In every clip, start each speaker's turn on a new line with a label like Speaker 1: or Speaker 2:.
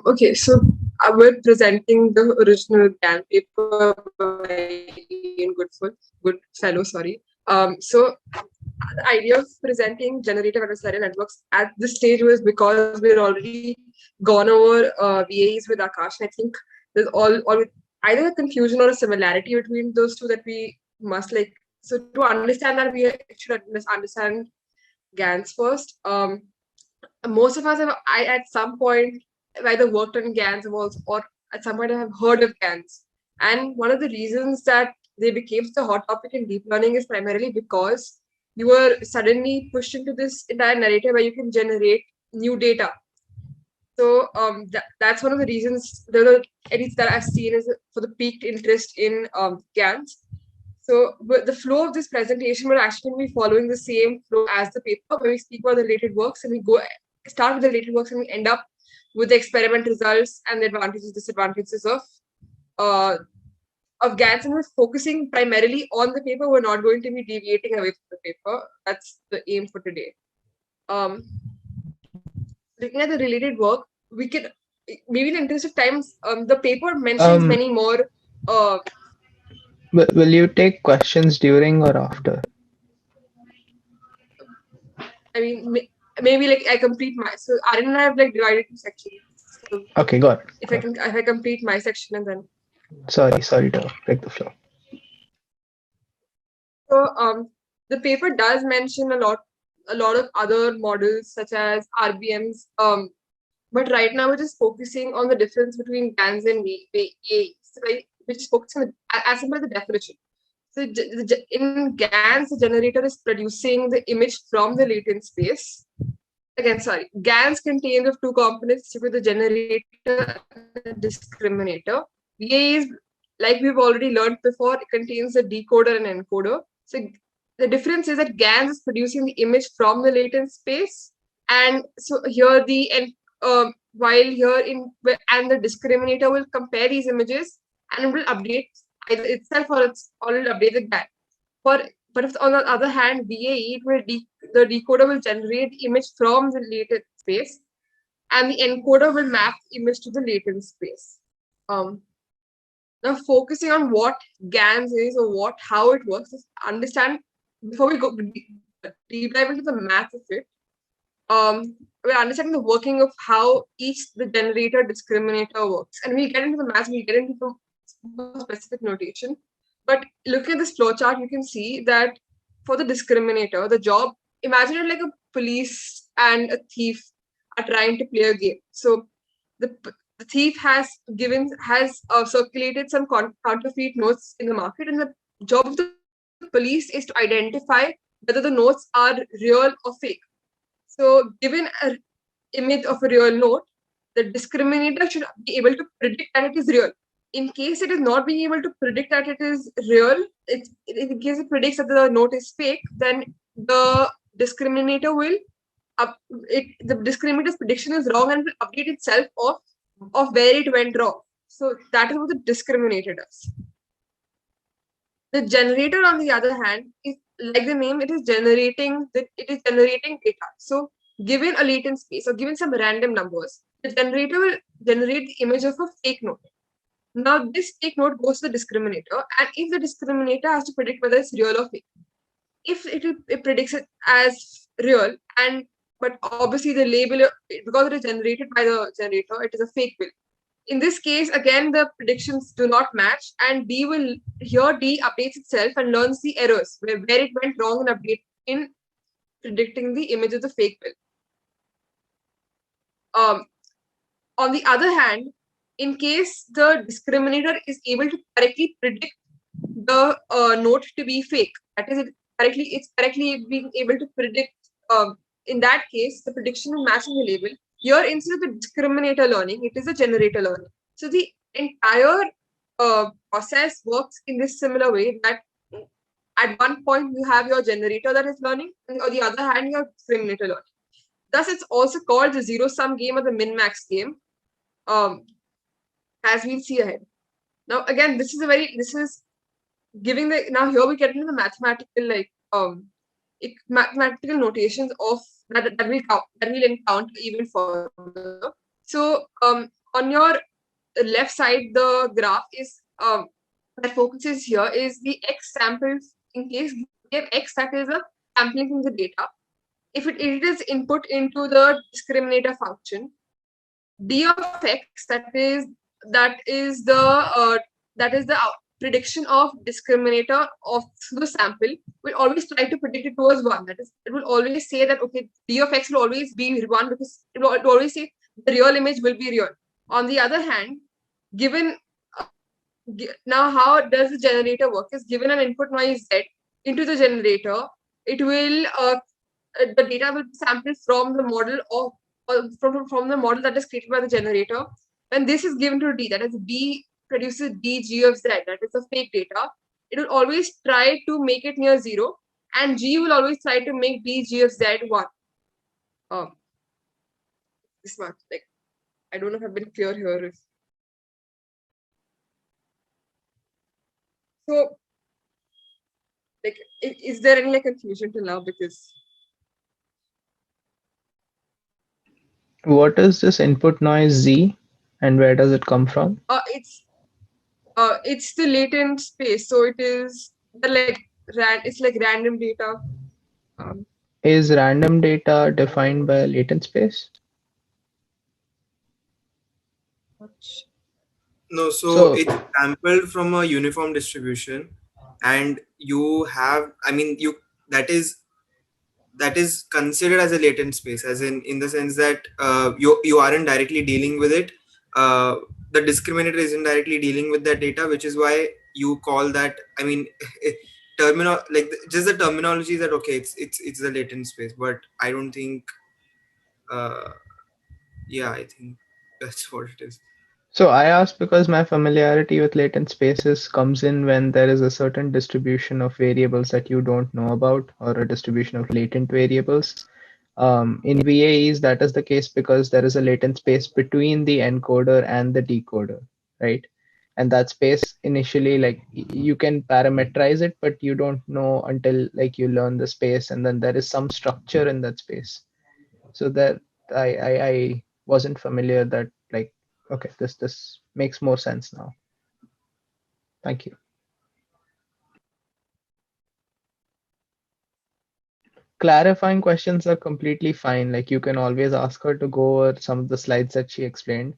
Speaker 1: Okay, so I was presenting the original GAN paper by Ian Goodfellow, sorry. So the idea of presenting generative adversarial networks at this stage was because we're already gone over VAEs with Akash. And I think there's all either a confusion or a similarity between those two that we must like. So to understand that, we should understand GANs first. Most of us have, I at some point either worked on GANs or at some point I have heard of GANs. And one of the reasons that they became such a hot topic in deep learning is primarily because you were suddenly pushed into this entire narrative where you can generate new data. So that's one of the reasons, at least that I've seen, is for the peaked interest in GANs. So the flow of this presentation will actually be following the same flow as the paper, where we speak about the related works and we start with the related works and we end up with the experiment results and the advantages, disadvantages uh, of GANs. And we're focusing primarily on the paper. We're not going to be deviating away from the paper. That's the aim for today. Looking at the related work, we can maybe in the interest of time, the paper mentions many more.
Speaker 2: Will you take questions during or after?
Speaker 1: I mean, maybe like I complete my, so Aryan and I have like divided two sections. So
Speaker 2: Okay, got it.
Speaker 1: if I complete my section and then
Speaker 2: Sorry to take the floor.
Speaker 1: so the paper does mention a lot of other models such as RBMs. But right now we're just focusing on the difference between GANs and VAEs, right? Which is focusing on as simple as the definition. So in GANs, the generator is producing the image from the latent space. Again, sorry, GANs contains of two components, with the generator and the discriminator. VA is, like we've already learned before, it contains a decoder and encoder. So the difference is that GANs is producing the image from the latent space, and so here while here in and the discriminator will compare these images and it will update either itself or it will update the GAN. But if on the other hand, VAE, the decoder will generate the image from the latent space, and the encoder will map the image to the latent space. Um, Now, focusing on what GANs is or how it works, is understand before we go deep dive into the math of it. We're understanding the working of how the generator discriminator works, and we get into the math. We get into the specific notation. But looking at this flowchart, you can see that for the discriminator, the job, imagine it like a police and a thief are trying to play a game. So the thief has circulated some counterfeit notes in the market, and the job of the police is to identify whether the notes are real or fake. So given an image of a real note, the discriminator should be able to predict that it is real. In case it is not being able to predict that it is real, in case it predicts that the note is fake, then the discriminator will the discriminator's prediction is wrong and will update itself of where it went wrong. So that is what the discriminator does. The generator, on the other hand, is like the name, it is generating data. So given a latent space or given some random numbers, the generator will generate the image of a fake note. Now this fake note goes to the discriminator, and if the discriminator has to predict whether it's real or fake, if it predicts it as real, but obviously the label, because it is generated by the generator, it is a fake bill. In this case, again, the predictions do not match, and D updates itself and learns the errors where it went wrong in predicting the image of the fake bill. On the other hand, in case the discriminator is able to correctly predict the note to be fake, that is, it's correctly being able to predict. In that case, the prediction is matching the label. Here, instead of the discriminator learning, it is the generator learning. So the entire process works in this similar way, that at one point you have your generator that is learning, and on the other hand, you have discriminator learning. Thus, it's also called the zero-sum game or the min-max game, as we'll see ahead. Now, again, this is giving now here we get into the mathematical notations of that we'll encounter even further. So on your left side, the graph is that focuses here is the X samples. In case we have X, that is a sampling from the data. If it is input into the discriminator function, D of X, that is the prediction of discriminator of the sample, will always try to predict it towards 1. That is, it will always say that okay, D of X will always be 1 because it will always say the real image will be real. On the other hand, given now how does the generator work is given an input noise Z into the generator, it will the data will be sampled from the model of from the model that is created by the generator. When this is given to D, that is D produces DG of Z, that is the fake data, it will always try to make it near 0, and G will always try to make DG of Z 1. This much. Like, I don't know if I've been clear here. So, like, is there any like confusion till now? Because
Speaker 2: What is this input noise Z and where does it come from?
Speaker 1: it's the latent space, so it is the like it's like random data. Um,
Speaker 2: Is random data defined by a latent space?
Speaker 3: No, so
Speaker 2: So
Speaker 3: it's sampled from a uniform distribution, and you have, I mean, you that is considered as a latent space, as in the sense that you aren't directly dealing with it. The discriminator isn't directly dealing with that data, which is why you call that. I mean, just the terminology that okay, it's the latent space, but I don't think. Uh, yeah, I think that's what it is.
Speaker 2: So I ask because my familiarity with latent spaces comes in when there is a certain distribution of variables that you don't know about, or a distribution of latent variables. In VAEs, that is the case because there is a latent space between the encoder and the decoder, right? And that space initially, like you can parameterize it, but you don't know until like you learn the space, and then there is some structure in that space. So that I wasn't familiar that like okay, this makes more sense now. Thank you. Clarifying questions are completely fine. Like you can always ask her to go over some of the slides that she explained.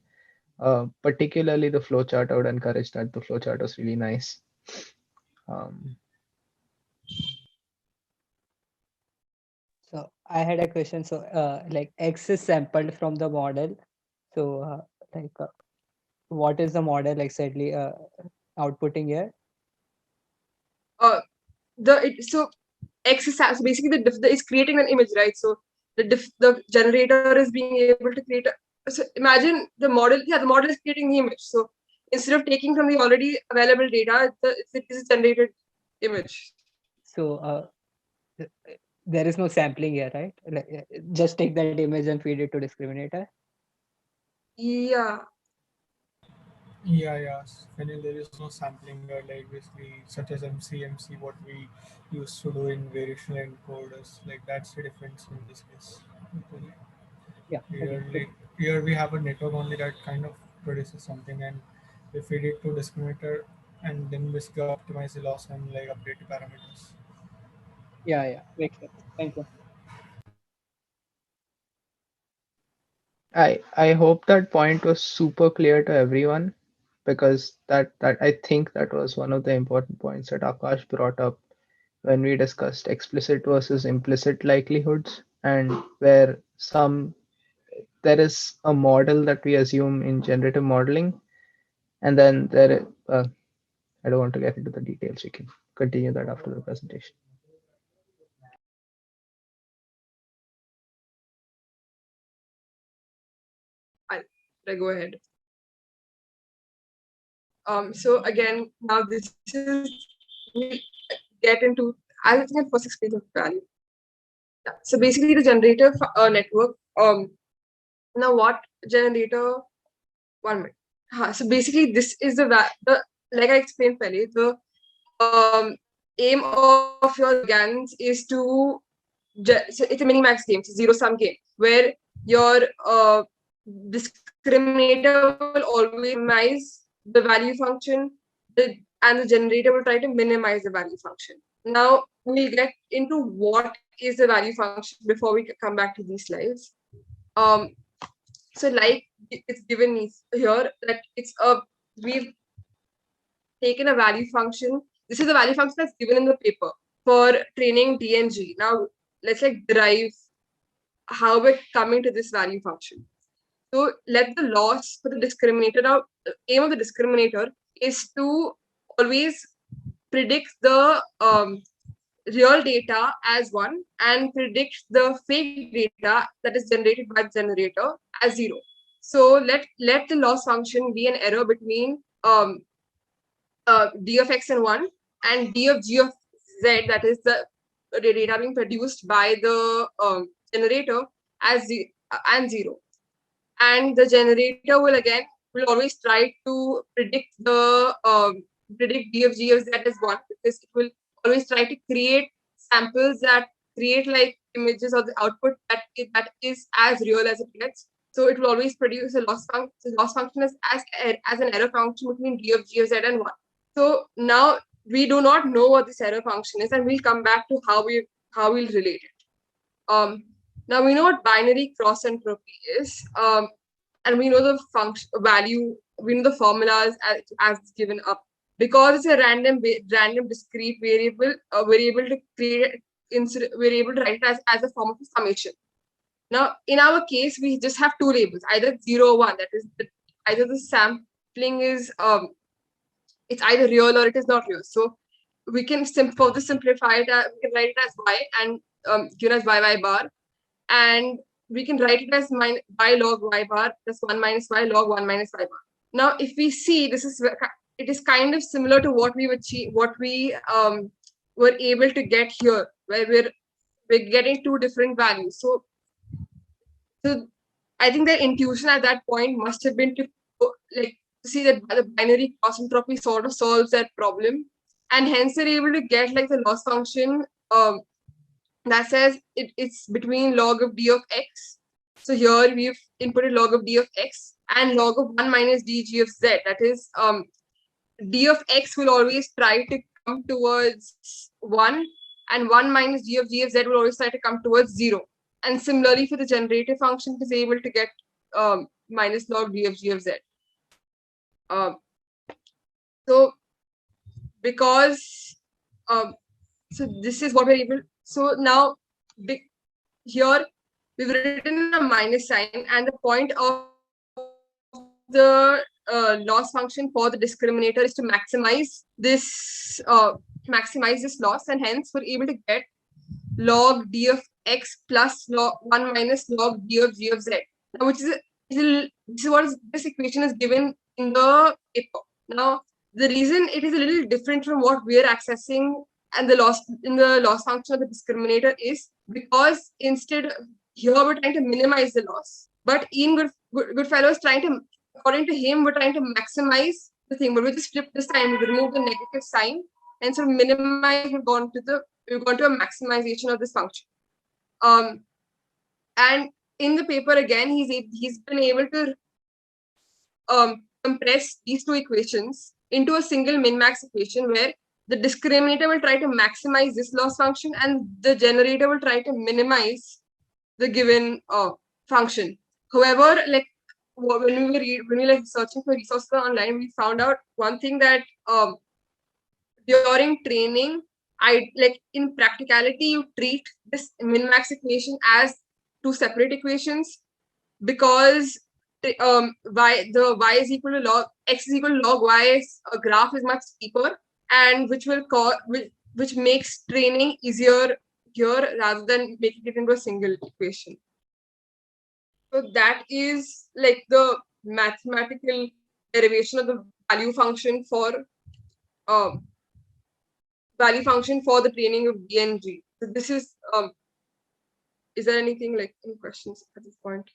Speaker 2: Particularly the flowchart, I would encourage that. The flowchart was really nice. Um,
Speaker 4: So I had a question. So like X is sampled from the model. So like what is the model exactly outputting here?
Speaker 1: so X is so basically is creating an image, right? So the generator is being able to create so imagine the model. Yeah, the model is creating the image. So instead of taking from the already available data, it is a generated image.
Speaker 4: So there is no sampling here, right? Like, just take that image and feed it to discriminator.
Speaker 1: Yeah.
Speaker 5: Yes. When there is no sampling, like basically such as MC, what we used to do in variational encoders, like that's the difference in this case. Okay.
Speaker 4: Yeah.
Speaker 5: Here,
Speaker 4: Okay.
Speaker 5: here we have a network only that kind of produces something, and we feed it to discriminator, and then basically optimize the loss and like update the parameters.
Speaker 4: Yeah. Makes sense. Thank you.
Speaker 2: I hope that point was super clear to everyone because that I think that was one of the important points that Akash brought up when we discussed explicit versus implicit likelihoods, and where there is a model that we assume in generative modeling, and then I don't want to get into the details. We can continue that after the presentation.
Speaker 1: I go ahead. So again, now this is we get into. I think I first explain the value. Yeah. So basically, the generator network. Now what generator? 1 minute. So basically, this is the like I explained earlier. The aim of your GANs is to so it's a minimax game, it's a zero sum game where your discriminator will always maximize the value function, and the generator will try to minimize the value function. Now we'll get into what is the value function before we come back to these slides. Um, so like it's given here that it's a we've taken a value function. This is the value function that's given in the paper for training DNG. Now let's like derive how we're coming to this value function. So let the loss for the discriminator. Now the aim of the discriminator is to always predict the real data as 1 and predict the fake data that is generated by the generator as 0. So let the loss function be an error between d of x and 1 and d of g of z, that is the data being produced by the generator as and 0. And the generator will always try to predict d of g of z as 1, because it will always try to create samples that create like images of the output that is as real as it gets. So it will always produce a loss function as an error function between d of g of z and 1. So now we do not know what this error function is, and we'll come back to how we'll relate it. Now we know what binary cross entropy is, and we know the function value. We know the formulas as given up. Because it's a random discrete variable, we're able to write it as a form of a summation. Now, in our case, we just have two labels, either 0 or 1. That is, either the sampling is it's either real or it is not real. So we can further simplify it. We can write it as y and given as y bar, and we can write it as y log y bar plus 1 minus y log 1 minus y bar. Now, if we see, it is kind of similar to what we were able to get here, where we're getting two different values. So I think the intuition at that point must have been to see that the binary cross entropy sort of solves that problem, and hence they're able to get like the loss function that says it's between log of d of x. So here we've inputted log of d of x and log of 1 minus dg of z. That is, d of x will always try to come towards 1, and 1 minus d of z will always try to come towards 0. And similarly for the generative function, it is able to get minus log d of g of z. So because so this is what we're able. So now here we've written a minus sign, and the point of the loss function for the discriminator is to maximize this loss, and hence we're able to get log d of x plus log 1 minus log d of g of z, which is this equation is given in the paper. Now the reason it is a little different from what we are accessing and the loss function of the discriminator is because instead here we're trying to minimize the loss, but Ian Goodfellow is trying to, according to him, we're trying to maximize the thing, but we just flip the sign, we remove the negative sign, and so minimize, we've gone to a maximization of this function. And in the paper again, he's been able to compress these two equations into a single min-max equation where the discriminator will try to maximize this loss function and the generator will try to minimize the given function. However, like when we were searching for resources online, we found out one thing that during training, in practicality, you treat this min-max equation as two separate equations because y is equal to log x is equal to log y graph is much steeper, and which makes training easier here rather than making it into a single equation. So that is like the mathematical derivation of the value function for the training of DNG. So this is there anything like any questions at this point?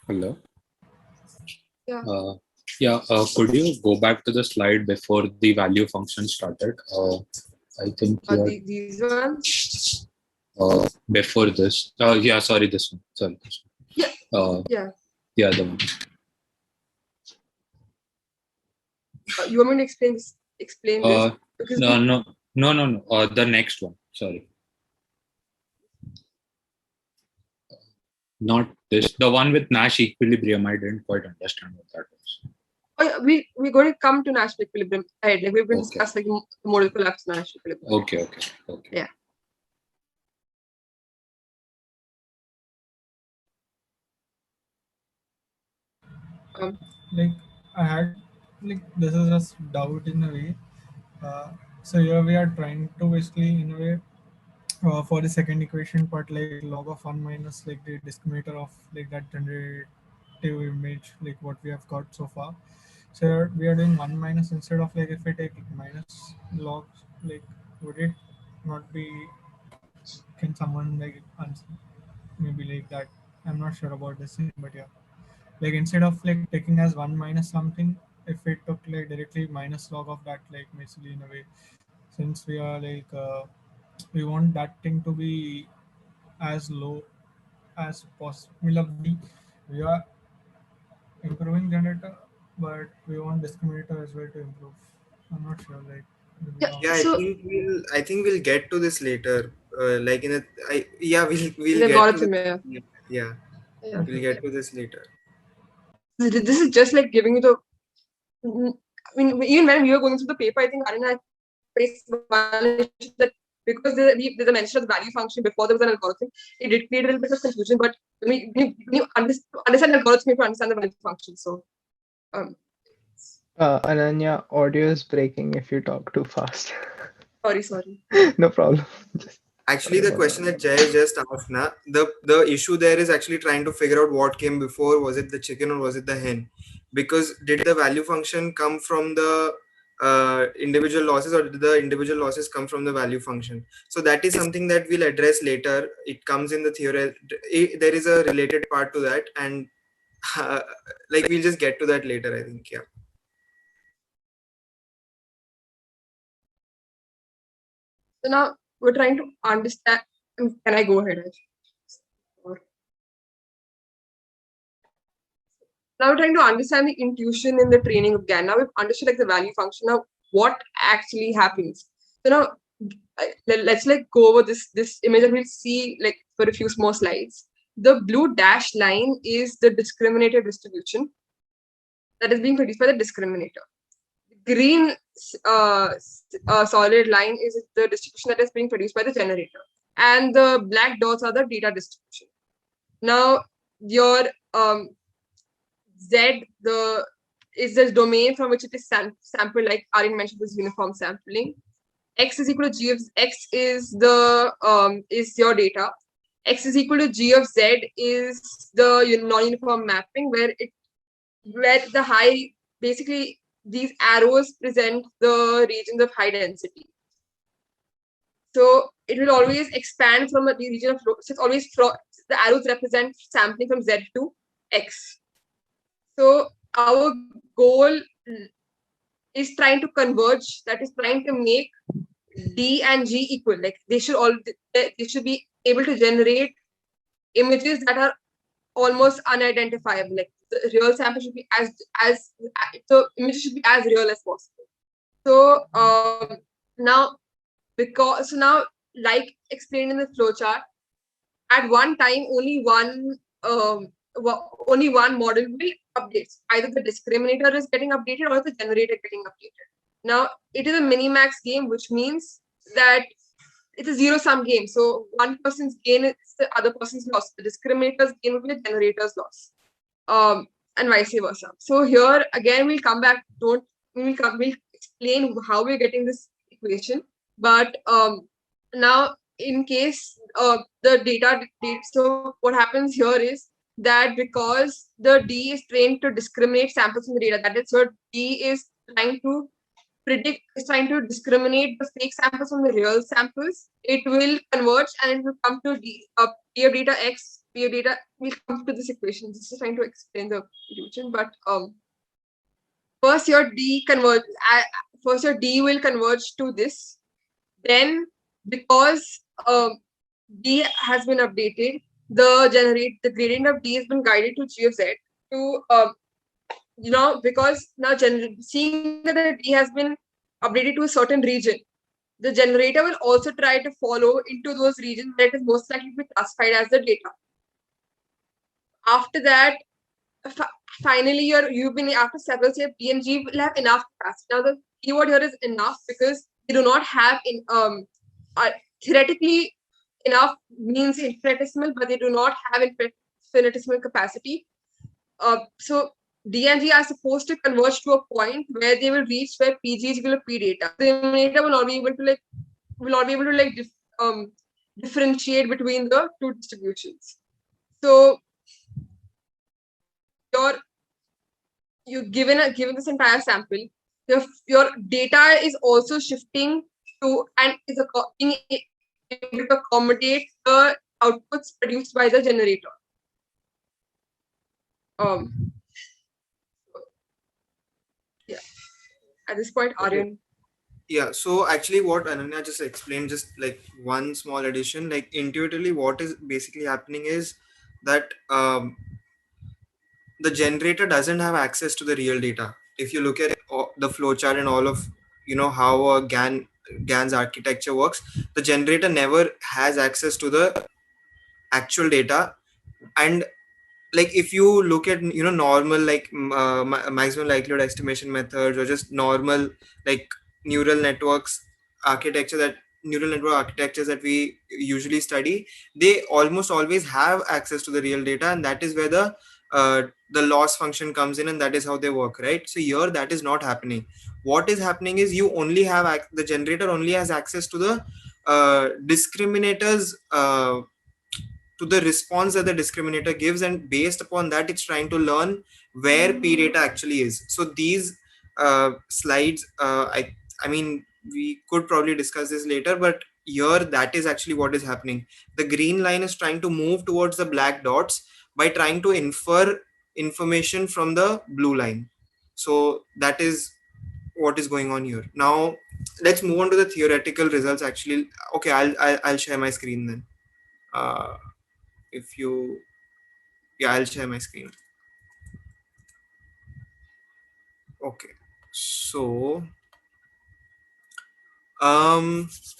Speaker 6: Hello.
Speaker 1: Yeah.
Speaker 6: Yeah, could you go back to the slide before the value function started? I think you had,
Speaker 1: These ones.
Speaker 6: before this. Yeah, sorry, this one. Sorry, this
Speaker 1: Yeah.
Speaker 6: one.
Speaker 1: Yeah.
Speaker 6: The other one.
Speaker 1: You want me to explain this? Because
Speaker 6: No. The next one. Sorry. Not this. The one with Nash equilibrium. I didn't quite understand what that was.
Speaker 1: oh, yeah, we're going to come to Nash equilibrium ahead. Like we're going to
Speaker 6: Okay.
Speaker 1: discuss like the modal collapse Nash equilibrium.
Speaker 6: Okay.
Speaker 1: Yeah.
Speaker 5: Like I had like this is just doubt in a way. So here we are trying to basically in a way for the second equation part, like log of 1 minus like the discriminator of like that generative image, like what we have got so far. So here we are doing 1 minus instead of like if I take minus logs, like would it not be, can someone like answer maybe like that? I'm not sure about this thing, but yeah, like instead of like taking as 1 minus something, if it took like directly minus log of that, like basically in a way, since we are like we want that thing to be as low as possible. We are improving generator, but we want discriminator as well to improve. I'm not sure, like maybe
Speaker 1: Yeah.
Speaker 5: how.
Speaker 3: Yeah,
Speaker 1: So
Speaker 3: I think we'll get to this later. Like in a, yeah, we'll
Speaker 1: the
Speaker 3: get to
Speaker 1: algorithm, yeah.
Speaker 3: this. Yeah,
Speaker 1: Yeah.
Speaker 3: we'll get to this later.
Speaker 1: This is just like giving you the. I mean, even when we were going through the paper, I think Aryan had faced one issue that because there's a mention of the value function before there was an algorithm, it did create a little bit of confusion. But when you understand the algorithm, you have to understand the value function. So,
Speaker 2: Ananya, audio is breaking if you talk too fast.
Speaker 1: sorry.
Speaker 2: No problem. Just
Speaker 3: Actually,
Speaker 2: sorry
Speaker 3: the
Speaker 2: about
Speaker 3: question that Jay just asked, the issue there is actually trying to figure out what came before. Was it the chicken or was it the hen? Because did the value function come from the individual losses, or did the individual losses come from the value function? So that is something that we'll address later. It comes in the theory. There is a related part to that, and like we'll just get to that later, I think. Yeah.
Speaker 1: So now we're trying to understand. Can I go ahead? Now we're trying to understand the intuition in the training of GAN. Now we've understood like the value function. Now what actually happens? So now let's like go over this image and we'll see like for a few more slides. The blue dashed line is the discriminator distribution that is being produced by the discriminator. Green solid line is the distribution that is being produced by the generator, and the black dots are the data distribution. Now your Z is the domain from which it is sampled, like Aryan mentioned, this uniform sampling. X is equal to G of X is the is your data. X is equal to G of Z is the non-uniform mapping, where the high, basically these arrows present the regions of high density. So it will always expand from the region of, so it's always the arrows represent sampling from Z to X. So our goal is trying to converge, that is trying to make D and G equal. Like they should be able to generate images that are almost unidentifiable. Like the real sample should be as the images should be as real as possible. So now like explained in the flowchart, at one time only one model will update. Either the discriminator is getting updated or the generator getting updated. Now it is a minimax game, which means that it's a zero-sum game. So one person's gain is the other person's loss. The discriminator's gain will be the generator's loss, and vice versa. So here again we'll come back. We'll explain how we're getting this equation. But now in case the data, so what happens here is that because the D is trained to discriminate samples from the data, that is, so D is trying to discriminate the fake samples from the real samples, it will converge and it will come to P of data X, P of data, we'll come to this equation. This is trying to explain the illusion, but first your D converge. First your D will converge to this. Then, because D has been updated, the gradient of D has been guided to G of Z to because now seeing that the D has been updated to a certain region, the generator will also try to follow into those regions that is most likely to be classified as the data. After that, finally you've been after several steps, D and G will have enough capacity. Now the keyword here is enough because they do not have theoretically enough means infinitesimal, but they do not have infinitesimal capacity. So D and G are supposed to converge to a point where they will reach where PG is equal to P data. The discriminator will not be able to differentiate between the two distributions. So you given this entire sample, your data is also shifting to and is being able to accommodate the outputs produced by the generator. Yeah. At this point, Aryan.
Speaker 3: Yeah, so actually what Ananya just explained, just like one small addition, like intuitively what is basically happening is that the generator doesn't have access to the real data. If you look at the flowchart and all of how a GAN's architecture works, the generator never has access to the actual data. And like if you look at normal like maximum likelihood estimation methods or just normal like neural networks architecture that neural network architectures that we usually study, they almost always have access to the real data, and that is where the loss function comes in, and that is how they work, right? So here that is not happening. What is happening is you only have the generator only has access to the discriminators to the response that the discriminator gives, and based upon that it's trying to learn where p data actually is. So these slides I mean we could probably discuss this later, but here that is actually what is happening. The green line is trying to move towards the black dots by trying to infer information from the blue line. So that is what is going on here. Now let's move on to the theoretical results actually. Okay, I'll share my screen then. If you Yeah, I'll share my screen. Okay, so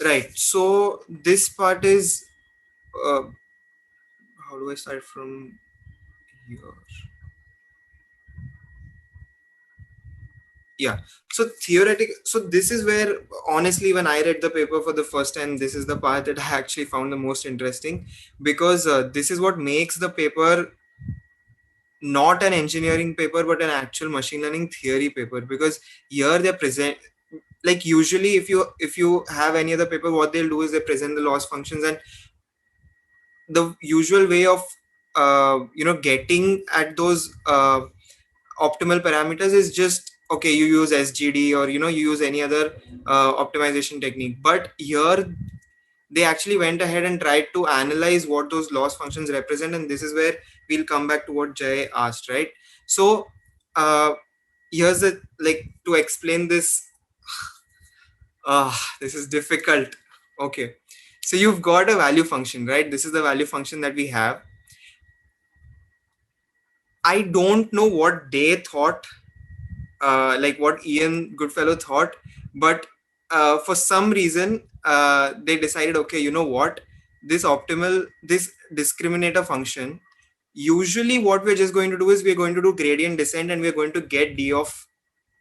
Speaker 3: right, so this part is how do I start from here? Yeah, so theoretic, so this is where honestly when I read the paper for the first time, this is the part that I actually found the most interesting, because this is what makes the paper not an engineering paper but an actual machine learning theory paper. Because here they present, like usually if you have any other paper, what they'll do is they present the loss functions, and the usual way of getting at those optimal parameters is just, okay, you use SGD or you use any other optimization technique. But here they actually went ahead and tried to analyze what those loss functions represent, and this is where we'll come back to what Jay asked, right? So here's the, like, to explain this, this is difficult. Okay, so you've got a value function, right? This is the value function that we have. I don't know what they thought, like what Ian Goodfellow thought, but for some reason they decided, okay, you know what, this discriminator function, usually what we're just going to do is we're going to do gradient descent and we're going to get d of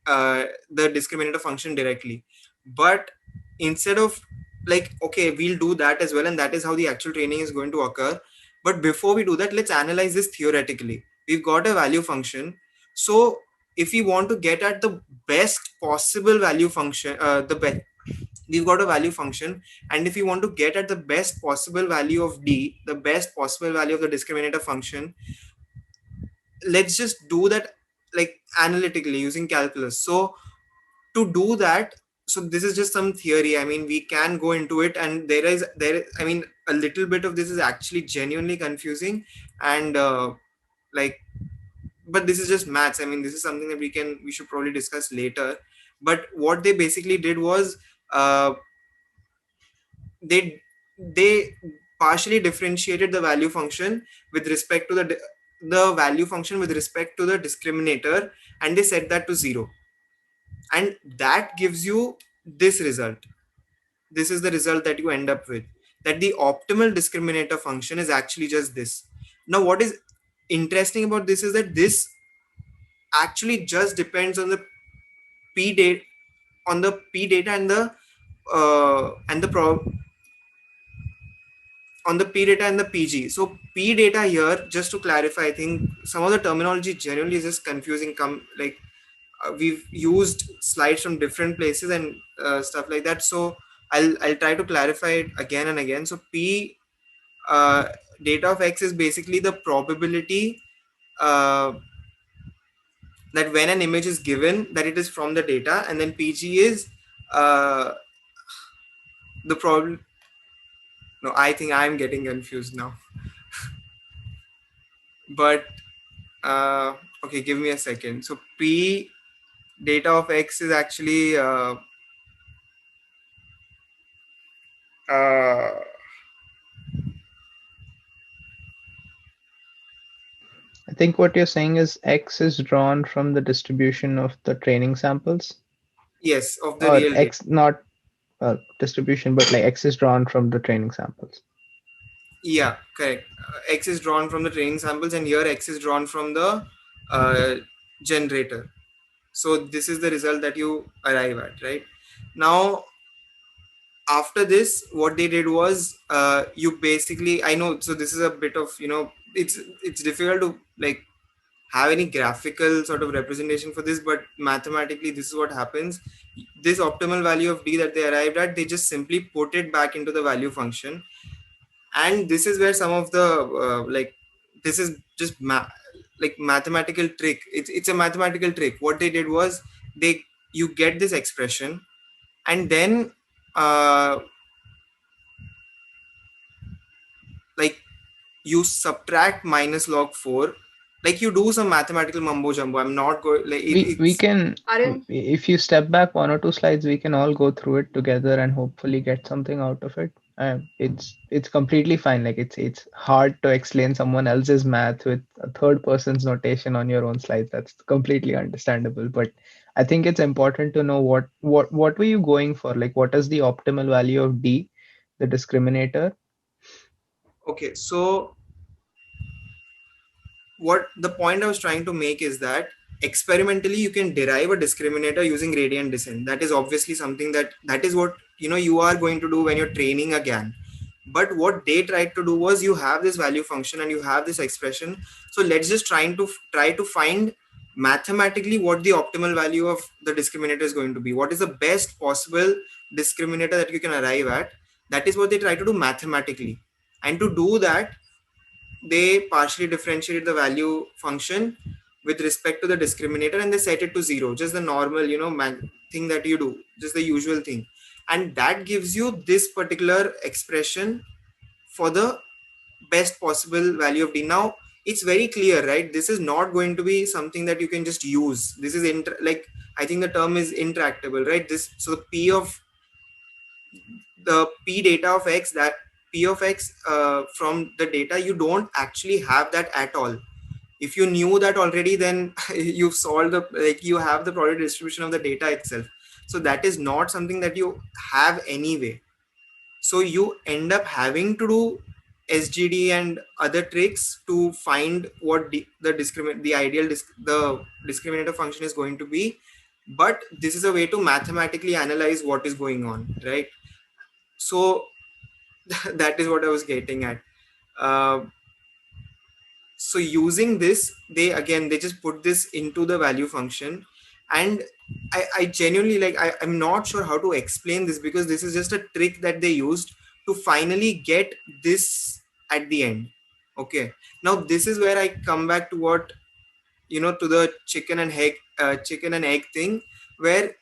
Speaker 3: the discriminator function directly. But instead of, like, okay, we'll do that as well, and that is how the actual training is going to occur. But before we do that, let's analyze this theoretically. We've got a value function. So if we want to get at the best possible value function, we've got a value function, and if we want to get at the best possible value of d, the best possible value of the discriminator function, let's just do that like analytically using calculus. So to do that, so this is just some theory, I mean we can go into it, and there I mean a little bit of this is actually genuinely confusing, and like but this is just maths. I mean, this is something that we should probably discuss later. But what they basically did was, uh, they they partially differentiated the value function with respect to the value function with respect to the discriminator, and they set that to 0, and that gives you this result. This is the result that you end up with, that the optimal discriminator function is actually just this. Now what is interesting about this is that this actually just depends on the p data, and the and the pro on the p data and the pg. So p data here, just to clarify, I think some of the terminology generally is just confusing. We've used slides from different places and stuff like that, so I'll try to clarify it again and again. So p uh, data of x is basically the probability uh, that when an image is given, that it is from the data, and then pg is uh, the problem. No, I think I'm getting confused now. But okay, give me a second. So p data of x is actually uh,
Speaker 2: I think what you're saying is X is drawn from the distribution of the training samples,
Speaker 3: yes, of the
Speaker 2: or
Speaker 3: real data.
Speaker 2: X not distribution, but like X is drawn from the training samples.
Speaker 3: Yeah, correct. X is drawn from the training samples, and here X is drawn from the uh, generator. So this is the result that you arrive at, right? Now after this, what they did was, you basically, I know, so this is a bit of, it's difficult to like have any graphical sort of representation for this, but mathematically this is what happens. This optimal value of d that they arrived at, they just simply put it back into the value function, and this is where some of the this is just like mathematical trick. It's a mathematical trick. What they did was, you get this expression, and then uh, like you subtract minus log 4, like you do some mathematical mumbo jumbo. I'm not going like
Speaker 2: We
Speaker 3: it's
Speaker 2: can,
Speaker 1: Aryan,
Speaker 2: if you step back 1 or 2 slides, we can all go through it together and hopefully get something out of it. It's completely fine. Like it's hard to explain someone else's math with a third person's notation on your own slides. That's completely understandable. But I think it's important to know what were you going for? Like what is the optimal value of D, the discriminator?
Speaker 3: okay. So what the point I was trying to make is that experimentally you can derive a discriminator using gradient descent. That is obviously something that is what you are going to do when you're training a GAN. But what they tried to do was, you have this value function and you have this expression. So let's just try to find mathematically what the optimal value of the discriminator is going to be. What is the best possible discriminator that you can arrive at? That is what they try to do mathematically. And to do that, they partially differentiated the value function with respect to the discriminator, and they set it to 0, just the normal thing that you do, just the usual thing, and that gives you this particular expression for the best possible value of d. Now it's very clear, right? This is not going to be something that you can just use. This is like, I think the term is intractable, right? This, so the p data of x, that p of x from the data, you don't actually have that at all. If you knew that already, then you've solved you have the probability distribution of the data itself. So that is not something that you have anyway. So you end up having to do SGD and other tricks to find what the discriminator function is going to be. But this is a way to mathematically analyze what is going on, right? So that is what I was getting at. Uh, so using this, they just put this into the value function, and I genuinely I'm not sure how to explain this, because this is just a trick that they used to finally get this at the end. Okay, now this is where I come back to what to the chicken and egg thing, where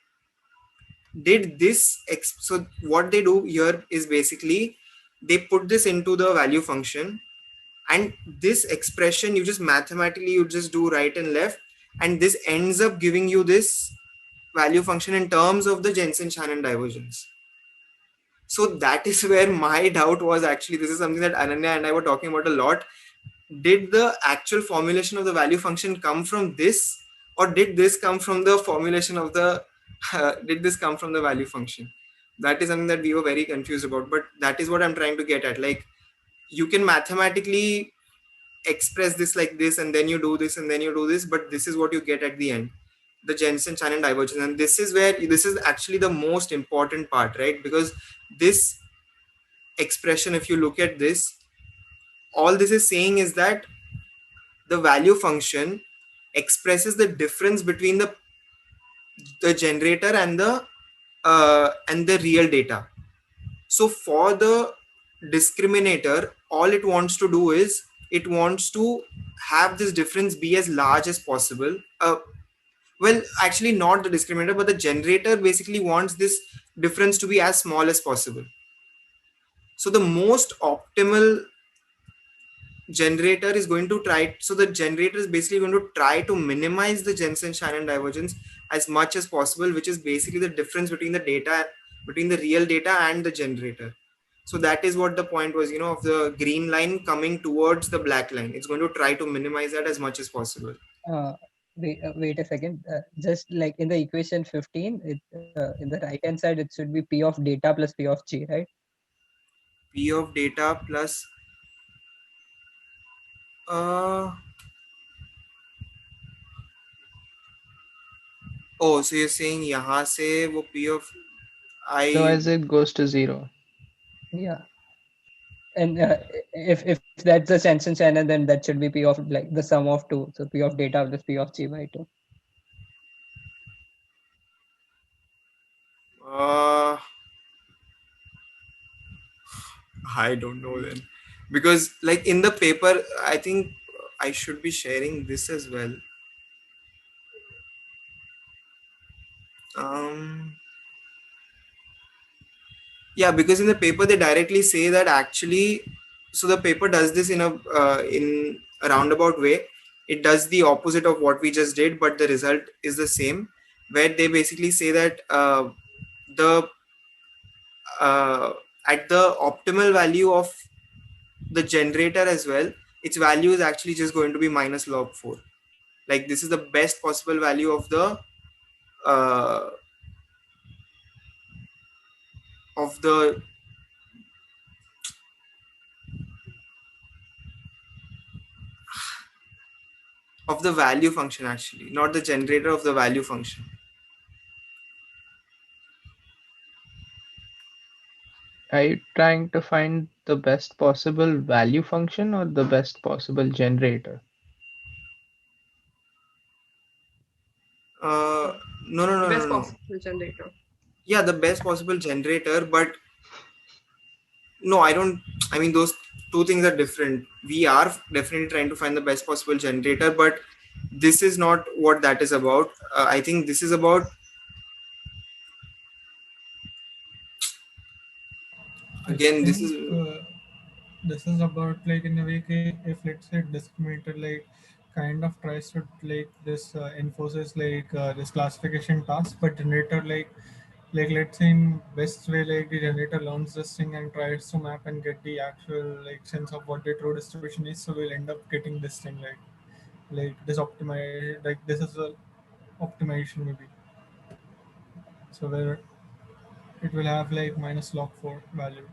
Speaker 3: did this so what they do here is basically they put this into the value function, and this expression you just mathematically you just do right and left, and this ends up giving you this value function in terms of the Jensen-Shannon divergence. So that is where my doubt was. Actually, this is something that Ananya and I were talking about a lot. Did the actual formulation of the value function come from this, or did this come from the formulation of the did this come from the value function? That is something that we were very confused about, but that is what I'm trying to get at. Like, you can mathematically express this like this, and then you do this, and then you do this, but this is what you get at the end, the Jensen-Shannon divergence. And this is where this is actually the most important part, right? Because this expression, if you look at this, all this is saying is that the value function expresses the difference between the generator and the real data. So for the discriminator, all it wants to do is it wants to have this difference be as large as possible. Well, actually not the discriminator, but the generator basically wants this difference to be as small as possible. So the most optimal generator is going to try, so the generator is basically going to try to minimize the Jensen-Shannon divergence as much as possible, which is basically the difference between the data, between the real data and the generator. So that is what the point was, of the green line coming towards the black line. It's going to try to minimize that as much as possible.
Speaker 4: Wait a second. Just like in the equation 15, in the right hand side, it should be P of data plus P of G, right?
Speaker 3: P of data plus oh, so you're saying यहाँ से वो P of I.
Speaker 2: Otherwise, it goes to 0.
Speaker 4: Yeah. And if that's the Jensen-Shannon, then that should be P of like the sum of 2. So P of data plus P of G by 2.
Speaker 3: I don't know then, because like in the paper, I think I should be sharing this as well. Yeah, because in the paper they directly say that actually, so the paper does this in a roundabout way. It does the opposite of what we just did, but the result is the same, where they basically say that the at the optimal value of the generator as well, its value is actually just going to be minus log 4. Like, this is the best possible value of the uh, of the of the value function, actually, not the generator, of the value function.
Speaker 2: Are you trying to find the best possible value function or the best possible generator?
Speaker 3: No.
Speaker 1: Best possible generator.
Speaker 3: Yeah, the best possible generator, but no, I don't. I mean, those two things are different. We are definitely trying to find the best possible generator, but this is not what that is about. I think this is about. Again, this is.
Speaker 5: This is about like in a way if let's say discriminator like kind of tries to like this enforces like this classification task, but generator like let's say in best way like the generator learns this thing and tries to map and get the actual like sense of what the true distribution is, so we'll end up getting this thing like this optimize like this is a optimization maybe, so where it will have like minus log 4 value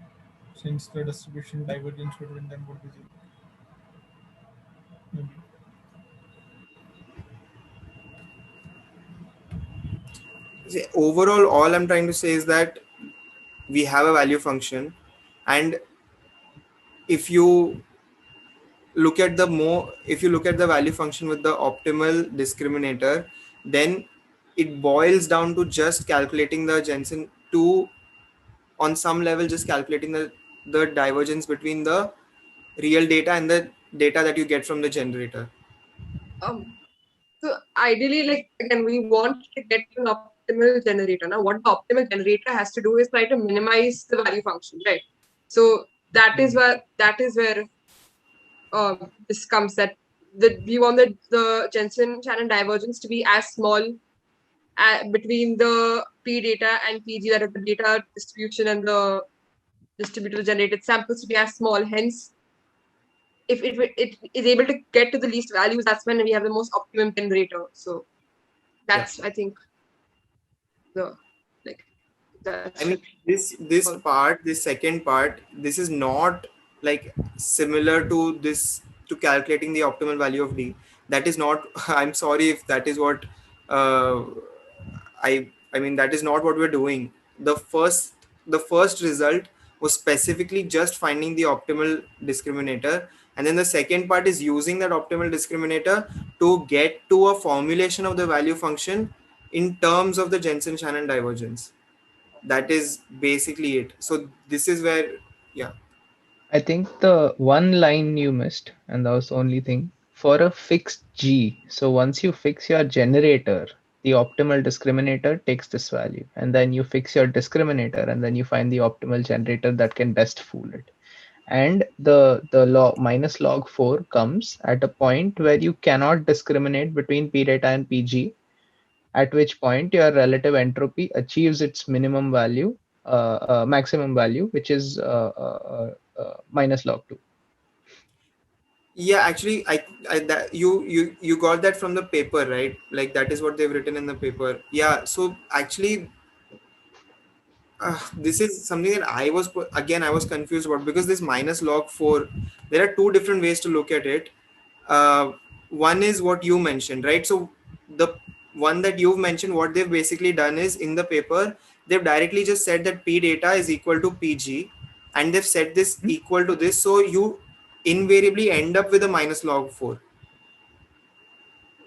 Speaker 5: since the distribution divergence between them would be 0. Maybe.
Speaker 3: See, overall, all I'm trying to say is that we have a value function, and if you look at the value function with the optimal discriminator, then it boils down to just calculating the Jensen to, on some level, just calculating the divergence between the real data and the data that you get from the generator.
Speaker 1: So ideally, like again, we want to get an optimal generator. Now, what the optimal generator has to do is try to minimize the value function, right? So that is where this comes that we want the Jensen-Shannon divergence to be as small between the P data and PG, that is the data distribution and the distributed generated samples to be as small. Hence, if it is able to get to the least values, that's when we have the most optimum generator. So that's I think the like that
Speaker 3: I
Speaker 1: should
Speaker 3: mean, this second part, this is not like similar to this to calculating the optimal value of D. That is not. I'm sorry if that is what. Uh, I mean that is not what we're doing. The first result was specifically just finding the optimal discriminator, and then the second part is using that optimal discriminator to get to a formulation of the value function in terms of the Jensen-Shannon divergence. That is basically it. So this is where, yeah.
Speaker 2: I think the one line you missed, and that was the only thing, for a fixed G. So once you fix your generator, the optimal discriminator takes this value, and then you fix your discriminator, and then you find the optimal generator that can best fool it. And the log minus log 4 comes at a point where you cannot discriminate between P data and PG, at which point your relative entropy achieves its minimum value, maximum value, which is minus log 2.
Speaker 3: Yeah, actually, I that you got that from the paper, right? Like that is what they've written in the paper. Yeah. So actually, this is something that I was confused about, because this minus log 4, there are two different ways to look at it. uh, One is what you mentioned, right? So the one that you've mentioned, what they've basically done is, in the paper they've directly just said that P data is equal to PG, and they've set this equal to this, so you invariably end up with a minus log 4.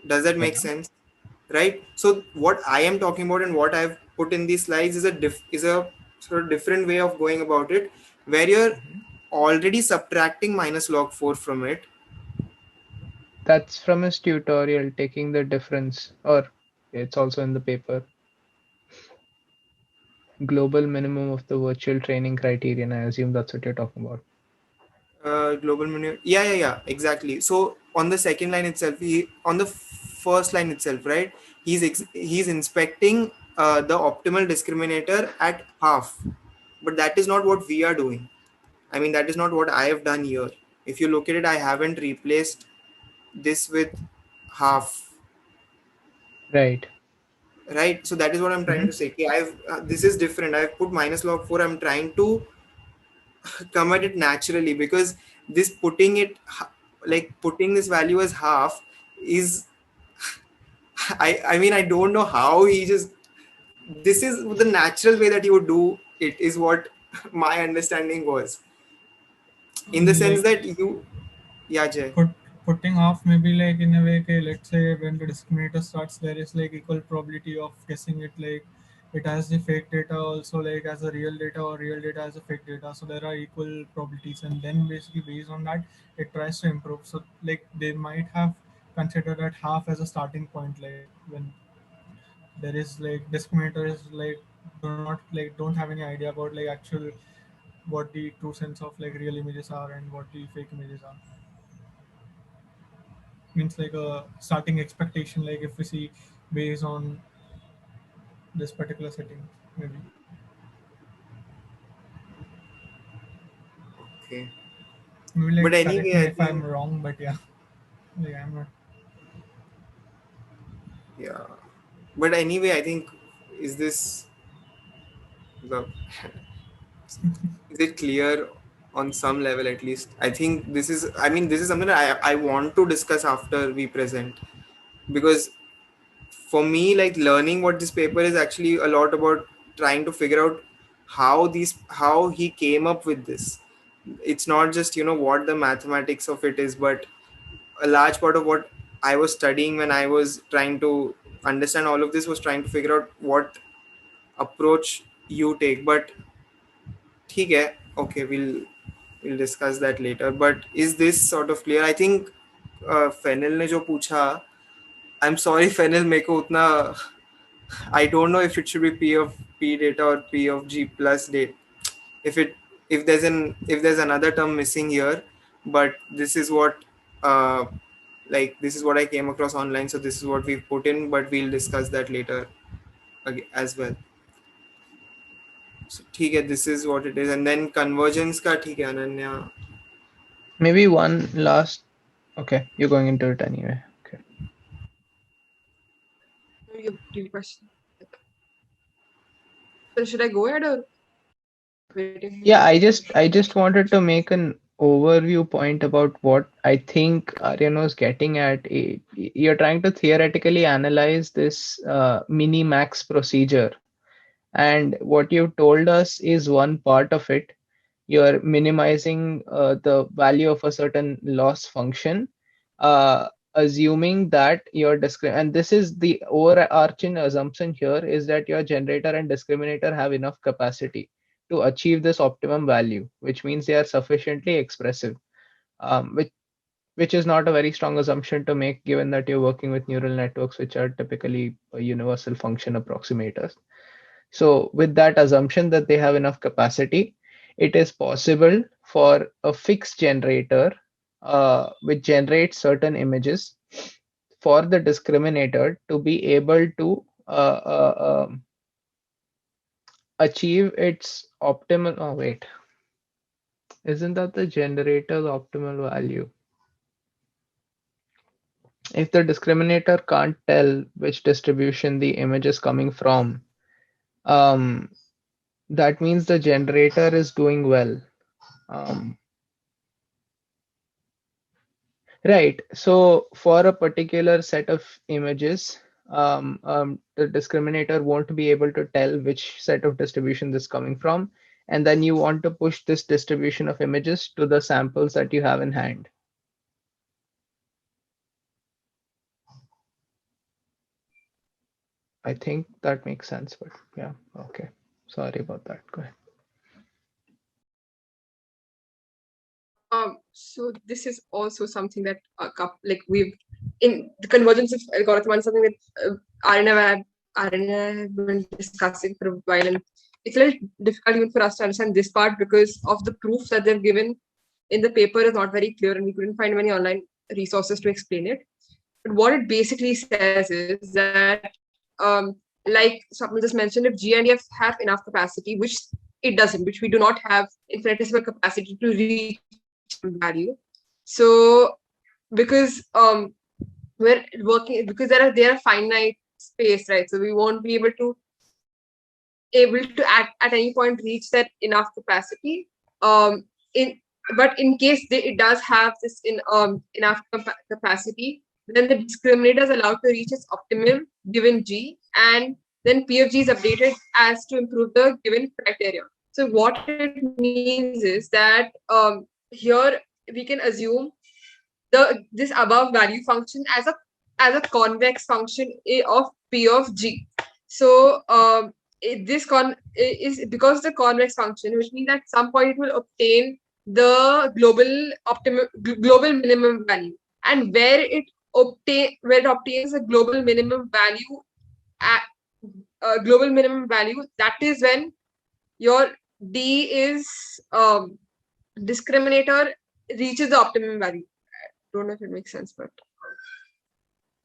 Speaker 3: Does that make
Speaker 2: Yeah.
Speaker 3: sense? Right? So what I am talking about and what I've put in these slides is a sort of different way of going about it, where you're already subtracting minus log 4 from it.
Speaker 2: That's from his tutorial, taking the difference, or it's also in the paper. Global minimum of the virtual training criterion. I assume that's what you're talking about.
Speaker 3: Global menu, yeah, exactly. So on the second line itself, on the first line itself, right, he's inspecting the optimal discriminator at half, but that is not what we are doing. I mean, that is not what I have done here. If you look at it, I haven't replaced this with half,
Speaker 2: Right.
Speaker 3: right? So that is what I'm trying
Speaker 2: Mhm.
Speaker 3: to say. Okay, this is different. I've put minus log 4. I'm trying to come at it naturally, because this like putting this value as half is I mean, I don't know how he just, this is the natural way that he would do it, is what my understanding was, in the sense
Speaker 5: Like
Speaker 3: that you, yeah, Jay.
Speaker 5: putting off maybe like in a way, okay, let's say when the discriminator starts, there is like equal probability of guessing it, like it has the fake data also like as a real data, or real data as a fake data, so there are equal probabilities, and then basically based on that it tries to improve. So like they might have considered that half as a starting point, like when there is like discriminator is like do not like don't have any idea about like actual what the true sense of like real images are and what the fake images are. Means like a starting expectation, like if we see based on this particular setting, maybe.
Speaker 3: Okay,
Speaker 5: Maybe
Speaker 3: but
Speaker 5: like correct
Speaker 3: anyway,
Speaker 5: me
Speaker 3: I
Speaker 5: if I'm
Speaker 3: think,
Speaker 5: wrong, but yeah, like I'm not.
Speaker 3: yeah, but anyway, I think, is this the is it clear on some level? At least I think this is, I mean, this is something that I want to discuss after we present, because for me, like, learning what this paper is actually a lot about trying to figure out how he came up with this. It's not just, what the mathematics of it is, but a large part of what I was studying when I was trying to understand all of this was trying to figure out what approach you take. But ठीक है, okay, we'll discuss that later. But is this sort of clear? I think Fenil ने जो पूछा, I'm sorry phenyl, मेरे को उतना, I don't know if it should be P of P data or P of G plus data. If it if there's another term missing here, but this is what this is what I came across online, so this is what we've put in, but we'll discuss that later as well. So ठीक है, this is what it is. And then convergence का ठीक है Ananya.
Speaker 2: Maybe one last. Okay, you're going into it anyway. Okay.
Speaker 1: Your question. So should I go ahead or waiting?
Speaker 2: Yeah, I just wanted to make an overview point about what I think Aryan was getting at. You're trying to theoretically analyze this mini-max procedure, and what you told us is one part of it. You're minimizing the value of a certain loss function, assuming that your and this is the overarching assumption here is that your generator and discriminator have enough capacity to achieve this optimum value, which means they are sufficiently expressive, which is not a very strong assumption to make given that you're working with neural networks, which are typically universal function approximators. So with that assumption that they have enough capacity, it is possible for a fixed generator which generates certain images for the discriminator to be able to achieve its optimal. Oh, wait. Isn't that the generator's optimal value? If the discriminator can't tell which distribution the image is coming from, that means the generator is doing well. Right. So for a particular set of images, the discriminator won't be able to tell which set of distribution this is coming from. And then you want to push this distribution of images to the samples that you have in hand. I think that makes sense, but yeah, okay. Sorry about that. Go ahead.
Speaker 1: So this is also something that like we've in the convergence of algorithm and something that Aryan have been discussing for a while, and it's a little difficult even for us to understand this part because of the proof that they've given in the paper is not very clear, and we couldn't find many online resources to explain it. But what it basically says is that, like Swapnil just mentioned, if G and F have enough capacity, which it doesn't, which we do not have infinitesimal capacity to reach value. So because we're working because there are finite space, right? So we won't be able to at any point reach that enough capacity. In but in case it does have this enough capacity, then the discriminator is allowed to reach its optimum given G, and then P of G is updated as to improve the given criteria. So what it means is that here we can assume this above value function as a convex function of P of G. So this is because the convex function, which means at some point it will obtain the global minimum value, and where it obtains a global minimum value at that is when your D is discriminator reaches the optimum value. I don't know if it makes sense, but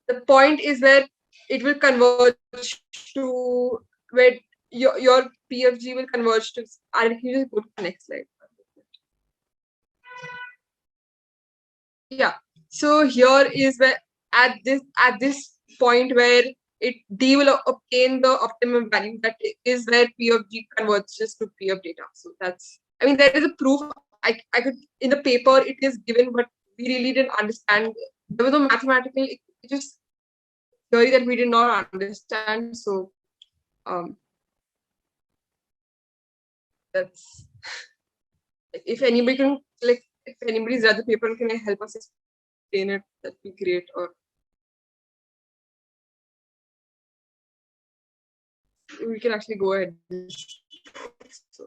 Speaker 1: the point is where it will converge to where your PFG will converge to. Can you just go to the next slide? Yeah. So here is where at this point where D will obtain the optimum value, that is where P of G converges to P of data. So that's, I mean, there is a proof. I could, in the paper it is given, but we really didn't understand. There was no mathematical, it just theory that we did not understand. So that's, if anybody can, like, if anybody's read the paper, can help us explain it? That'd be great. Or we can actually go ahead. So.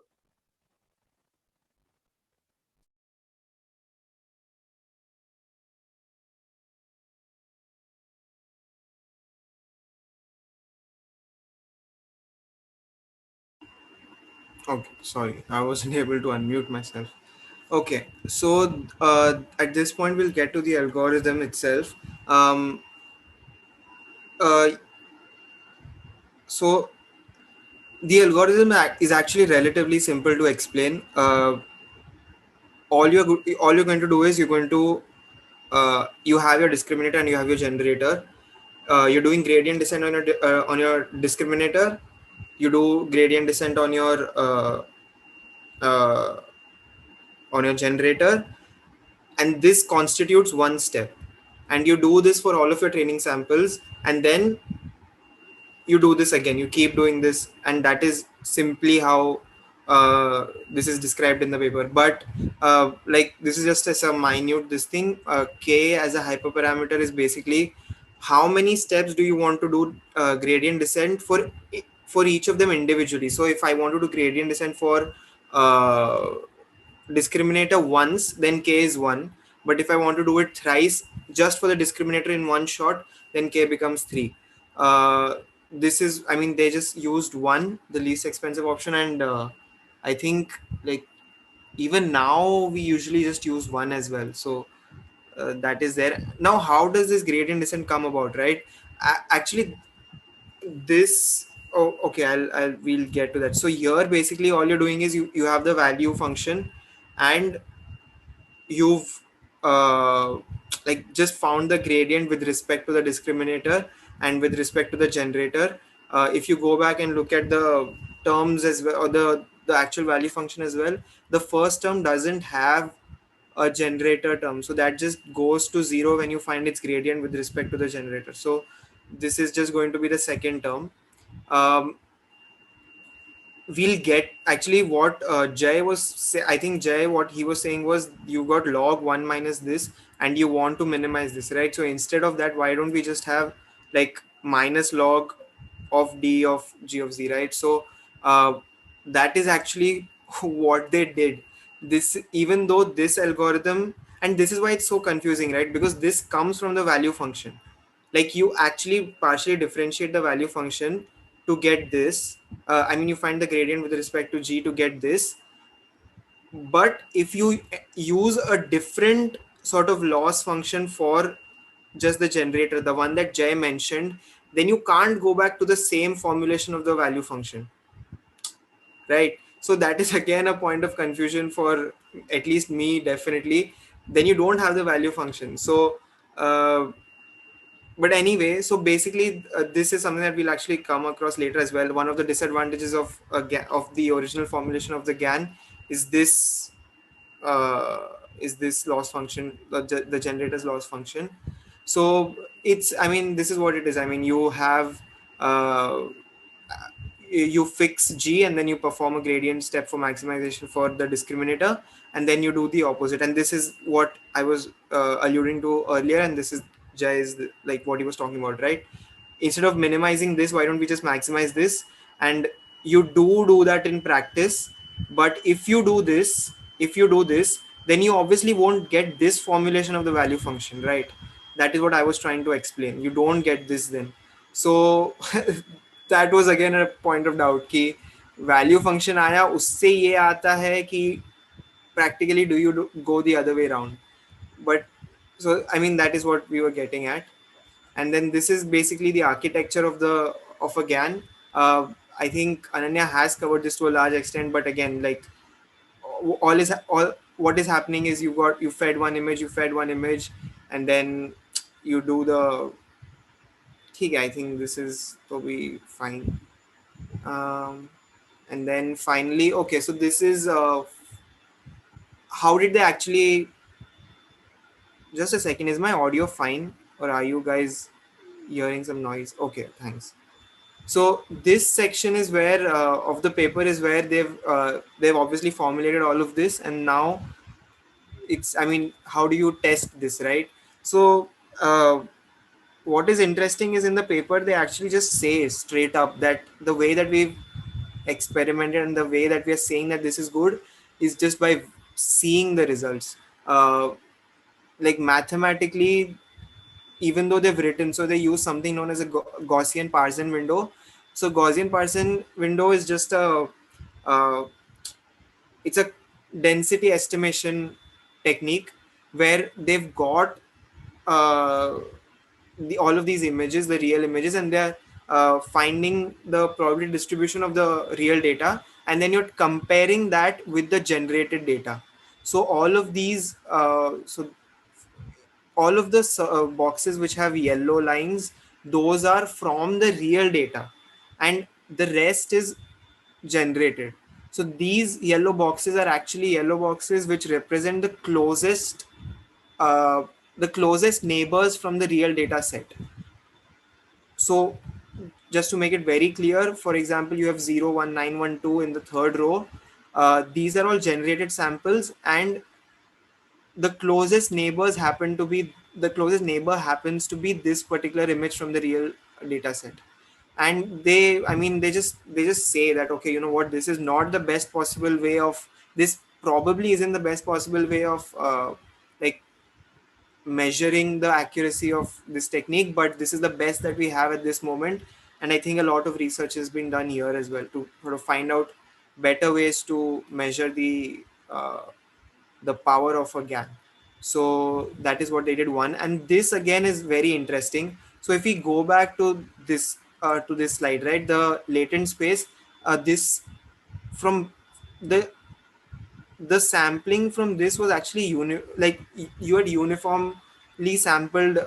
Speaker 3: Okay, sorry, I wasn't able to unmute myself. Okay, so at this point we'll get to the algorithm itself. Um, uh, so the algorithm is actually relatively simple to explain. All you're going to do is you're going to you have your discriminator and you have your generator. You're doing gradient descent on your discriminator. You do gradient descent uh, on your generator, and this constitutes one step. And you do this for all of your training samples, and then you do this again, you keep doing this, and that is simply how this is described in the paper. But like this is just as a minute this thing, k as a hyperparameter is basically how many steps do you want to do gradient descent for each of them individually. So if I want to do gradient descent for uh, discriminator once, then k is 1. But if I want to do it thrice just for the discriminator in one shot, then k becomes 3. This is, I mean, they just used 1, the least expensive option, and I think like even now we usually just use 1 as well. So that is there. Now how does this gradient descent come about, right? Actually this, oh okay, we'll get to that. So here basically all you're doing is you have the value function, and you've uh, like just found the gradient with respect to the discriminator and with respect to the generator. If you go back and look at the terms as well, or the actual value function as well, the first term doesn't have a generator term, so that just goes to 0 when you find its gradient with respect to the generator. So this is just going to be the second term. We'll get actually what Jay was I think Jay, what he was saying was you got log 1 minus this and you want to minimize this, right? So instead of that, why don't we just have like minus log of d of g of z, right? So that is actually what they did. This, even though this algorithm, and this is why it's so confusing, right? Because this comes from the value function. Like you actually partially differentiate the value function to get this. I mean, you find the gradient with respect to g to get this. But if you use a different sort of loss function for just the generator, the one that Jay mentioned, then you can't go back to the same formulation of the value function, right? So that is again a point of confusion for at least me, definitely. Then you don't have the value function. So but anyway, so basically this is something that we'll actually come across later as well. One of the disadvantages of of the original formulation of the GAN is uh, this loss function, the generator's loss function. So it's, I mean, this is what it is. I mean, you have uh, you fix g and then you perform a gradient step for maximization for the discriminator, and then you do the opposite. And this is what I was alluding to earlier, and this is Jay's, like what he was talking about, right? Instead of minimizing this, why don't we just maximize this? And you do that in practice. But if you do this, then you obviously won't get this formulation of the value function, right? That is what I was trying to explain. You don't get this then. So that was again a point of doubt कि value function आया, उससे ये आता है कि practically do you go the other way around? But so I mean, that is what we were getting at. And then this is basically the architecture of a GAN. I think Ananya has covered this to a large extent, but again, like all what is happening is you fed one image, and then you do the. I think this is probably fine. And then finally, okay, so this is how did they actually. Just a second, is my audio fine, or are you guys hearing some noise? Okay, thanks. So this section is where of the paper is where they've obviously formulated all of this, and now it's, I mean, how do you test this, right? So what is interesting is in the paper they actually just say straight up that the way that we've experimented and the way that we are saying that this is good is just by seeing the results. Like mathematically, even though they've written, so they use something known as a Gaussian Parson window. So Gaussian Parson window is just a it's a density estimation technique where they've got uh, all of these images, the real images, and they're finding the probability distribution of the real data, and then you're comparing that with the generated data. So all of the boxes which have yellow lines, those are from the real data, and the rest is generated. So these yellow boxes are actually yellow boxes which represent uh, the closest neighbors from the real data set. So just to make it very clear, for example, you have 0, 1, 9, 1, 2 in the third row. These are all generated samples, and the closest neighbors happen to be the closest neighbor happens to be this particular image from the real data set. And they just say that, okay, you know what, this is not the best possible way of this probably isn't the best possible way of like measuring the accuracy of this technique, but this is the best that we have at this moment. And I think a lot of research has been done here as well to sort of find out better ways to measure the power of a GAN. So that is what they did one, and this again is very interesting. So if we go back to this slide, right, the latent space, this from the sampling from this was actually you had uniformly sampled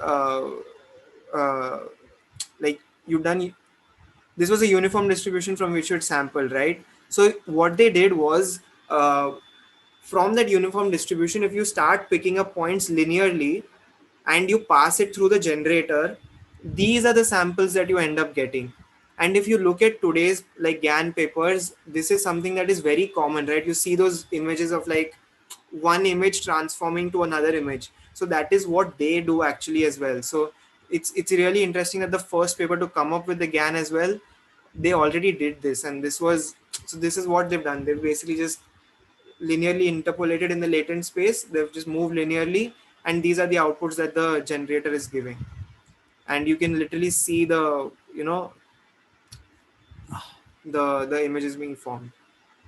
Speaker 3: like you've done this was a uniform distribution from which you had sampled, right? So what they did was, from that uniform distribution, if you start picking up points linearly and you pass it through the generator, these are the samples that you end up getting. And if you look at today's like GAN papers, this is something that is very common, right? You see those images of like one image transforming to another image. So that is what they do actually as well. So it's really interesting that the first paper to come up with the GAN as well, they already did this, and this is what they've done. They've basically just linearly interpolated in the latent space. They've just moved linearly, and these are the outputs that the generator is giving. And you can literally see the the images being formed.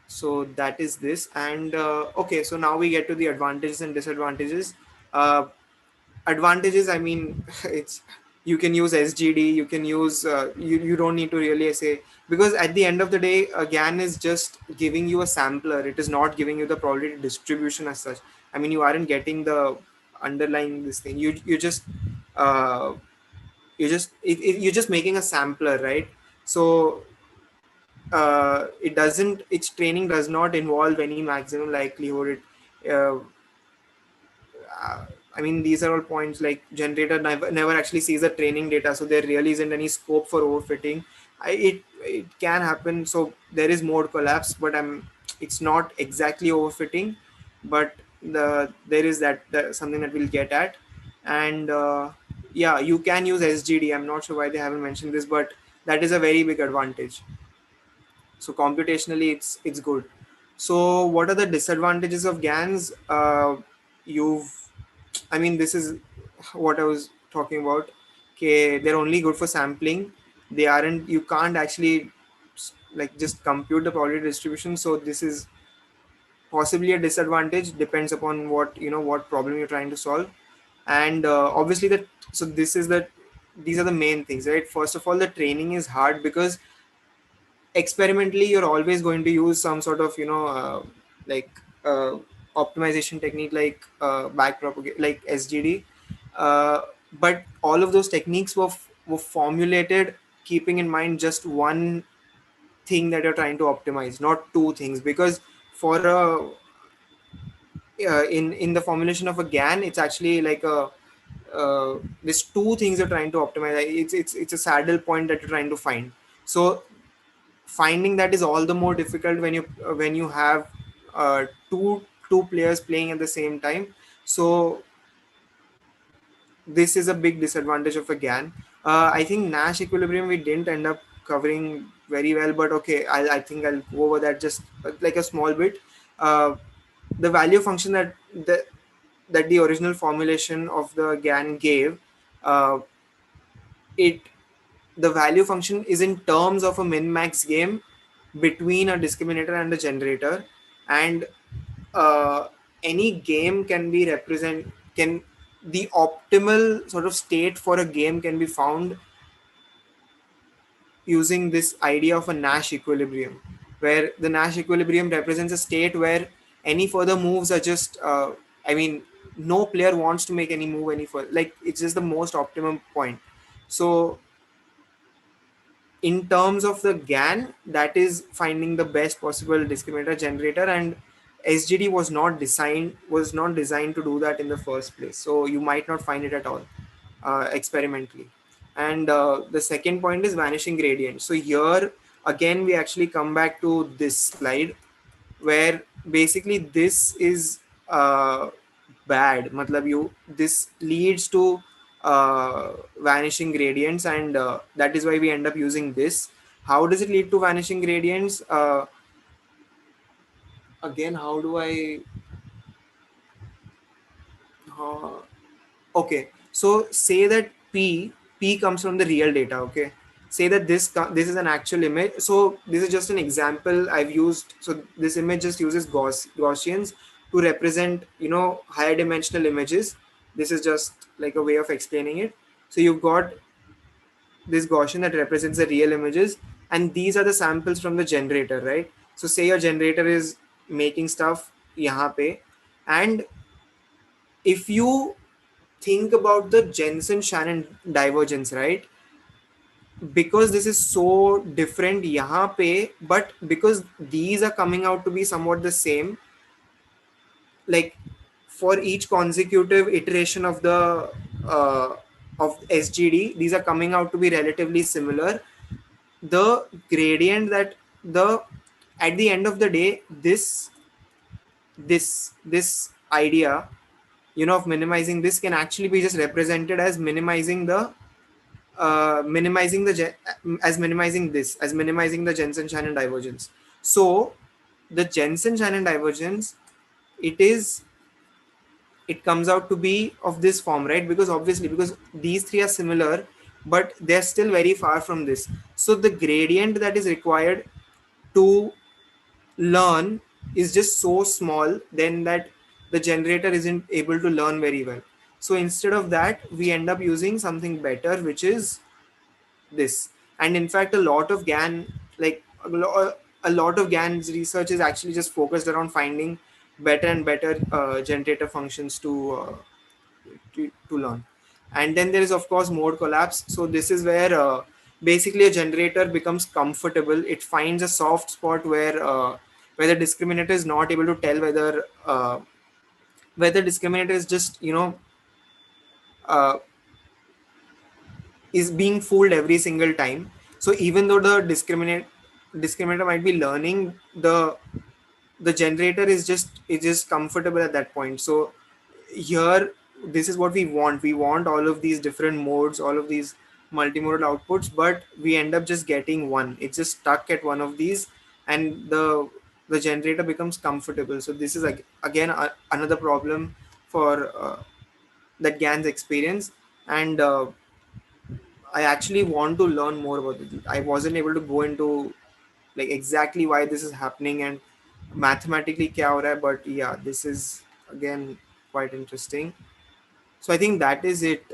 Speaker 3: So that is this. And okay, so now we get to the advantages and disadvantages. uh, Advantages, I mean, it's you can use SGD, you can use you don't need to really say, because at the end of the day, GAN is just giving you a sampler. It is not giving you the probability distribution as such. I mean, you aren't getting the underlying this thing. Uh, you're just making a sampler, right? So its training does not involve any maximum likelihood. Uh, I mean, these are all points like generator never actually sees the training data, so there really isn't any scope for overfitting. It can happen, so there is mode collapse, but it's not exactly overfitting, but there is that something that we'll get at. And yeah, you can use SGD. I'm not sure why they haven't mentioned this, but that is a very big advantage. So computationally, it's good. So what are the disadvantages of GANs? I mean, this is what I was talking about. Okay, they're only good for sampling. They aren't. You can't actually like just compute the probability distribution. So this is possibly a disadvantage. Depends upon what problem you're trying to solve. And obviously that. So these are the main things, right? First of all, the training is hard because experimentally you're always going to use some sort of like uh, optimization technique like backpropagate, like SGD. uh, but all of those techniques were formulated keeping in mind just one thing that you're trying to optimize, not two things. Because for in the formulation of a GAN, it's actually like there's two things you're trying to optimize. It's a saddle point that you're trying to find. So finding that is all the more difficult when you have uh, two two players playing at the same time. So this is a big disadvantage of a GAN. I think Nash equilibrium we didn't end up covering very well, but okay, I think I'll go over that just like a small bit. uh, the value function that the original formulation of the GAN gave, uh, it the value function is in terms of a min max game between a discriminator and a generator. And uh, any game can be can the optimal sort of state for a game can be found using this idea of a Nash equilibrium, where the Nash equilibrium represents a state where any further moves are just, I mean, no player wants to make any move any further. Like, it's just the most optimum point. So, in terms of the GAN, that is finding the best possible discriminator generator, and SGD was not designed to do that in the first place. So you might not find it at all experimentally. And the second point is vanishing gradient. So here again we actually come back to this slide where basically this is bad. Matlab this leads to vanishing gradients, and that is why we end up using this. How does it lead to vanishing gradients? Again, how do I okay, so say that p comes from the real data. Okay, say that this is an actual image. So this is just an example I've used. So this image just uses Gaussians to represent, higher dimensional images. This is just like a way of explaining it. So you've got this Gaussian that represents the real images, and these are the samples from the generator, right? So say your generator is making stuff yahan pe, and if you think about the Jensen-Shannon divergence, right? Because this is so different yahan pe, but because these are coming out to be somewhat the same, like for each consecutive iteration of the of SGD, these are coming out to be relatively similar. The gradient that the at the end of the day, this idea, of minimizing this can actually be just represented as minimizing the minimizing the Jensen-Shannon divergence. So the Jensen-Shannon divergence, it comes out to be of this form, right? Because obviously, because these three are similar, but they're still very far from this. So the gradient that is required to learn is just so small then that the generator isn't able to learn very well. So instead of that, we end up using something better, which is this. And in fact, a lot of GAN, like a lot of GAN's research is actually just focused around finding better and better generator functions to learn. And then there is of course mode collapse. So this is where basically a generator becomes comfortable. It finds a soft spot where the discriminator is not able to tell whether discriminator is just uh, is being fooled every single time. So even though the discriminator might be learning, the generator is just comfortable at that point. So here, this is what we want all of these different modes, all of these multimodal outputs, but we end up just getting one. It's just stuck at one of these, and the generator becomes comfortable. So this is again another problem for that GAN's experience. And I actually want to learn more about it. I wasn't able to go into like exactly why this is happening and mathematically kya ho raha hai, but yeah, this is again quite interesting. So I think that is it.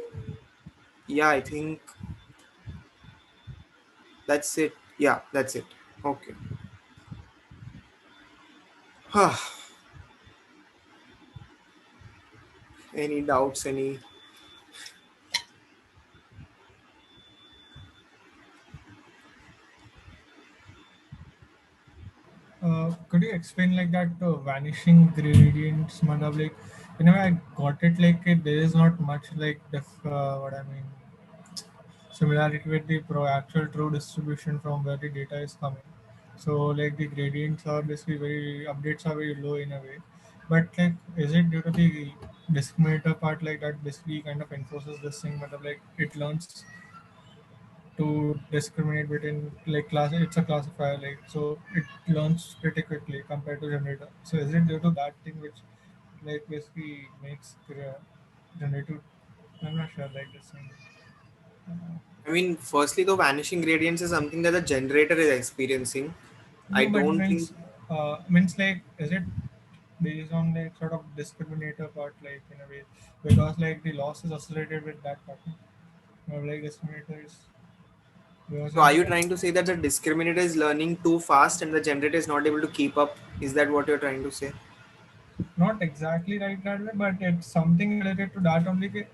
Speaker 3: Yeah, I think that's it. Yeah, that's it. Okay. Any doubts? Any?
Speaker 5: Could you explain like that vanishing gradients? Matlab, like, I got it. Like, there is not much like what I mean similarity with the actual true distribution from where the data is coming. So like the gradients are basically very updates are very low in a way. But like, is it due to the discriminator part like that basically kind of enforces this thing? But like it learns to discriminate between like class. It's a classifier, like so it learns pretty quickly compared to generator. So is it due to that thing which like basically makes the generator? I'm not sure like this thing.
Speaker 3: I mean, firstly, the vanishing gradients is something that the generator is experiencing. I
Speaker 5: No, but
Speaker 3: don't think.
Speaker 5: means like, is it based on like sort of discriminator part, like in a way, because like the loss is associated with that pattern. Like discriminator is because
Speaker 3: So are
Speaker 5: like
Speaker 3: you trying to say that the discriminator is learning too fast and the generator is not able to keep up? Is that what you're trying to say?
Speaker 5: not exactly right that way, but it's something related to that only.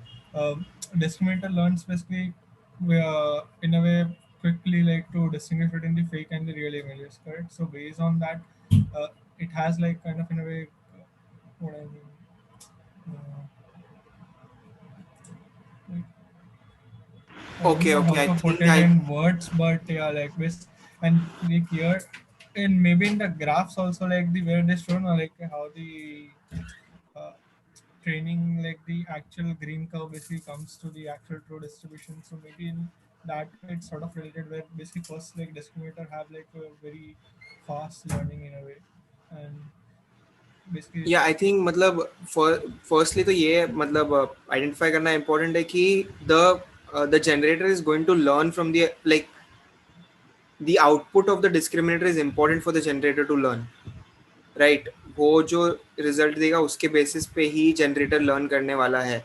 Speaker 5: Discriminator learns basically in a way quickly like to distinguish between the fake and the real images, correct? So based on that, uh, it has like kind of in a way what I mean. Uh, like, I don't
Speaker 3: Okay,
Speaker 5: know how
Speaker 3: okay. I
Speaker 5: to put
Speaker 3: think
Speaker 5: it
Speaker 3: I
Speaker 5: in words, but yeah, like this, and like here, in maybe in the graphs also, like the where they show like how the uh, training, like the actual green curve basically comes to the actual true distribution. So maybe in that way, it's sort of related where basically first like discriminator have like a very fast learning in a way, and basically
Speaker 3: yeah, I think मतलब firstly तो ये मतलब identify करना important है कि the generator is going to learn from the output of the discriminator is important for the generator to learn, right? वो जो result देगा उसके basis पे ही generator learn करने वाला है.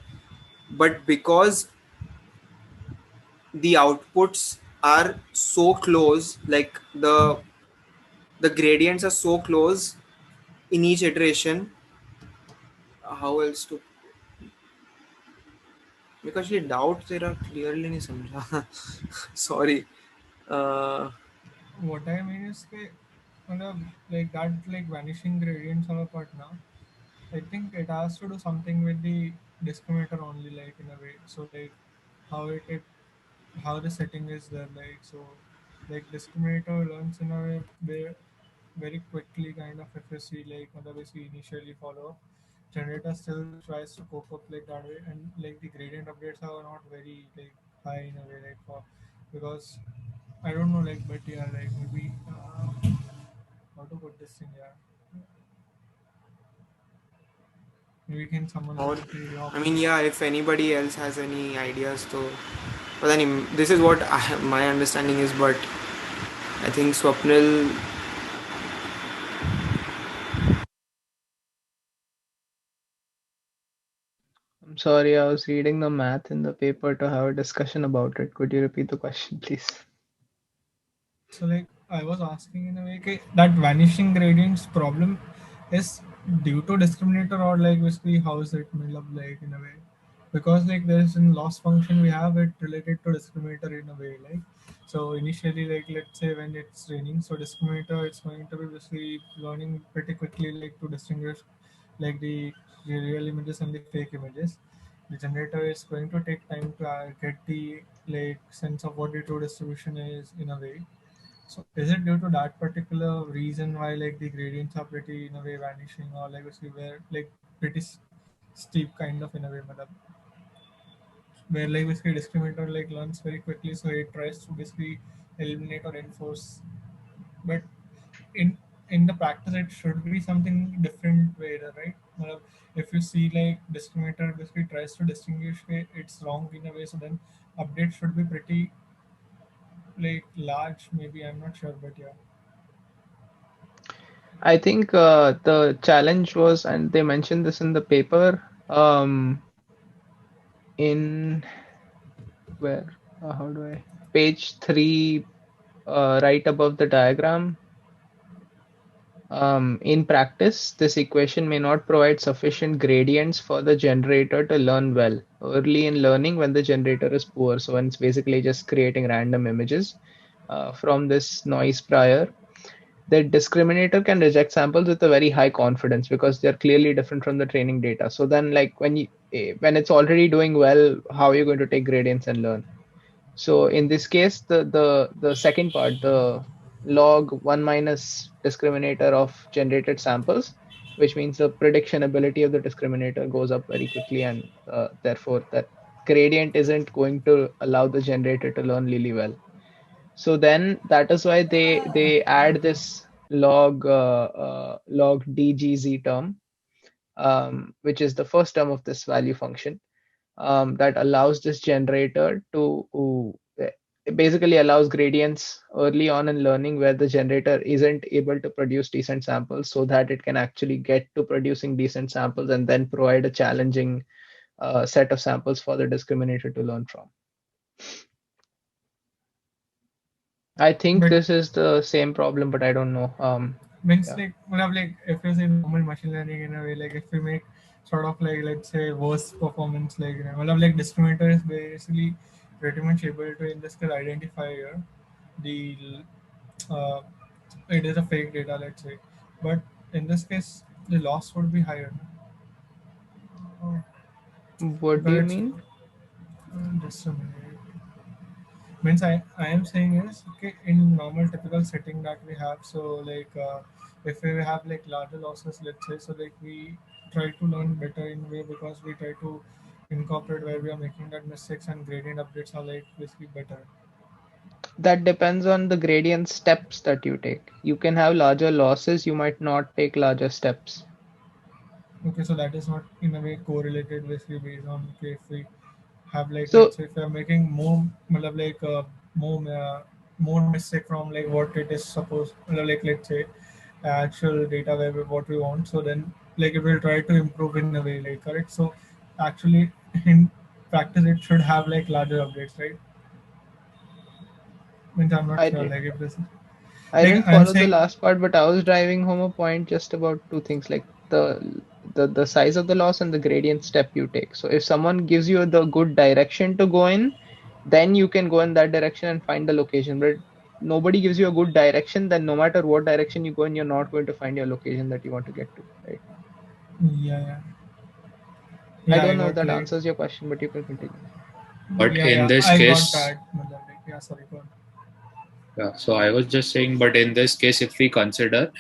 Speaker 3: But because the outputs are so close, like the gradients are so close in each iteration, how else to, because ये doubt तेरा क्लियरली नहीं समझा. Sorry.
Speaker 5: what I mean is that like that like vanishing gradients on a part now. I think it has to do something with the discriminator only, like in a way. So like how it how the setting is there, like so like discriminator learns in a way where very quickly kind of if you see like otherwise we initially follow up. Generator still tries to cope up like that way, and like the gradient updates are not very like high in a way like for because I don't know like but yeah like maybe how to put this thing, yeah, maybe can someone
Speaker 3: और
Speaker 5: else say your
Speaker 3: I mean,
Speaker 5: opinion.
Speaker 3: yeah, if anybody else has any ideas तो पता नहीं, this is what my understanding is, but I think Swapnil.
Speaker 2: I'm sorry, I was reading the math in the paper to have a discussion about it. Could you repeat the question, please?
Speaker 5: So like I was asking in a way कि that vanishing gradients problem is due to discriminator or like basically how is it made up like in a way, because like there's in loss function we have it related to discriminator in a way like so initially like let's say when it's raining so discriminator it's going to be basically learning pretty quickly like to distinguish like the real images and the fake images. The generator is going to take time to get the like sense of what the true distribution is in a way. So is it due to that particular reason why like the gradients are pretty in a way vanishing or like basically where like pretty steep kind of in a way, madam, where like basically discriminator like learns very quickly so it tries to basically eliminate or enforce, but in in the practice it should be something different way, right? Madam, if you see like discriminator basically tries to distinguish it's wrong in a way, so then update should be pretty like large, maybe I'm not sure, but yeah.
Speaker 2: I think the challenge was, and they mentioned this in the paper, in where, how do I, page 3, right above the diagram. In practice, this equation may not provide sufficient gradients for the generator to learn well. Early in learning, when the generator is poor, so when it's basically just creating random images from this noise prior, the discriminator can reject samples with a very high confidence because they're clearly different from the training data. So then, like when it's already doing well, how are you going to take gradients and learn? So in this case, the second part, the log 1 minus discriminator of generated samples, which means the prediction ability of the discriminator goes up very quickly, and therefore that gradient isn't going to allow the generator to learn really well. So then that is why they add this log dgz term, which is the first term of this value function, that allows this generator to basically allows gradients early on in learning where the generator isn't able to produce decent samples, so that it can actually get to producing decent samples and then provide a challenging set of samples for the discriminator to learn from. I think
Speaker 5: But
Speaker 2: this is the same problem, but I don't know.
Speaker 5: means
Speaker 2: Yeah.
Speaker 5: like well, like if you say normal machine learning in a way, like if we make sort of like let's say worse performance, like well, like discriminator is basically pretty much able to in this case identify here the uh, it is a fake data, let's say, but in this case the loss would be higher,
Speaker 2: What do
Speaker 5: because
Speaker 2: you
Speaker 5: it's
Speaker 2: mean?
Speaker 5: just a minute. Means I am saying is okay in normal typical setting that we have, so like if we have like larger losses, let's say, so like we try to learn better in a way because we try to incorporate where we are making that mistakes, and gradient updates are like basically better.
Speaker 2: That depends on the gradient steps that you take. You can have larger losses, you might not take larger steps.
Speaker 5: Okay, so that is not in a way correlated basically based on okay, if we have like
Speaker 2: So
Speaker 5: let's say if we are making more matlab, like more more mistake from like what it is supposed matlab, like let's say actual data where what we want, so then like it will try to improve in a way, like correct. So actually in practice it should have like larger updates, right? Means I'm not
Speaker 2: I
Speaker 5: sure
Speaker 2: did.
Speaker 5: like if this is
Speaker 2: I
Speaker 5: like
Speaker 2: didn't
Speaker 5: I'm
Speaker 2: follow the
Speaker 5: saying.
Speaker 2: last part, but I was driving home a point just about two things, like the size of the loss and the gradient step you take. So if someone gives you the good direction to go in, then you can go in that direction and find the location. But nobody gives you a good direction, then no matter what direction you go in, you're not going to find your location that you want to get to, right?
Speaker 5: Yeah, yeah,
Speaker 2: I
Speaker 5: yeah, I
Speaker 2: don't know if
Speaker 5: got
Speaker 2: that
Speaker 5: like
Speaker 2: answers your question, but you can continue.
Speaker 6: But
Speaker 5: yeah,
Speaker 6: in
Speaker 5: yeah,
Speaker 6: this
Speaker 5: I got
Speaker 6: case,
Speaker 5: that matlab, like yeah, sorry, go on.
Speaker 6: yeah, so I was just saying, but in this case, if we consider,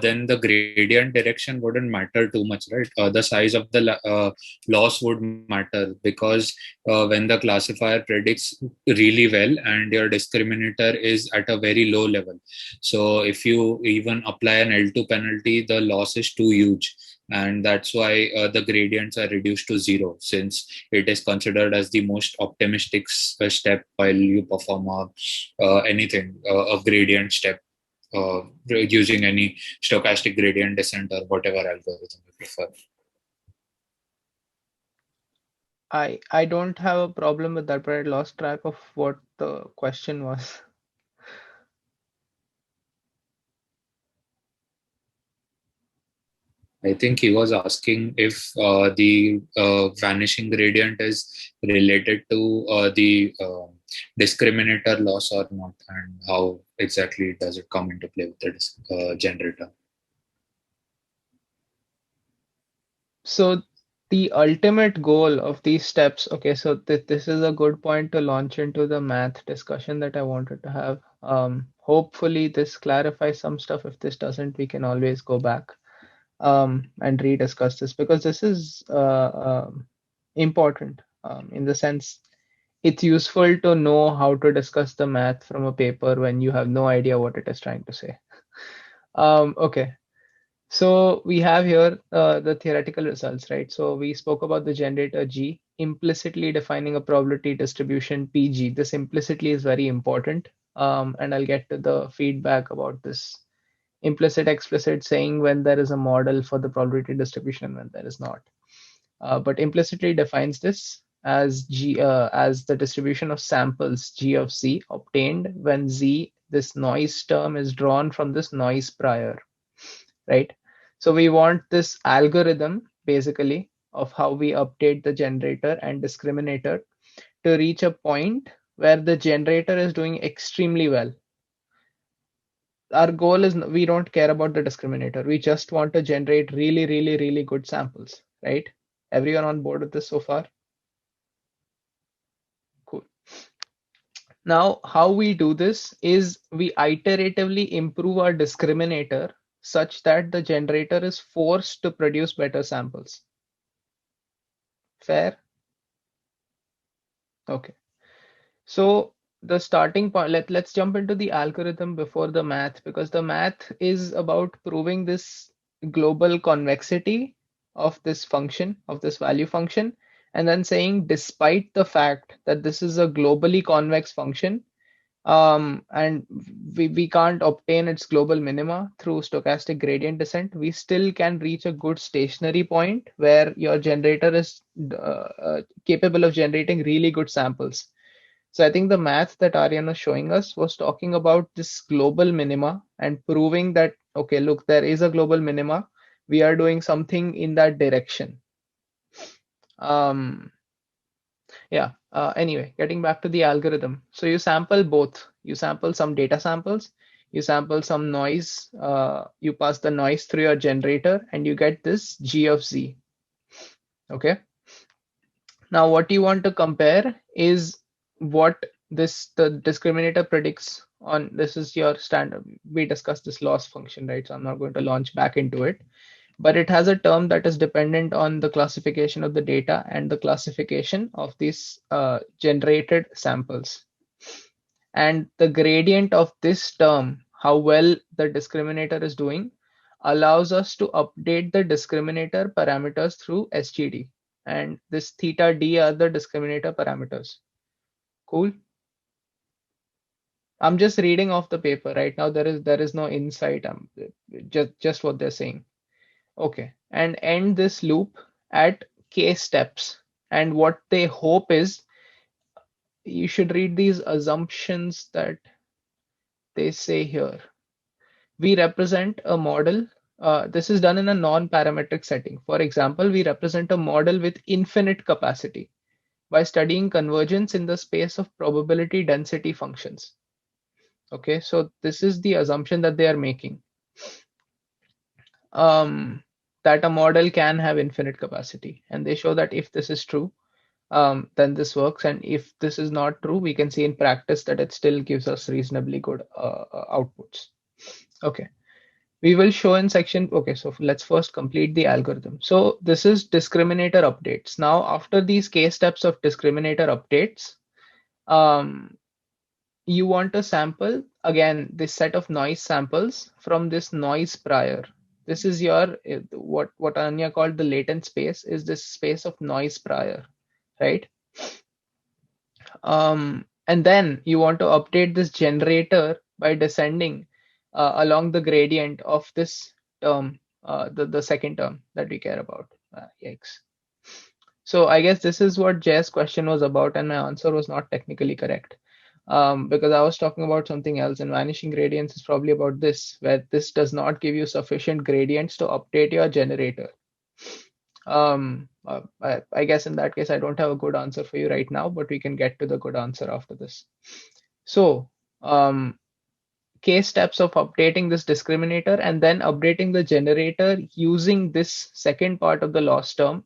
Speaker 6: then the gradient direction wouldn't matter too much, right? The size of the loss would matter because when the classifier predicts really well and your discriminator is at a very low level. So if you even apply an L2 penalty, the loss is too huge. And that's why the gradients are reduced to zero, since it is considered as the most optimistic step while you perform anything, a gradient step, using any stochastic gradient descent or whatever algorithm you prefer.
Speaker 2: I don't have a problem with that, but I lost track of what the question was.
Speaker 6: I think he was asking if the vanishing gradient is related to the discriminator loss or not, and how exactly does it come into play with the generator.
Speaker 2: So the ultimate goal of these steps, okay, so this is a good point to launch into the math discussion that I wanted to have. Hopefully this clarifies some stuff. If this doesn't, we can always go back and rediscuss this, because this is important in the sense it's useful to know how to discuss the math from a paper when you have no idea what it is trying to say. Okay. So we have here the theoretical results, right? So we spoke about the generator G implicitly defining a probability distribution PG. This implicitly is very important. And I'll get to the feedback about this implicit, explicit, saying when there is a model for the probability distribution and when there is not. But implicitly defines this as G as the distribution of samples G of Z obtained when Z, this noise term, is drawn from this noise prior, right? So we want this algorithm basically of how we update the generator and discriminator to reach a point where the generator is doing extremely well. Our goal is we don't care about the discriminator. We just want to generate really, really, really good samples, right? Everyone on board with this so far? Cool. Now, how we do this is we iteratively improve our discriminator such that the generator is forced to produce better samples. Fair? Okay. So the starting point, let's jump into the algorithm before the math, because the math is about proving this global convexity of this function, of this value function, and then saying despite the fact that this is a globally convex function, and we can't obtain its global minima through stochastic gradient descent, we still can reach a good stationary point where your generator is capable of generating really good samples. So I think the math that Aryan was showing us was talking about this global minima and proving that, okay, look, there is a global minima. We are doing something in that direction. Yeah. Anyway, getting back to the algorithm. So you sample both. You sample some data samples, you sample some noise, you pass the noise through your generator, and you get this G of Z. Okay. Now, what you want to compare is what the discriminator predicts on. This is your standard. We discussed this loss function, right? So I'm not going to launch back into it, but it has a term that is dependent on the classification of the data and the classification of these generated samples. And the gradient of this term, how well the discriminator is doing, allows us to update the discriminator parameters through SGD. And this theta d are the discriminator parameters. Cool. I'm just reading off the paper right now. There is no insight. Just what they're saying. Okay, and end this loop at k steps. And what they hope is, you should read these assumptions that they say here. We represent a model. This is done in a non-parametric setting. For example, we represent a model with infinite capacity by studying convergence in the space of probability density functions. Okay, so this is the assumption that they are making. That a model can have infinite capacity. And they show that if this is true, then this works. And if this is not true, we can see in practice that it still gives us reasonably good outputs. Okay. We will show in section. Okay, so let's first complete the algorithm. So this is discriminator updates. Now, after these k steps of discriminator updates, you want to sample again this set of noise samples from this noise prior. This is your what Ananya called the latent space, is this space of noise prior, right? And then you want to update this generator by descending along the gradient of this term, the second term that we care about. Yikes. So I guess this is what Jay's question was about, and my answer was not technically correct. Because I was talking about something else, and vanishing gradients is probably about this, where this does not give you sufficient gradients to update your generator. I guess in that case, I don't have a good answer for you right now, but we can get to the good answer after this. So, k steps of updating this discriminator and then updating the generator using this second part of the loss term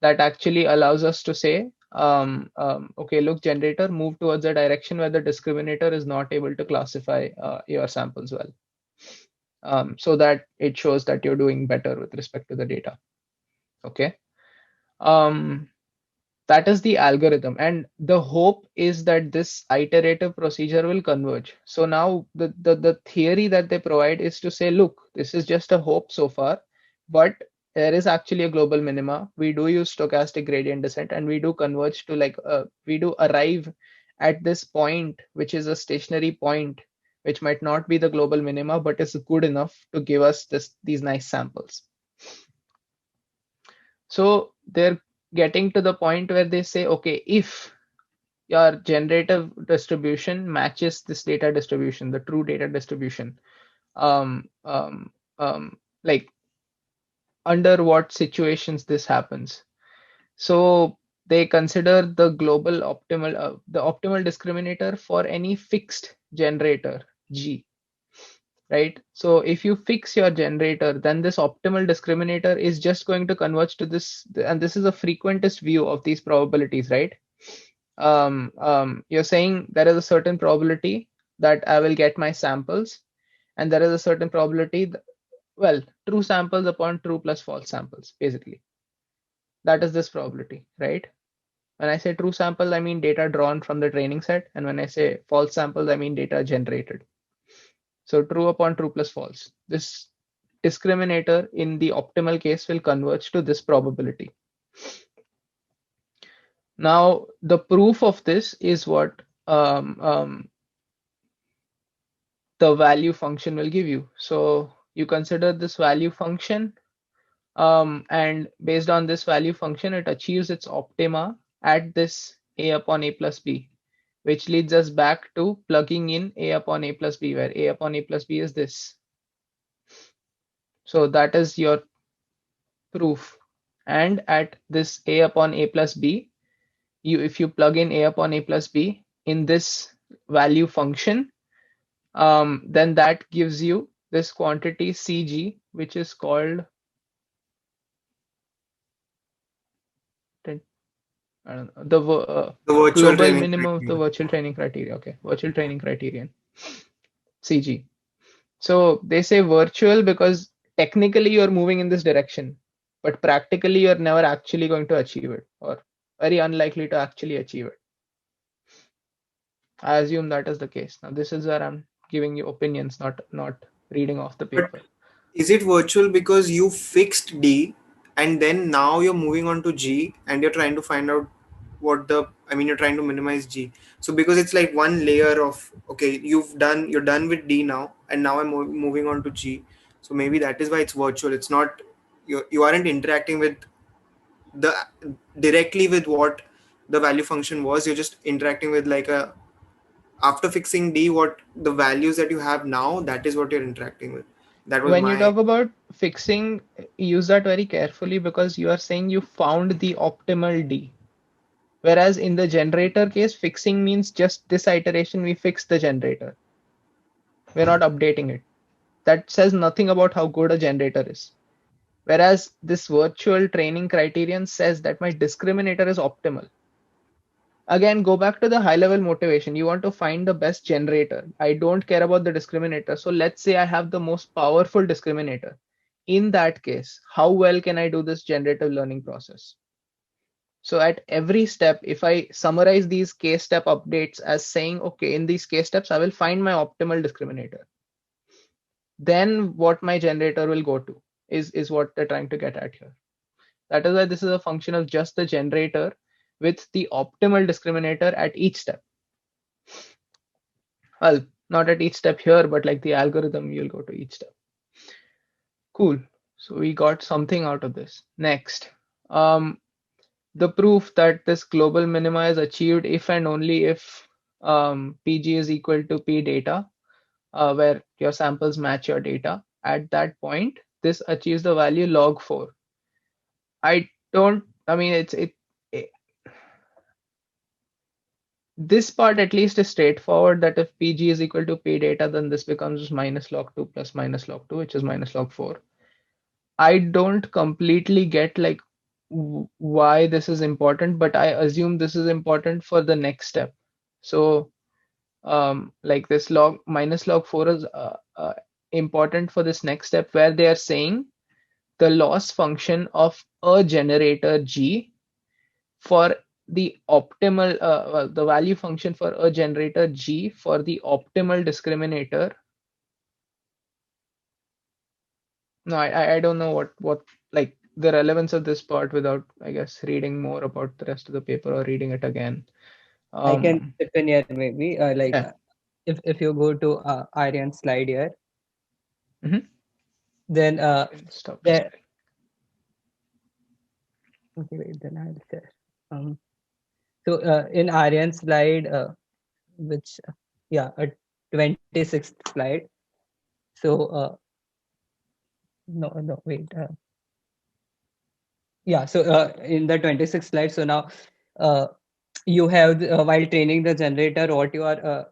Speaker 2: that actually allows us to say, okay, look, generator, move towards a direction where the discriminator is not able to classify your samples well, so that it shows that you're doing better with respect to the data. Okay. That is the algorithm, and the hope is that this iterative procedure will converge. So now the theory that they provide is to say, look, this is just a hope so far, but there is actually a global minima. We do use stochastic gradient descent, and we do converge to we do arrive at this point, which is a stationary point, which might not be the global minima, but is good enough to give us these nice samples. So they're getting to the point where they say, okay, if your generative distribution matches this data distribution, the true data distribution, like under what situations this happens. So they consider the global optimal, the optimal discriminator for any fixed generator G. Right? So if you fix your generator, then this optimal discriminator is just going to converge to this, and this is a frequentist view of these probabilities, right? You're saying there is a certain probability that I will get my samples, and there is a certain probability that, well, true samples upon true plus false samples, basically. That is this probability, right? When I say true sample, I mean data drawn from the training set, and when I say false samples, I mean data generated. So true upon true plus false. This discriminator in the optimal case will converge to this probability. Now, the proof of this is what the value function will give you. So you consider this value function, and based on this value function, it achieves its optima at this a upon a plus b, which leads us back to plugging in a upon a plus b, where a upon a plus b is this. So that is your proof. And at this a upon a plus b, if you plug in a upon a plus b in this value function, then that gives you this quantity Cg, which is called, I don't know,
Speaker 3: The virtual
Speaker 2: global
Speaker 3: training
Speaker 2: minimum of the
Speaker 3: criteria.
Speaker 2: virtual training criteria. Okay, virtual training criterion, CG. So they say virtual because technically you're moving in this direction, but practically you're never actually going to achieve it, or very unlikely to actually achieve it. I assume that is the case. Now this is where I'm giving you opinions, not reading off the
Speaker 3: But
Speaker 2: paper.
Speaker 3: is it virtual because you fixed D and then now you're moving on to G and you're trying to find out you're trying to minimize G. So because it's like one layer of, okay, you're done with D now, and now I'm moving on to G. So maybe that is why it's virtual. It's not, you aren't interacting with the directly with what the value function was. You're just interacting with like a, after fixing D, what the values that you have now, that is what you're interacting with. That was
Speaker 2: When you
Speaker 3: my.
Speaker 2: talk about fixing, use that very carefully because you are saying you found the optimal D. Whereas in the generator case, fixing means just this iteration, we fix the generator. We're not updating it. That says nothing about how good a generator is. Whereas this virtual training criterion says that my discriminator is optimal. Again, go back to the high level motivation. You want to find the best generator. I don't care about the discriminator. So let's say I have the most powerful discriminator. In that case, how well can I do this generative learning process? So at every step, if I summarize these case step updates as saying, okay, in these case steps, I will find my optimal discriminator. Then what my generator will go to is what they're trying to get at here. That is why this is a function of just the generator with the optimal discriminator at each step. Well, not at each step here, but like the algorithm, you'll go to each step. Cool. So we got something out of this. Next, the proof that this global minima is achieved if and only if PG is equal to P data, where your samples match your data. At that point, this achieves the value log 4. I mean, it this part at least is straightforward, that if PG is equal to P data, then this becomes minus log 2 plus minus log 2, which is minus log 4. I don't completely get like why this is important, but I assume this is important for the next step. So like this log minus log 4 is important for this next step, where they are saying the loss function of a generator G for the optimal well, the value function for a generator G for the optimal discriminator. No, I don't know what like the relevance of this part without, I guess, reading more about the rest of the paper or reading it again.
Speaker 4: I can chip in here maybe.
Speaker 2: Yeah.
Speaker 4: If you go to Aryan slide here,
Speaker 2: Mhm.
Speaker 4: then
Speaker 2: Stop.
Speaker 4: there. Okay, wait, then I'll share. So in Aryan slide, which yeah, a 26th slide. So no wait. Yeah, so in the 26th slide, so now uh, you have while training the generator, what you are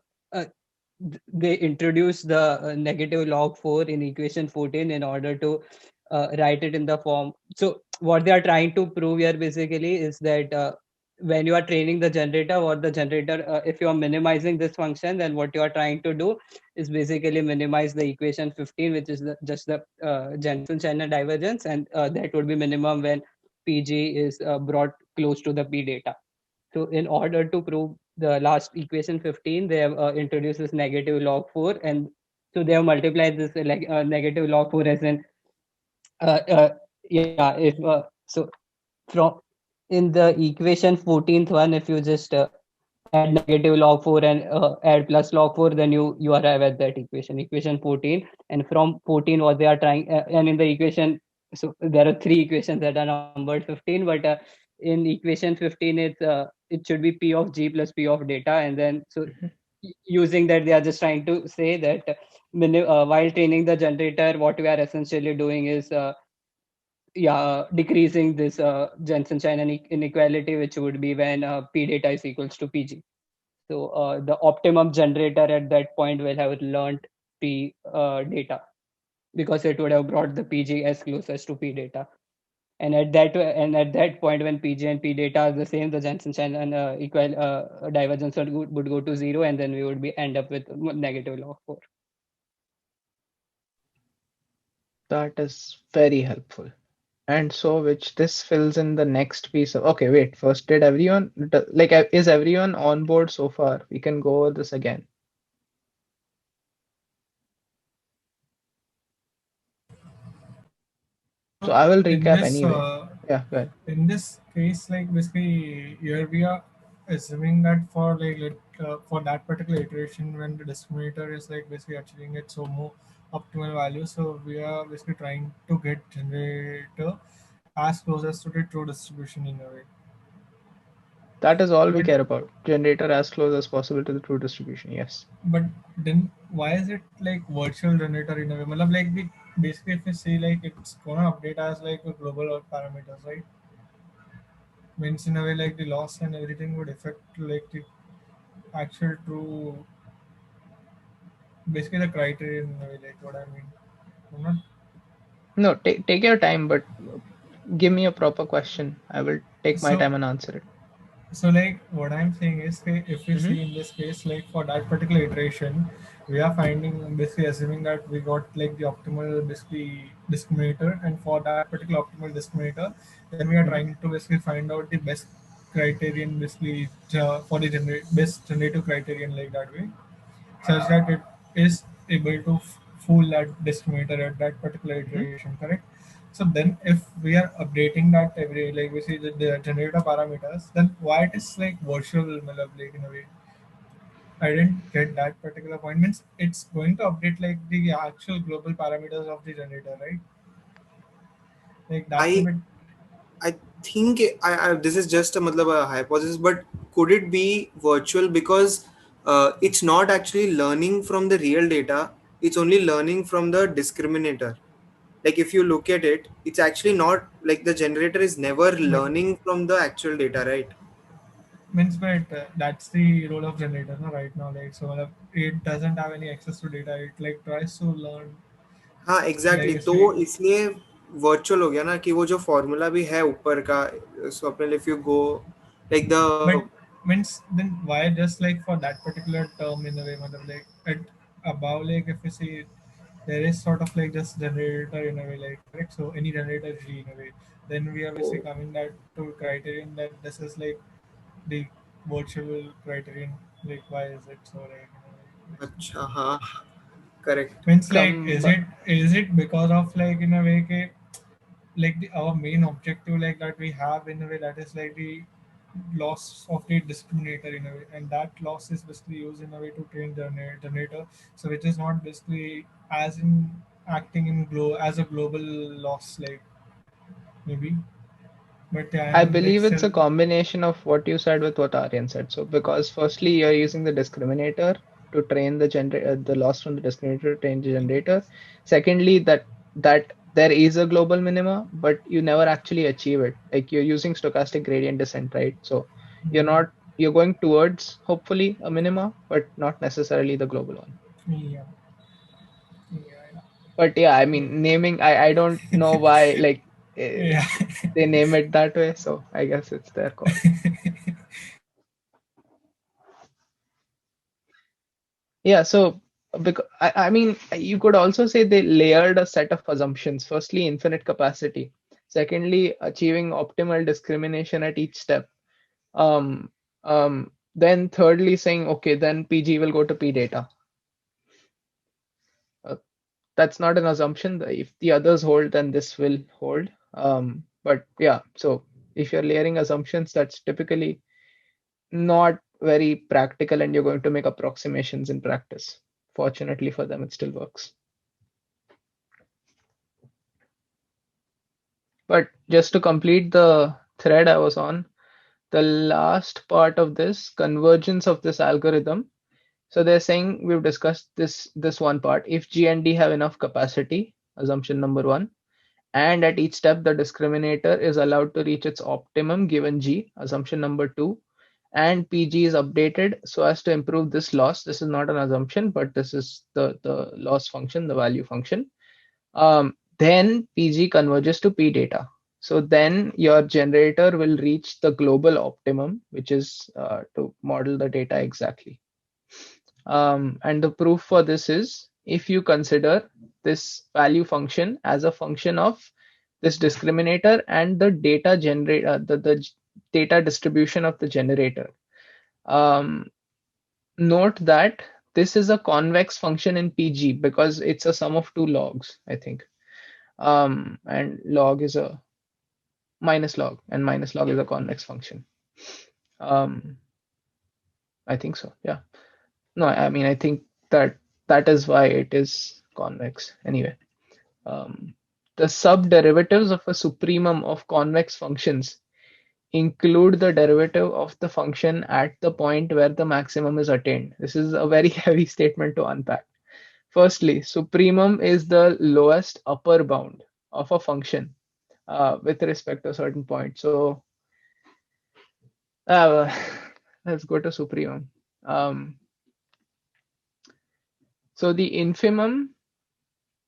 Speaker 4: they introduce the negative log 4 in equation 14 in order to write it in the form. So what they are trying to prove here basically is that when you are training the generator or the generator, if you are minimizing this function, then what you are trying to do is basically minimize the equation 15, which is just the Jensen-Channel divergence, and that would be minimum when PG is brought close to the P data. So in order to prove the last equation 15, they have introduced this negative log 4, and so they have multiplied this like negative log 4 as in yeah, if so from in the equation 14th one, if you just add negative log 4 and add plus log 4, then you arrive at that equation 14. And from 14 what they are trying, and in the equation, so there are three equations that are numbered 15, but in equation 15 it should be p of g plus p of data. And then so using that, they are just trying to say that while training the generator, what we are essentially doing is decreasing this Jensen-China inequality, which would be when p data is equals to pg. So the optimum generator at that point will have learned p data, because it would have brought the pg as close as to p data. And at that point, when pg and p data are the same, the Jensen-China equal divergence would go to 0, and then we would end up with negative log 4.
Speaker 2: That is very helpful. And so, which this fills in the next piece of. Okay, wait. First, did everyone like is everyone on board so far? We can go over this again. So I will
Speaker 5: in
Speaker 2: recap
Speaker 5: this
Speaker 2: anyway. Yeah, go ahead.
Speaker 5: in this case, like basically here we are assuming that for for that particular iteration, when the discriminator is like basically achieving its more optimal value, so we are basically trying to get generator as close as to the true distribution in a way.
Speaker 2: That is all we
Speaker 5: But
Speaker 2: care about. Generator as close as possible to the true distribution. Yes.
Speaker 5: but then why is it like virtual generator in a way? Matlab, like we basically if we say like it's gonna update as like a global parameters, right? Means in a way like the loss and everything would affect like the actual true, basically the criterion in a way, like what I mean. I'm not,
Speaker 2: No, take your time, but give me a proper question. I will take my
Speaker 5: so
Speaker 2: time and answer it.
Speaker 5: so like what I'm saying is if we
Speaker 2: Mm-hmm.
Speaker 5: see in this case like for that particular iteration, we are finding basically assuming that we got like the optimal basically discriminator, and for that particular optimal discriminator, then we are
Speaker 2: Mm-hmm.
Speaker 5: trying to basically find out the best criterion basically for the best generative criterion like that way, such that it is able to fool that discriminator at that particular
Speaker 2: Mm-hmm.
Speaker 5: iteration, correct? So then if we are updating that every, like we see the generator parameters, then why it is like virtual matlab, like in a way. I didn't get that particular point. Means it's going to update like the actual global parameters of the generator, right? Like that's a
Speaker 3: I
Speaker 5: bit.
Speaker 3: I think this is just a matlab, a hypothesis, but could it be virtual because it's not actually learning from the real data, it's only learning from the discriminator. Like if you look at it, it's actually not like the generator is never
Speaker 5: But
Speaker 3: learning from the actual data, right?
Speaker 5: means but that's the role of generator no, right now, like so it doesn't have any access to data, it like tries to learn
Speaker 3: हाँ
Speaker 5: like
Speaker 3: exactly
Speaker 5: it's
Speaker 3: तो
Speaker 5: like
Speaker 3: इसलिए virtual हो गया ना कि वो जो formula भी है ऊपर का Swapnil if you go like the
Speaker 5: but means then why just like for that particular term in a way matlab, like at above like if we see there is sort of like just generator in a way, like correct, so any generator G in a way, then we are basically coming that to criterion that this is like the virtual criterion, like why is it so like in a way,
Speaker 3: अच्छा हाँ correct
Speaker 5: means like
Speaker 2: Come,
Speaker 5: is it because of like in a way ke, like our main objective like that we have in a way, that is like the loss of the discriminator in a way, and that loss is basically used in a way to train the generator, so which is not basically as in acting in as a global loss like maybe, but I
Speaker 2: I
Speaker 5: am like
Speaker 2: believe it's
Speaker 5: still.
Speaker 2: a combination of what you said with what Aryan said. So, because firstly, you're using the discriminator to train the loss from the discriminator to train the generator. Secondly, that there is a global minima, but you never actually achieve it. Like you're using stochastic gradient descent, right? So you're going towards hopefully a minima, but not necessarily the global one.
Speaker 5: Yeah, yeah,
Speaker 2: But yeah, I mean, naming, I don't know why like
Speaker 5: yeah.
Speaker 2: they name it that way. So I guess it's their call. Yeah, so because I mean, you could also say they layered a set of assumptions. Firstly, infinite capacity. Secondly, achieving optimal discrimination at each step. Um, then thirdly, saying, okay, then PG will go to P data. Uh, that's not an assumption. If the others hold, then this will hold. But yeah, so if you're layering assumptions, that's typically not very practical and you're going to make approximations in practice. Fortunately for them, it still works. But just to complete the thread I was on, the last part of this convergence of this algorithm. So they're saying we've discussed this one part. If G and D have enough capacity, assumption number one, and at each step the discriminator is allowed to reach its optimum given G, assumption number two, and PG is updated so as to improve this loss. This is not an assumption, but this is the loss function, the value function. Then PG converges to P data. So then your generator will reach the global optimum, which is to model the data exactly. And the proof for this is if you consider this value function as a function of this discriminator and the data the data distribution of the generator. Note that this is a convex function in PG because it's a sum of two logs, I think. And log is a minus log, and minus log is a convex function. I think so, yeah. No, I mean, I think that is why it is convex. Anyway, the subderivatives of a supremum of convex functions include the derivative of the function at the point where the maximum is attained. This is a very heavy statement to unpack. Firstly, supremum is the lowest upper bound of a function with respect to a certain point. So let's go to supremum. So the infimum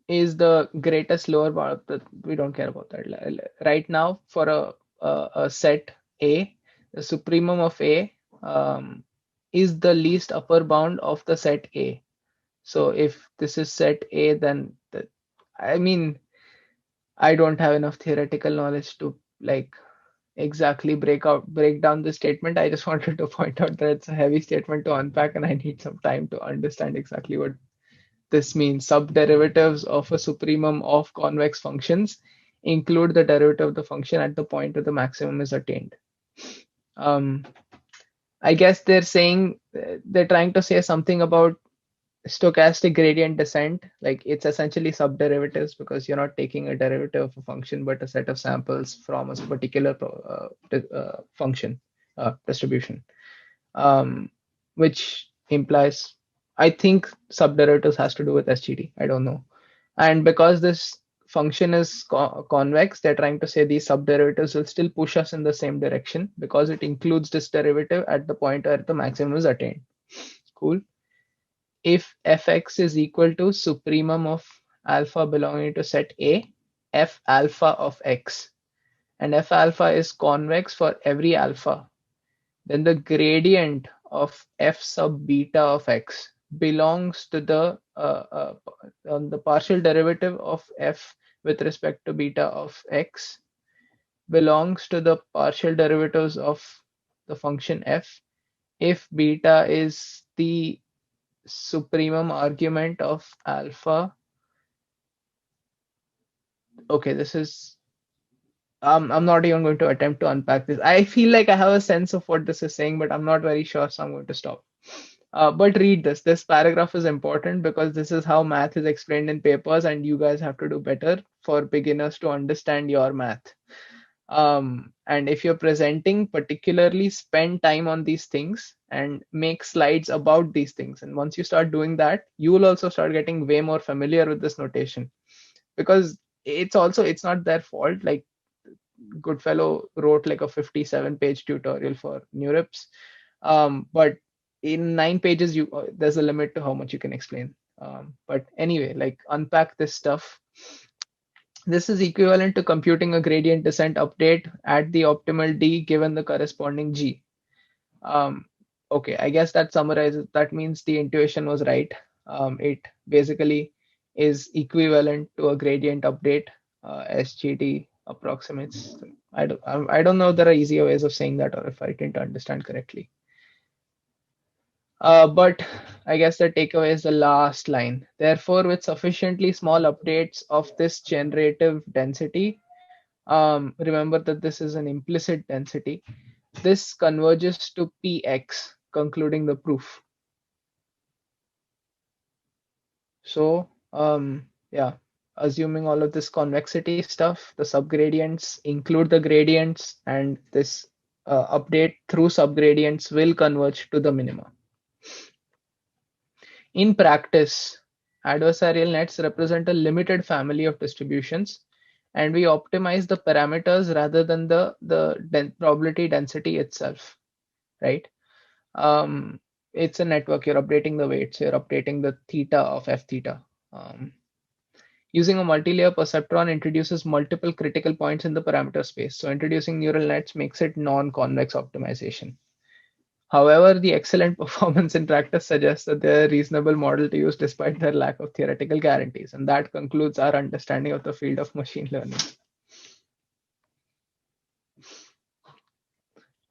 Speaker 2: is the greatest lower bound. We don't care about that right now. For a set A, the supremum of A is the least upper bound of the set A. So if this is set A, then I mean, I don't have enough theoretical knowledge to like exactly break down the statement. I just wanted to point out that it's a heavy statement to unpack, and I need some time to understand exactly what this means. Subderivatives of a supremum of convex functions include the derivative of the function at the point where the maximum is attained. I guess they're trying to say something about stochastic gradient descent. Like it's essentially subderivatives because you're not taking a derivative of a function but a set of samples from a particular function distribution, which implies, I think subderivatives has to do with SGD. I don't know. And because this function is convex, they're trying to say these subderivatives will still push us in the same direction because it includes this derivative at the point where the maximum is attained. Cool. If fx is equal to supremum of alpha belonging to set A, f alpha of x, and f alpha is convex for every alpha, then the gradient of f sub beta of x belongs to the partial derivative of f with respect to beta of x belongs to the partial derivatives of the function f if beta is the supremum argument of alpha. Okay, this is I'm not even going to attempt to unpack this. I feel like I have a sense of what this is saying, but I'm not very sure, so I'm going to stop. But read this. This paragraph is important because this is how math is explained in papers, and you guys have to do better for beginners to understand your math. And if you're presenting, particularly spend time on these things and make slides about these things. And once you start doing that, you will also start getting way more familiar with this notation, because it's not their fault. Like Goodfellow wrote like a 57-page tutorial for NeurIPS, but in 9 pages, there's a limit to how much you can explain. But anyway, like unpack this stuff. This is equivalent to computing a gradient descent update at the optimal D given the corresponding G. Okay, I guess that summarizes. That means the intuition was right. It basically is equivalent to a gradient update. SGD approximates. I don't know if there are easier ways of saying that or if I didn't understand correctly. But I guess the takeaway is the last line. Therefore, with sufficiently small updates of this generative density, remember that this is an implicit density. This converges to Px. concluding the proof. So, yeah, assuming all of this convexity stuff, the subgradients include the gradients, and this update through subgradients will converge to the minima. In practice, adversarial nets represent a limited family of distributions, and we optimize the parameters rather than the probability density itself, right? Um, it's a network. You're updating the weights. You're updating the theta of f theta. Um, Using a multi-layer perceptron introduces multiple critical points in the parameter space. So introducing neural nets makes it non-convex optimization. However, the excellent performance in practice suggests that they're a reasonable model to use despite their lack of theoretical guarantees. And that concludes our understanding of the field of machine learning.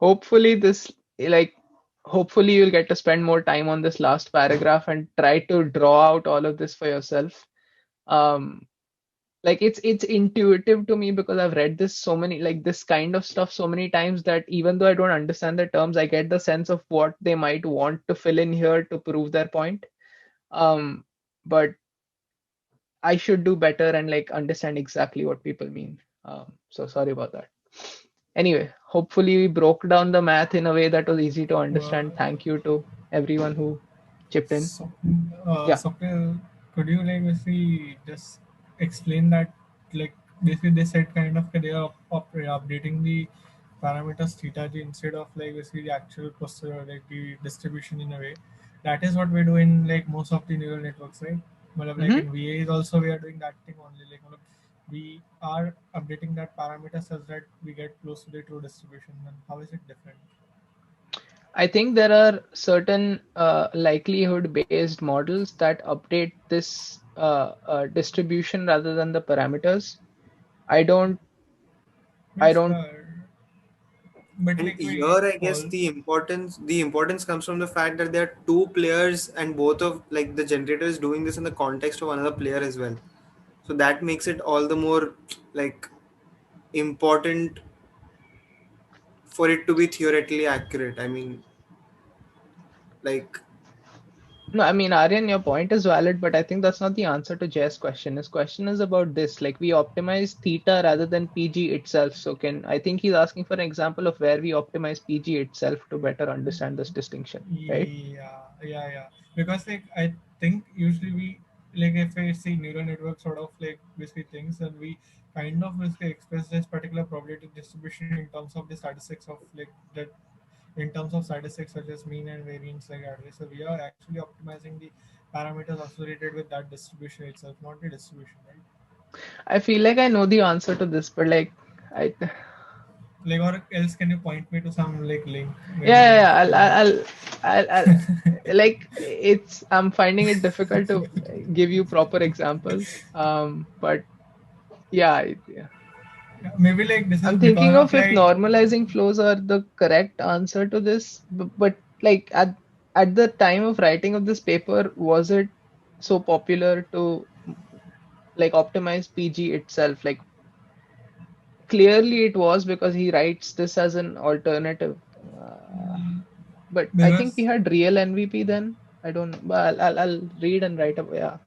Speaker 2: Hopefully hopefully you'll get to spend more time on this last paragraph and try to draw out all of this for yourself. Like it's intuitive to me because I've read this so many, like this kind of stuff so many times, that even though I don't understand the terms, I get the sense of what they might want to fill in here to prove their point. But I should do better and like understand exactly what people mean. So sorry about that. Anyway, hopefully we broke down the math in a way that was easy to understand. Thank you to everyone who chipped in.
Speaker 5: So,
Speaker 2: Yeah.
Speaker 5: could you like basically just explain that, like basically they said kind of they are updating the parameters theta g instead of like basically the actual procedure, like the distribution in a way. That is what we do in like most of the neural networks, right? But like
Speaker 2: Mhm.
Speaker 5: in VAs also we are doing that thing only. Like we are updating that parameter such that we get close to the true distribution. Then how is it different?
Speaker 2: I think there are certain likelihood-based models that update this distribution rather than the parameters. I don't, I
Speaker 5: Means,
Speaker 2: don't.
Speaker 5: but
Speaker 3: And
Speaker 5: like we
Speaker 3: here, I guess
Speaker 5: all.
Speaker 3: the importance comes from the fact that there are two players, and both of like the generator is doing this in the context of another player as well. So that makes it all the more like important for it to be theoretically accurate. I mean, like
Speaker 2: No, I mean, Aryan, your point is valid, but I think that's not the answer to Jay's question. His question is about this, like we optimize theta rather than PG itself. So I think he's asking for an example of where we optimize PG itself to better understand this distinction, right?
Speaker 5: Yeah. Because like I think usually we, like if I see neural network sort of like basically things, and we kind of basically express this particular probability distribution in terms of the statistics of like that, in terms of statistics such as mean and variance like that. So we are actually optimizing the parameters associated with that distribution itself, not the distribution, right?
Speaker 2: I feel like I know the answer to this, but like I
Speaker 5: Like, or else can you point me to some like link maybe
Speaker 2: yeah,
Speaker 5: like
Speaker 2: yeah, like I'm finding it difficult to give you proper examples. But yeah, yeah.
Speaker 5: maybe like this is
Speaker 2: I'm
Speaker 5: because
Speaker 2: thinking
Speaker 5: of
Speaker 2: of if
Speaker 5: like
Speaker 2: normalizing flows are the correct answer to this, but like at the time of writing of this paper, was it so popular to like optimize PG itself? Like clearly it was because he writes this as an alternative. But I think we
Speaker 5: because
Speaker 2: had real MVP then. I don't know, but I'll read and write up. Yeah,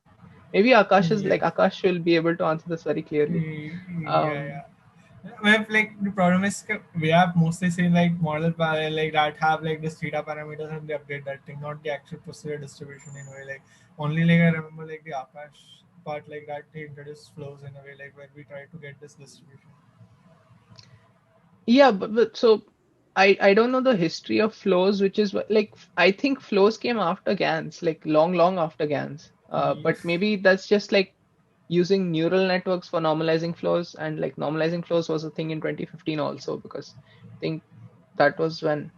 Speaker 2: maybe
Speaker 5: yeah.
Speaker 2: Akash will be able to answer this very clearly.
Speaker 5: Yeah,
Speaker 2: Um,
Speaker 5: yeah. Well, like the problem is we have mostly seen like model like that have like this theta parameters and they update that thing, not the actual procedure distribution in a way. Like only like I remember like the Akash part like that they introduced flows in a way like where we try to get this distribution.
Speaker 2: yeah, but so I don't know the history of flows, which is like I think flows came after GANs, like long after GANs.
Speaker 5: Yeah.
Speaker 2: But maybe that's just like using neural networks for normalizing flows, and like normalizing flows was a thing in 2015 also, because I think that was when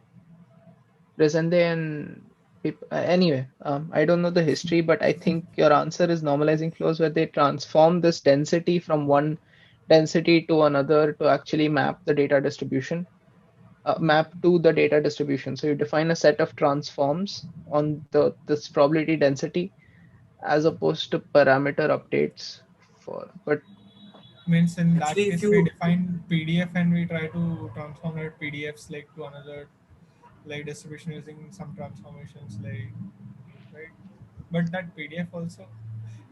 Speaker 2: Resende and people, anyway, I don't know the history, but I think your answer is normalizing flows where they transform this density from one density to another to actually map the data distribution, map to the data distribution. So you define a set of transforms on this probability density as opposed to parameter updates for, but
Speaker 5: Means in that
Speaker 3: actually, if
Speaker 5: case we
Speaker 3: you
Speaker 5: define PDF and we try to transform that PDFs like to another. like distribution using some transformations, like, right? But that PDF also,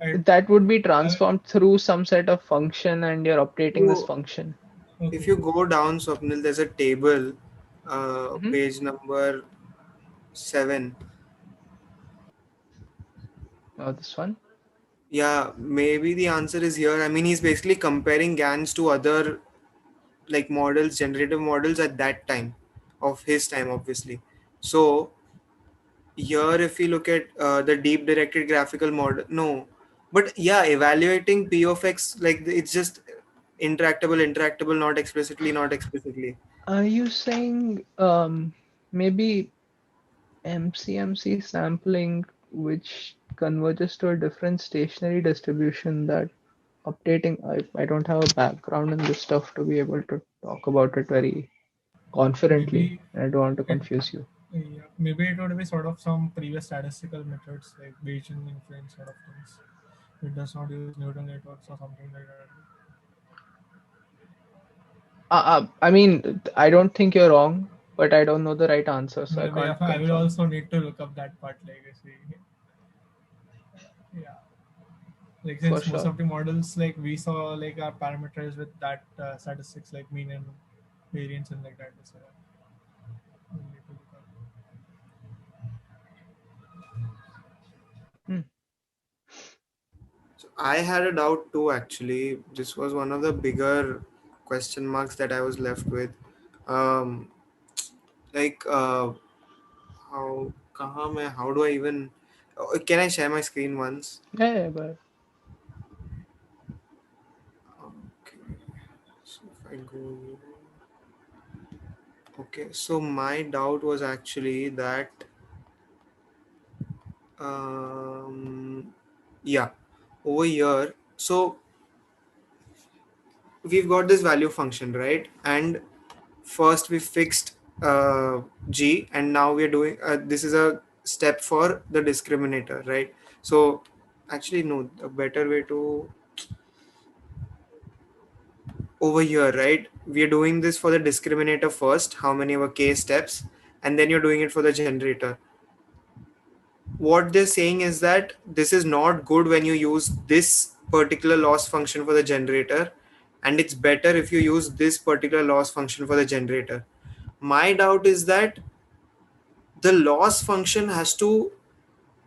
Speaker 5: I,
Speaker 2: That would be
Speaker 5: I
Speaker 2: transformed through some set of function, and you're updating this
Speaker 3: You,
Speaker 2: function.
Speaker 3: if
Speaker 5: okay.
Speaker 3: you go down, Swapnil, there's a table,
Speaker 2: Hmm.
Speaker 3: page number 7.
Speaker 2: Oh, this one.
Speaker 3: Yeah, maybe the answer is here. I mean, he's basically comparing GANs to other like models, generative models at that time, of his time, obviously. So here, if we look at the deep directed graphical model, no, but yeah, evaluating P of X, like it's just interactable, not explicitly, not explicitly.
Speaker 2: Are you saying maybe MCMC sampling, which converges to a different stationary distribution that updating? I don't have a background in this stuff to be able to talk about it very confidently.
Speaker 5: Maybe
Speaker 2: I don't want to
Speaker 5: it,
Speaker 2: confuse you.
Speaker 5: yeah, maybe it would be sort of some previous statistical methods like Bayesian inference sort of things. It does not use neural networks or something like that.
Speaker 2: I mean, I don't think you're wrong, but I don't know the right answer, so I
Speaker 5: Maybe
Speaker 2: can't
Speaker 5: I will
Speaker 2: confirm
Speaker 5: also need to look up that part, like I see. Yeah, like
Speaker 2: for
Speaker 5: since most
Speaker 2: sure.
Speaker 5: of the models like we saw like are parameters with that statistics like mean and variance and like that. So we'll need to look up.
Speaker 2: Hmm.
Speaker 3: So I had a doubt too, actually. This was one of the bigger question marks that I was left with. Um, like, how do I even, can I share my screen once?
Speaker 2: Yeah, but
Speaker 3: Okay, so if I go, okay, so my doubt was actually that, um, yeah, over here. So we've got this value function, right? And first we fixed g, and now we're doing this is a step for the discriminator, right? So actually, no, a better way to, over here, right, we are doing this for the discriminator first, how many of our k steps, and then you're doing it for the generator. What they're saying is that this is not good when you use this particular loss function for the generator, and it's better if you use this particular loss function for the generator. My doubt is that the loss function has to,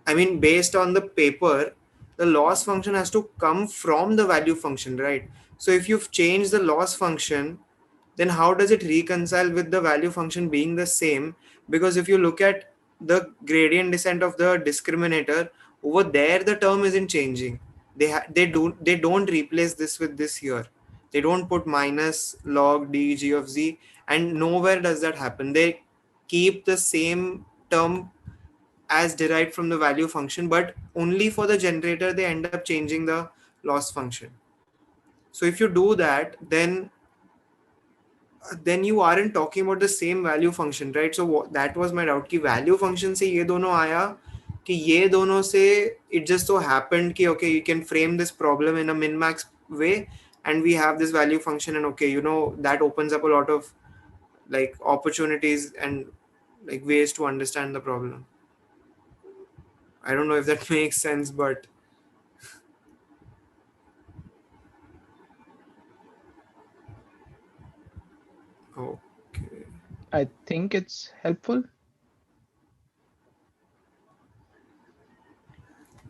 Speaker 3: I mean, based on the paper, the loss function has to come from the value function, right? So if you've changed the loss function, then how does it reconcile with the value function being the same? Because if you look at the gradient descent of the discriminator, over there the term isn't changing. They don't replace this with this here. They don't put minus log d g of z, and nowhere does that happen. They keep the same term as derived from the value function, but only for the generator they end up changing the loss function. So if you do that, then you aren't talking about the same value function, right? So that was my doubt, कि value function से ये दोनों आया, कि ये दोनों से it just so happened कि okay, you can frame this problem in a min max way, and we have this value function, and okay, that opens up a lot of like opportunities and like ways to understand the problem. I don't know if that makes sense, but okay.
Speaker 2: I think it's helpful.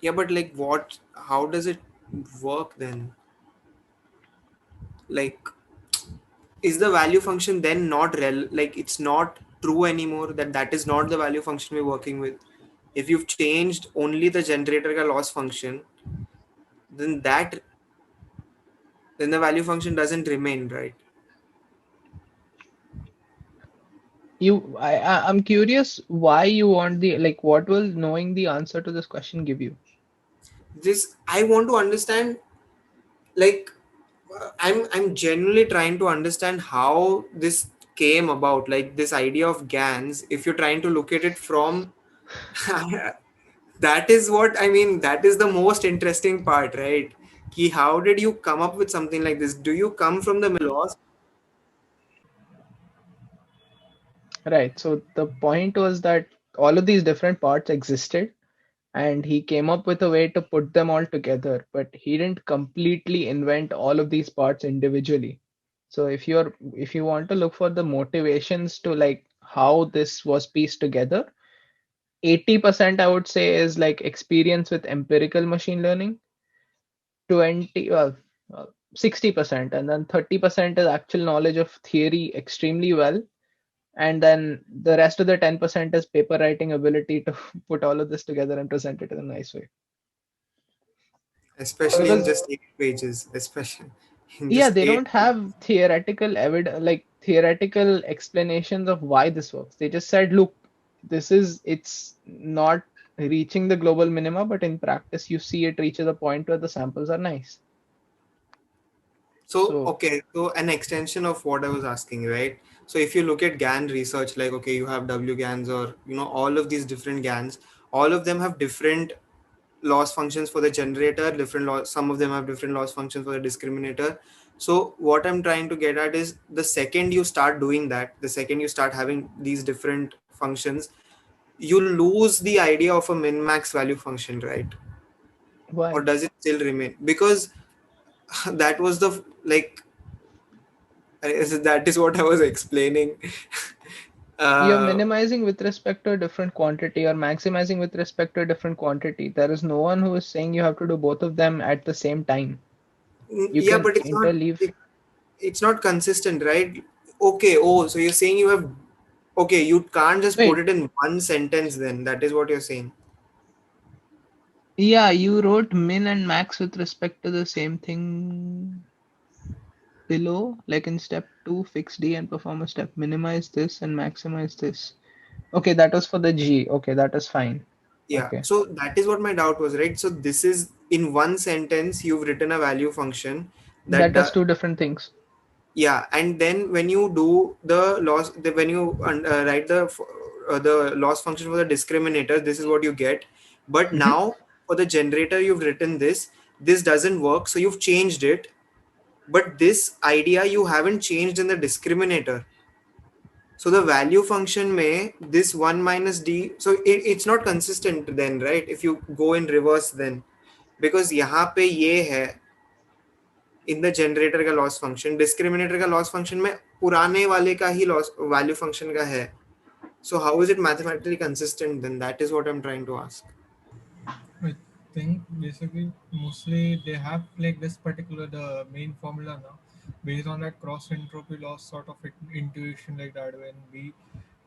Speaker 3: Yeah, but like what, how does it work then? Like, is the value function then not like it's not true anymore, that is not the value function we're working with? If you've changed only the generator ka loss function, then then the value function doesn't remain, right?
Speaker 2: I'm curious why you want the, like, what will knowing the answer to this question give you?
Speaker 3: This I want to understand, like, I'm genuinely trying to understand how this came about, like this idea of GANs, if you're trying to look at it from that is what I mean, that is the most interesting part, right? Ki how did you come up with something like this? Do you come from the loss?
Speaker 2: Right. So the point was that all of these different parts existed, and he came up with a way to put them all together, but he didn't completely invent all of these parts individually. So if you want to look for the motivations to like how this was pieced together, 80% I would say is like experience with empirical machine learning, 20 uh, 60%, and then 30% is actual knowledge of theory extremely well, and then the rest of the 10% is paper writing ability to put all of this together and present it in a nice way.
Speaker 3: especially in
Speaker 2: Because
Speaker 3: just 8 pages, especially in
Speaker 2: yeah,
Speaker 3: just
Speaker 2: they
Speaker 3: eight
Speaker 2: don't have theoretical evidence, like theoretical explanations of why this works. They just said, look, it's not reaching the global minima, but in practice you see it reaches a point where the samples are nice.
Speaker 3: So,
Speaker 2: So
Speaker 3: okay, so an extension of what I was asking, right? So if you look at GAN research, like, okay, you have W GANs or, all of these different GANs, all of them have different loss functions for the generator, different loss, some of them have different loss functions for the discriminator. So what I'm trying to get at is the second you start doing that, the second you start having these different functions, you lose the idea of a min max value function, right? Or
Speaker 2: why?
Speaker 3: does it still remain? Because that was the like that is what I was explaining.
Speaker 2: You're
Speaker 3: uh,
Speaker 2: minimizing with respect to a different quantity or maximizing with respect to a different quantity. There is no one who is saying you have to do both of them at the same time. You
Speaker 3: yeah,
Speaker 2: can
Speaker 3: but
Speaker 2: interleave.
Speaker 3: it's not consistent, right? Okay, oh, so you're saying you have, okay, you can't just put
Speaker 2: Wait,
Speaker 3: it in one sentence, then that is what you're saying.
Speaker 2: yeah, you wrote min and max with respect to the same thing below, like in step 2, fix D and perform a step. Minimize this and maximize this. Okay, that was for the G. Okay, that is fine.
Speaker 3: Yeah,
Speaker 2: Okay.
Speaker 3: so that is what my doubt was, right? So this is in one sentence you've written a value function that
Speaker 2: That is two different things.
Speaker 3: yeah, and then when you do the loss, when you write the loss function for the discriminator, this is what you get. But
Speaker 2: Mhm.
Speaker 3: now for the generator, you've written this. This doesn't work, so you've changed it. But this idea you haven't changed in the discriminator. So the value function may this one minus d. So it's not consistent then, right? If you go in reverse, then because यहाँ पे ये है in the generator का loss function, discriminator का loss function में पुराने वाले का ही लॉस वैल्यू फंक्शन का है. So how is it mathematically consistent then? That is what I'm trying to ask.
Speaker 5: I think basically mostly they have like this particular the main formula now based on that cross entropy loss sort of intuition like that when we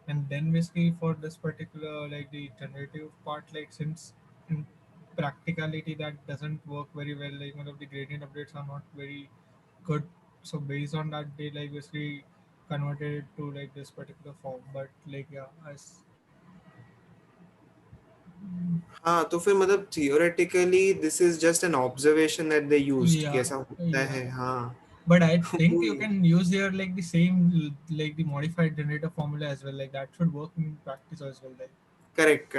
Speaker 5: and then basically for this particular like the generative part like since in practicality that doesn't work very well like one of the gradient updates are not very good, so based on that they like basically converted it to like this particular form but like yeah as
Speaker 3: हाँ, तो फिर मतलब theoretically this is just an observation that they used कि
Speaker 5: yeah
Speaker 3: ऐसा होता
Speaker 5: yeah.
Speaker 3: है. हाँ.
Speaker 5: But I think you
Speaker 3: वही.
Speaker 5: can use here like the same like the modified generator formula as well. Like that should work in practice as well. Like
Speaker 3: Correct.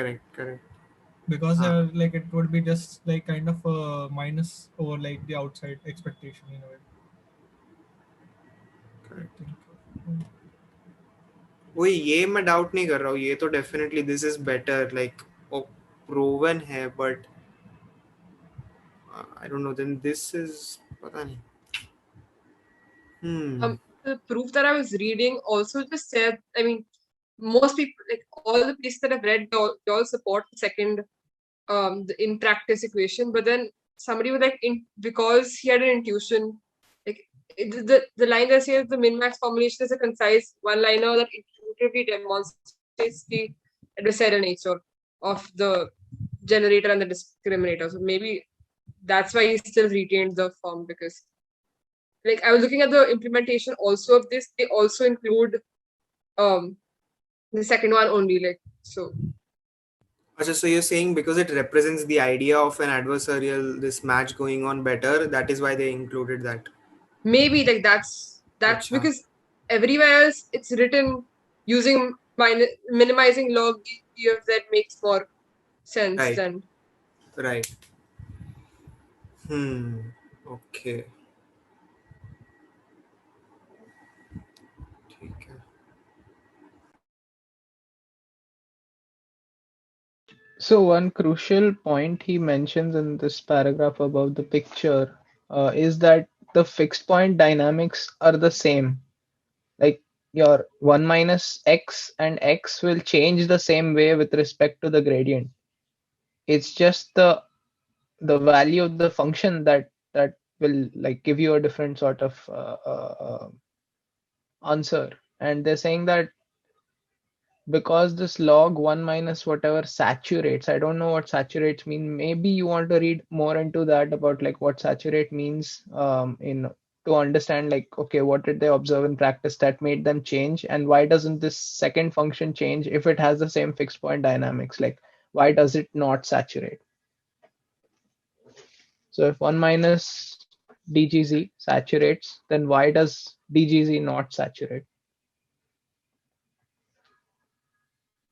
Speaker 5: because
Speaker 3: हाँ,
Speaker 5: like it would be just like kind of a minus over like the outside expectation in a way. I
Speaker 3: correct.
Speaker 5: think.
Speaker 3: वही, ये मैं doubt नहीं कर रहा हूँ, ये तो definitely this is better like proven है, but I don't know then this is पता नहीं. हम्म.
Speaker 1: The proof that I was reading also just said, I mean, most people, like all the pieces that I've read, they all support the second, the in practice equation. But then somebody was like, because he had an intuition, like the line that says the min max formulation is a concise one liner that intuitively demonstrates the adversarial nature of the generator and the discriminator. So maybe that's why he still retained the form, because like I was looking at the implementation also of this, they also include um the second one only, like so
Speaker 3: अच्छा, so you're saying because it represents the idea of an adversarial this match going on better, that is why they included that.
Speaker 1: maybe like that's
Speaker 3: अच्छा.
Speaker 1: because everywhere else it's written using minimizing log d of z makes more sense
Speaker 3: Right.
Speaker 1: than
Speaker 3: Right. Hmm. Okay. ठीक है.
Speaker 2: So one crucial point he mentions in this paragraph about the picture is that the fixed point dynamics are the same. Like your 1 minus x and x will change the same way with respect to the gradient. It's just the value of the function that will like give you a different sort of answer. And they're saying that because this log 1 minus whatever saturates, I don't know what saturates mean. Maybe you want to read more into that about like what saturate means in to understand like, okay, what did they observe in practice that made them change, and why doesn't this second function change if it has the same fixed point dynamics? Like, why does it not saturate? So if 1 minus dgz saturates, then why does dgz not saturate?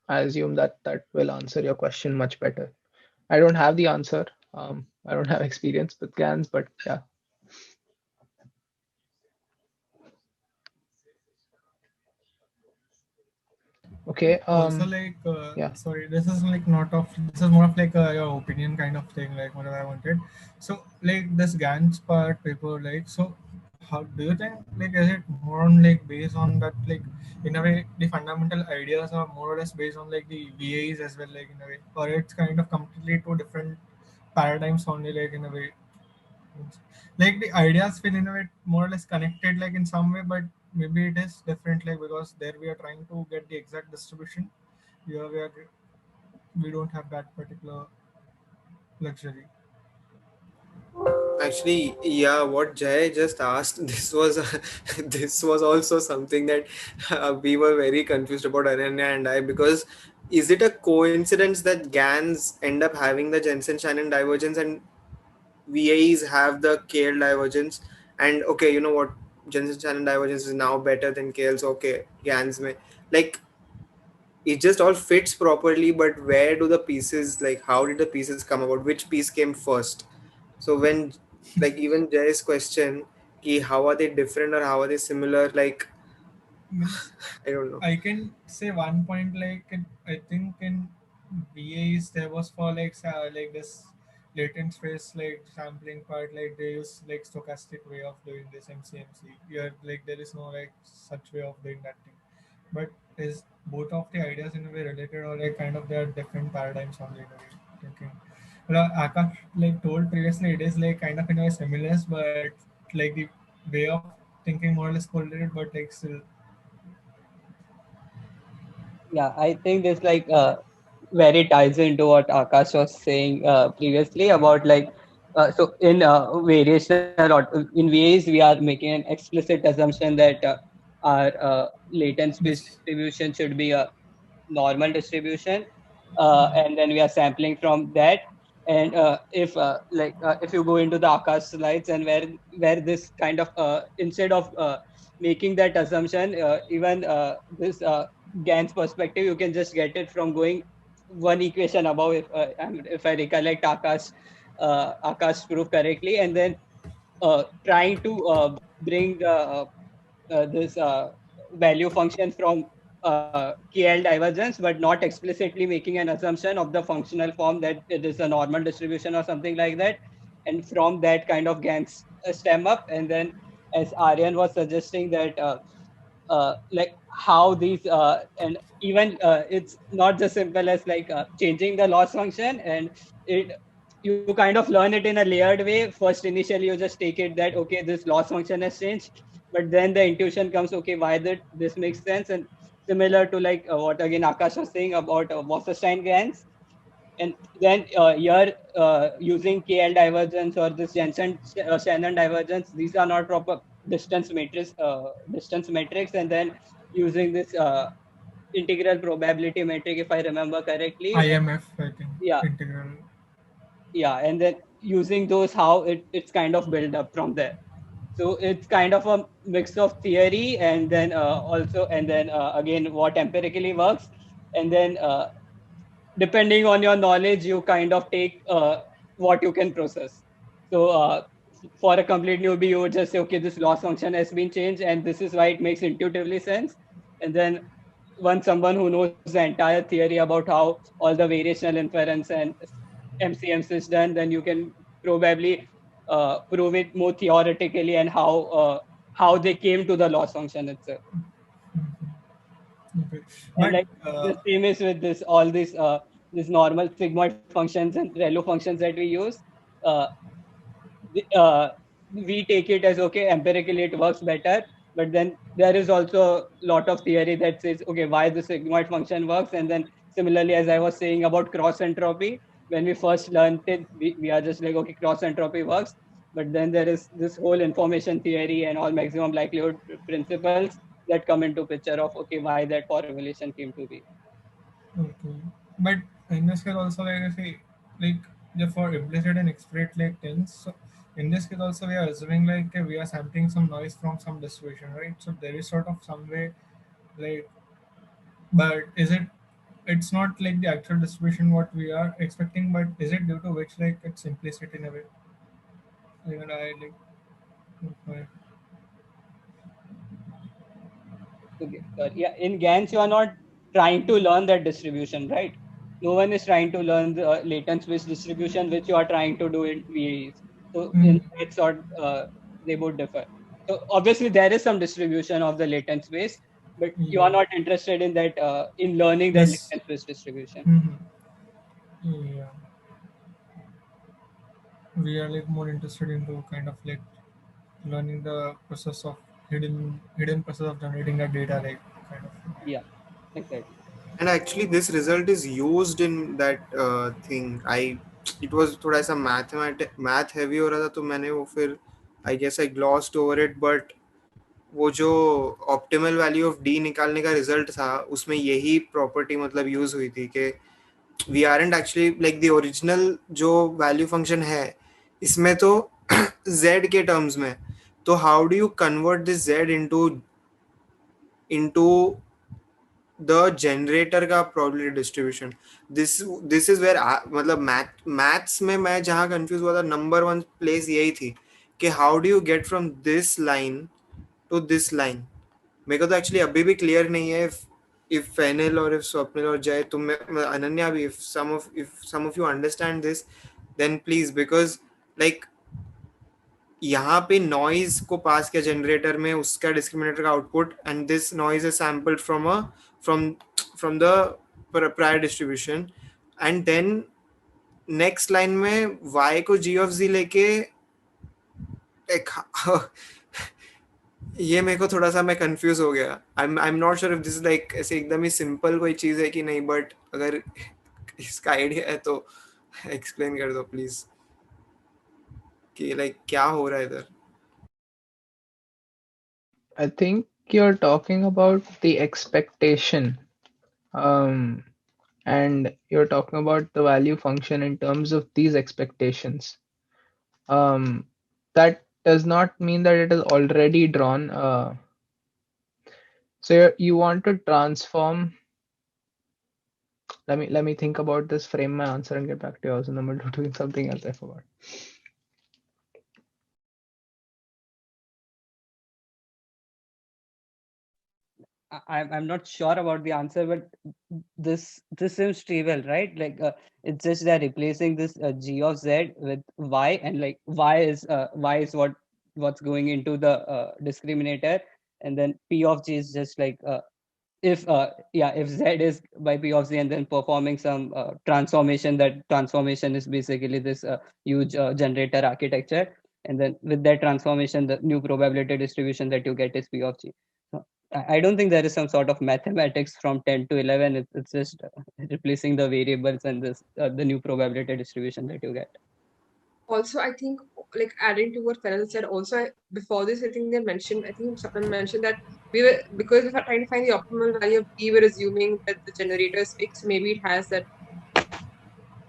Speaker 2: I assume that that will answer your question much better. I don't have the answer. I don't have experience with GANs, but yeah. Okay.
Speaker 5: Also, like,
Speaker 2: Yeah.
Speaker 5: sorry, this is like not of, this is more of like your opinion kind of thing, like whatever I wanted. So, like this Gantz part paper, like, so how do you think, like, is it more on like based on that, like, in a way, the fundamental ideas are more or less based on like the VAs as well, like in a way, or it's kind of completely two different paradigms only, like in a way, like the ideas feel in a way more or less connected like in some way, but maybe it is different, like because there we are trying to get the exact distribution. Here we don't have that particular luxury.
Speaker 3: Actually, yeah, what Jay just asked, this was this was also something that we were very confused about, Ananya and I, because is it a coincidence that GANs end up having the Jensen-Shannon divergence and VAs have the KL divergence? And okay, you know what, Jensen-Shannon divergence is now better than KL, so okay, GANs may, like, it just all fits properly, but where do the pieces, like how did the pieces come about, which piece came first? So when, like, even Jay's question, ki how are they different or how are they similar, like
Speaker 5: Means
Speaker 3: I don't know.
Speaker 5: I can say one point, like I think in BAs there was for like like this latent space like sampling part, like they use like stochastic way of doing this MCMC. Yeah, like there is no like such way of doing that thing. But is both of the ideas in a way related, or like kind of they are different paradigms only in a way thinking? Well, Akash like told previously, it is like kind of in a way similar, but like the way of thinking more or less correlated, but like still.
Speaker 4: Yeah, I think this like very ties into what Akash was saying previously about like so in variational in ways we are making an explicit assumption that our latent space
Speaker 5: This
Speaker 4: distribution should be a normal distribution, and then we are sampling from that. And if you go into the Akash slides, and where this kind of instead of making that assumption, even this GAN's perspective, you can just get it from going one equation above, if I recollect Akash proof correctly, and then trying to bring this value function from KL divergence, but not explicitly making an assumption of the functional form that it is a normal distribution or something like that. And from that kind of GANs stem up. And then, as Aryan was suggesting, that like how these and even it's not just simple as like changing the loss function, and it you kind of learn it in a layered way. First, initially you just take it that okay, this loss function has changed, but then the intuition comes, okay, why did this makes sense? And similar to like what again Akash was saying about Wasserstein GANs. And then here using KL divergence or this Jensen Shannon divergence, these are not proper distance metrics, and then using this integral probability metric, if I remember correctly. And
Speaker 5: IMF, I think,
Speaker 4: yeah,
Speaker 5: integral.
Speaker 4: yeah, and then using those, how it's kind of built up from there. So it's kind of a mix of theory, and then also, and then again what empirically works, and then depending on your knowledge, you kind of take what you can process. So for a complete newbie, you would just say, okay, this loss function has been changed, and this is why it makes intuitively sense. And then someone who knows the entire theory about how all the variational inference and MCMs is done, then you can probably prove it more theoretically and how they came to the loss function itself.
Speaker 5: Okay.
Speaker 4: And
Speaker 5: But
Speaker 4: like the same is with this all these this normal sigmoid functions and ReLU functions that we use. Uh, uh, we take it as okay, empirically it works better, but then there is also a lot of theory that says okay, why the sigmoid function works. And then similarly, as I was saying about cross entropy, when we first learned it, we are just like okay, cross entropy works, but then there is this whole information theory and all maximum likelihood principles that come into picture of okay, why that formulation came to be.
Speaker 5: okay. But in this case also, like I say, like for implicit and explicit like things. So in this case also we are assuming like we are sampling some noise from some distribution, right? So there is sort of some way like, but is it? It's not like the actual distribution what we are expecting, but is it due to which like it's implicit in a way? Like I like. Okay.
Speaker 4: Okay, sorry. Yeah, in GANs, you are not trying to learn that distribution, right? No one is trying to learn the latent space distribution, which you are trying to do in VAEs. So in
Speaker 5: Mm,
Speaker 4: that sort, they would differ. So obviously, there is some distribution of the latent space, but you are
Speaker 5: yeah.
Speaker 4: not interested in that in learning that
Speaker 5: This.
Speaker 4: latent space distribution.
Speaker 5: Mm-hmm. Yeah. We are like more interested into kind of like learning the process of hidden process of generating that data, like kind of.
Speaker 4: Yeah, exactly.
Speaker 3: And actually this result is used in that thing. I it was थोड़ा सा math heavy हो रहा था, तो मैंने वो फिर I guess I glossed over it, but वो जो ऑप्टिमल वैल्यू ऑफ डी निकालने का रिजल्ट था उसमें यही प्रॉपर्टी मतलब यूज हुई थी कि we aren't actually like the original जो वैल्यू फंक्शन है इसमें तो z के टर्म्स में, तो how do you convert this z into the generator का probability distribution. This is where मतलब मैथ्स में मैं जहाँ कंफ्यूज हुआ था, नंबर वन प्लेस यही थी कि how do you get from this line to this line. मेरे को तो एक्चुअली अभी भी क्लियर नहीं है if Fenil or if Swapnil or Jay, तुम Ananya भी, if some of you understand this, then please, because like यहाँ पे नॉइज को पास किया जनरेटर में, उसका डिस्क्रिमिनेटर का output, and this noise is sampled from from the prior distribution, and then next line में y को g of z लेके एक ये मेरे को थोड़ा सा मैं कंफ्यूज हो गया. I am not sure if this is like ऐसे एकदम ही सिंपल कोई चीज है कि नहीं, बट अगर इसका आइडिया है तो एक्सप्लेन कर दो प्लीज कि लाइक क्या हो रहा है इधर.
Speaker 2: I think you're talking about the expectation. Um, and you're talking about the value function in terms of these expectations. That does not mean that it is already drawn. So you want to transform. Let me think about this, frame my answer, and get back to you. I was in the middle of doing something else. I forgot.
Speaker 4: I'm not sure about the answer, but this seems trivial, right? Like it's just they're replacing this g of z with y, and like y is what's going into the discriminator, and then p of g is just like if z is by p of z, and then performing some transformation. That transformation is basically this huge generator architecture, and then with that transformation, the new probability distribution that you get is p of g. So I don't think there is some sort of mathematics from 10 to 11. It's just replacing the variables and this the new probability distribution that you get.
Speaker 1: Also, I think, like adding to what Fennel said, also before this, I think they mentioned, I think Sapna mentioned that we were, because we were trying to find the optimal value of D, we're assuming that the generator is fixed. Maybe it has that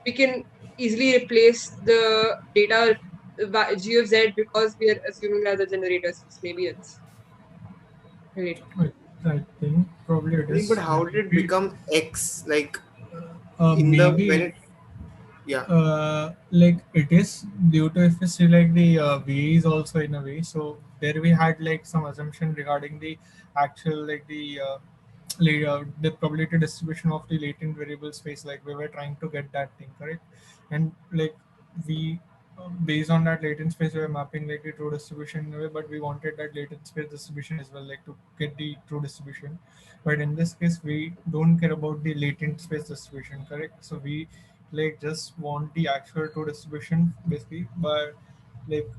Speaker 1: we can easily replace the data G of Z because we are assuming that the generator is fixed. Maybe it's related.
Speaker 5: I think probably it is.
Speaker 3: But how did it become x, like in the when
Speaker 5: Maybe
Speaker 3: it, yeah.
Speaker 5: like it is due to, if you see like the VAs also in a way. So there we had like some assumption regarding the actual like the the probability distribution of the latent variable space, like we were trying to get that thing correct, and like we based on that latent space we were mapping like the true distribution in a way, but we wanted that latent space distribution as well, like to get the true distribution. But in this case we don't care about the latent space distribution, correct? So we like just want the actual true distribution basically, but like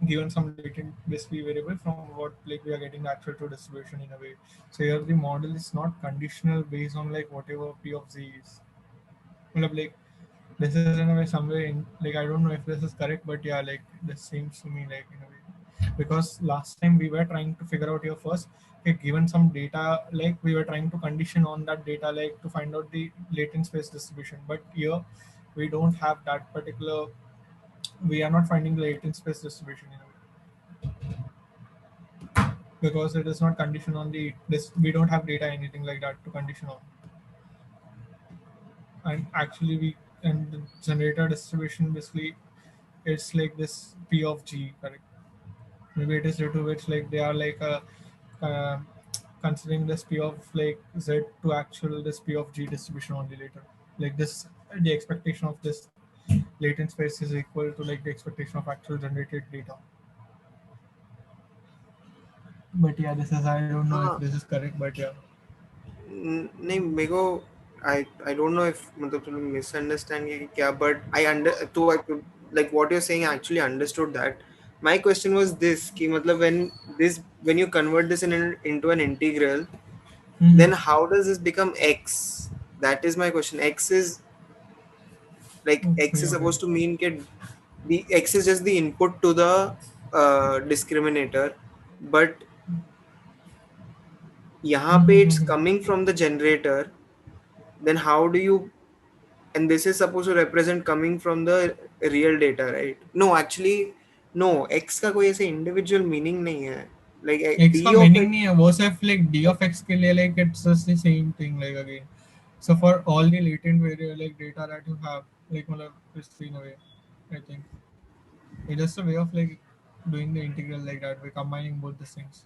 Speaker 5: given some latent basically variable from what like we are getting the actual true distribution in a way. So here the model is not conditional based on like whatever p of z is. Like this is in a way somewhere in like I don't know if this is correct, but yeah, like this seems to me like in a way, because last time we were trying to figure out here first, okay, given some data, like we were trying to condition on that data like to find out the latent space distribution, but here we don't have that particular, we are not finding the latent space distribution in a way, because it is not conditioned on the this, we don't have data anything like that to condition on. And actually we, and the generator distribution basically it's like this p of g, correct? Maybe it is due to which like they are like uh, considering this p of like z to actual this p of g distribution only later, like this, the expectation of this latent space is equal to like the expectation of actual generated data. But yeah, this is, I don't know if
Speaker 3: हाँ
Speaker 5: this is correct, but yeah.
Speaker 3: नहीं मेरे को I don't know if मतलब तुम misunderstand ये क्या, but I under तो like what you're saying I actually understood that. My question was this कि मतलब when you convert this into an integral, then how does this become x? That is my question. X
Speaker 5: Okay,
Speaker 3: is
Speaker 5: okay.
Speaker 3: supposed to mean that the x is just the input to the discriminator, but यहाँ पे it's coming from the generator. Then how do you, and this is supposed to represent coming from the real data, right? No, actually no, x का कोई ऐसे individual meaning नहीं है, like
Speaker 5: x का
Speaker 3: d of
Speaker 5: meaning
Speaker 3: x.
Speaker 5: नहीं है वो, सिर्फ like d of x के लिए like it's just the same thing like again. So for all the latent variable like data that you have, like मतलब it's in a way, I think it's just a way of like doing the integral like that. We're combining both the things.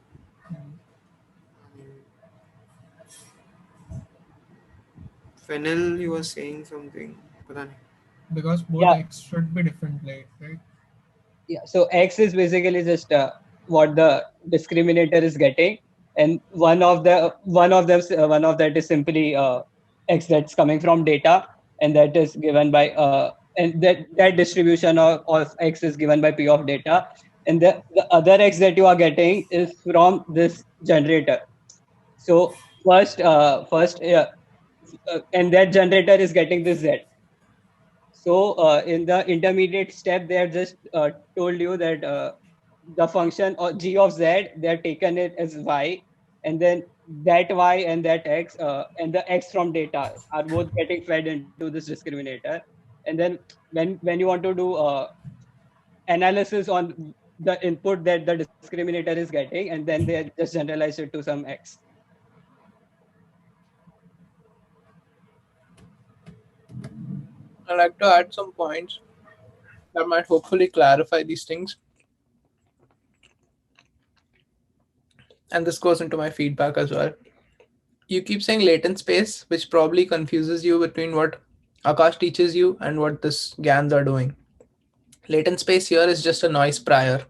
Speaker 3: Fennel, you were saying something, पता नहीं.
Speaker 5: Because both
Speaker 4: Yeah,
Speaker 5: x should be different, like right?
Speaker 4: yeah. So X is basically just what the discriminator is getting, and one of that is simply X that's coming from data, and that is given by and that distribution of X is given by P of data, and the other X that you are getting is from this generator. So first and that generator is getting this Z. So in the intermediate step, they have just told you that the function or g of z, they are taken it as y, and then that y and that x and the x from data are both getting fed into this discriminator. And then when you want to do analysis on the input that the discriminator is getting, and then they just generalize it to some x.
Speaker 2: I'd like to add some points that might hopefully clarify these things. And this goes into my feedback as well. You keep saying latent space, which probably confuses you between what Akash teaches you and what this GANs are doing. Latent space here is just a noise prior.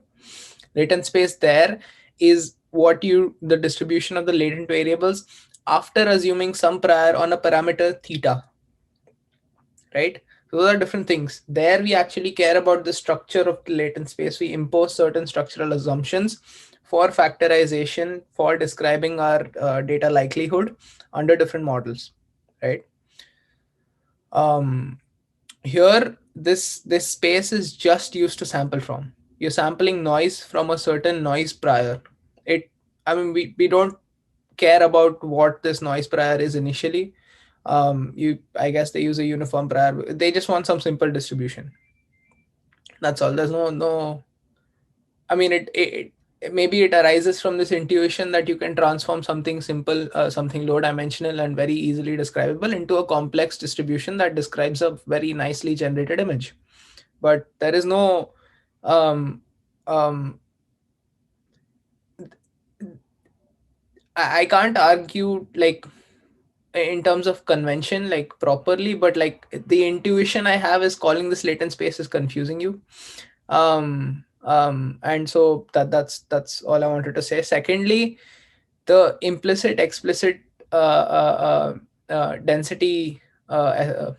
Speaker 2: Latent space there is the distribution of the latent variables after assuming some prior on a parameter theta, right? Those are different things. There we actually care about the structure of the latent space. We impose certain structural assumptions for factorization, for describing our data likelihood under different models, right? Here, this space is just used to sample from. You're sampling noise from a certain noise prior. We don't care about what this noise prior is initially. I guess they use a uniform prior. They just want some simple distribution. That's all. There's no. I mean, it maybe it arises from this intuition that you can transform something simple, something low dimensional and very easily describable into a complex distribution that describes a very nicely generated image. But there is no um, um, I can't argue like in terms of convention like properly, but like the intuition I have is calling this latent space is confusing you. And so that's all I wanted to say. Secondly, the implicit explicit density uh,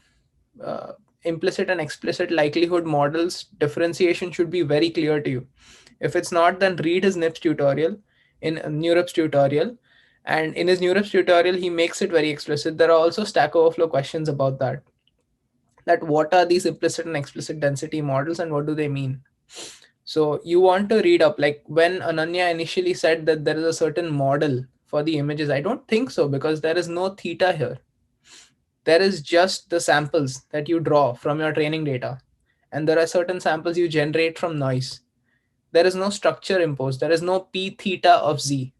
Speaker 2: implicit and explicit likelihood models differentiation should be very clear to you. If it's not, then read his NIPS tutorial, in NeurIPS tutorial. And in his NeurIPS tutorial, he makes it very explicit. There are also Stack Overflow questions about that. That what are these implicit and explicit density models and what do they mean? So you want to read up, like when Ananya initially said that there is a certain model for the images, I don't think so, because there is no theta here. There is just the samples that you draw from your training data. And there are certain samples you generate from noise. There is no structure imposed. There is no p theta of z,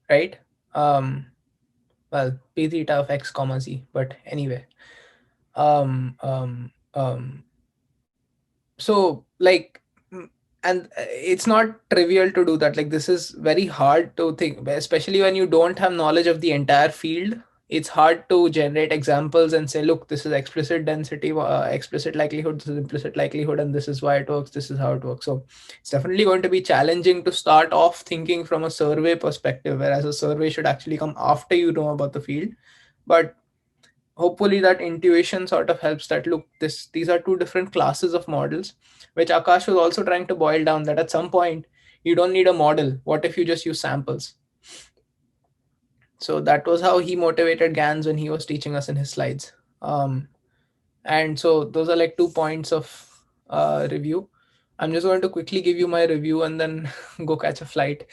Speaker 2: right? Well, p theta of x comma z, but anyway. Um, um, um, so like, and it's not trivial to do that. Like this is very hard to think, especially when you don't have knowledge of the entire field. It's hard to generate examples and say, look, this is explicit density, explicit likelihood, this is implicit likelihood, and this is why it works, this is how it works. So it's definitely going to be challenging to start off thinking from a survey perspective, whereas a survey should actually come after you know about the field. But hopefully that intuition sort of helps that, look, these are two different classes of models, which Akash was also trying to boil down, that at some point you don't need a model. What if you just use samples? So that was how he motivated GANs when he was teaching us in his slides. And so those are like 2 points of review. I'm just going to quickly give you my review and then go catch a flight.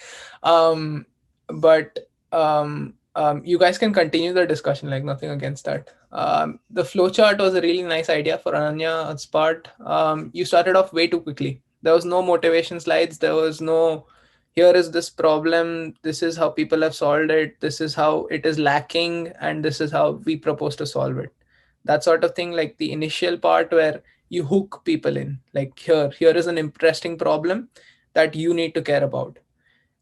Speaker 2: But you guys can continue the discussion, like nothing against that. The flowchart was a really nice idea for Ananya's part. You started off way too quickly. There was no motivation slides. There was no, here is this problem, this is how people have solved it, this is how it is lacking, and this is how we propose to solve it. That sort of thing, like the initial part where you hook people in, like here is an interesting problem that you need to care about,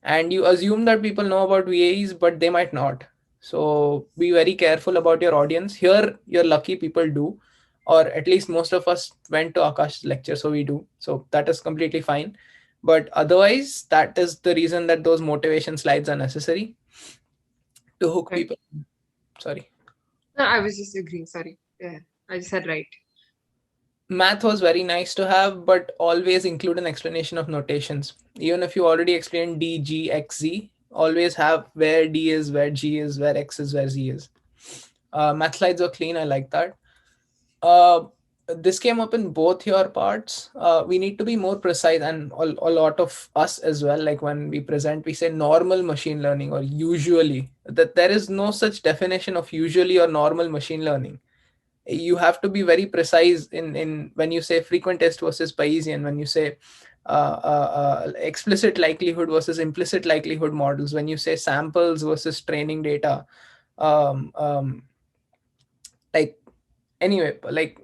Speaker 2: and you assume that people know about VAEs, but they might not. So be very careful about your audience. Here you're lucky people do, or at least most of us went to Akash's lecture, so we do. So that is completely fine. But otherwise, that is the reason that those motivation slides are necessary to hook
Speaker 1: Right.
Speaker 2: people. Sorry.
Speaker 1: No, I was just agreeing. Sorry. Yeah, I just said right.
Speaker 2: Math was very nice to have, but always include an explanation of notations. Even if you already explained D, G, X, Z, always have where D is, where G is, where X is, where Z is. Math slides are clean. I like that. This came up in both your parts. We need to be more precise, and a lot of us as well. Like when we present, we say normal machine learning or usually. That there is no such definition of usually or normal machine learning. You have to be very precise in when you say frequent test versus Bayesian, when you say explicit likelihood versus implicit likelihood models, when you say samples versus training data. Um, um, like anyway, like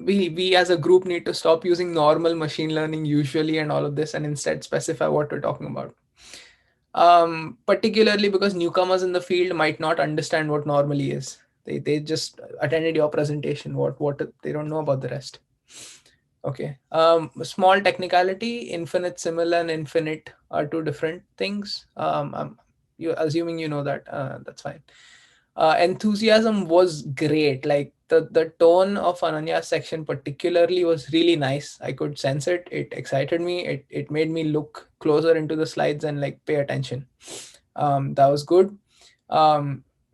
Speaker 2: we as a group need to stop using normal machine learning usually and all of this, and instead specify what we're talking about. Particularly because newcomers in the field might not understand what normally is. They just attended your presentation. What they don't know about the rest. Okay. Small technicality, infinite, similar, and infinite are two different things. You assuming you know that, that's fine. Enthusiasm was great. Like the tone of Ananya's section particularly was really nice. I could sense it. It excited me. It made me look closer into the slides and like pay attention. That was good.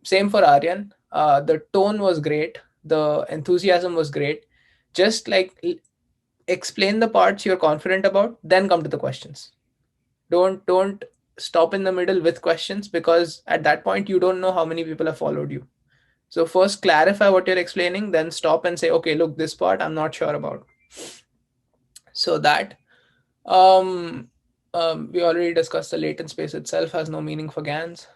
Speaker 2: Same for Aryan. The tone was great. The enthusiasm was great. Just like explain the parts you're confident about, then come to the questions. Don't stop in the middle with questions, because at that point you don't know how many people have followed you. So first clarify what you're explaining, then stop and say, okay, look, this part I'm not sure about. So that we already discussed the latent space itself has no meaning for GANs.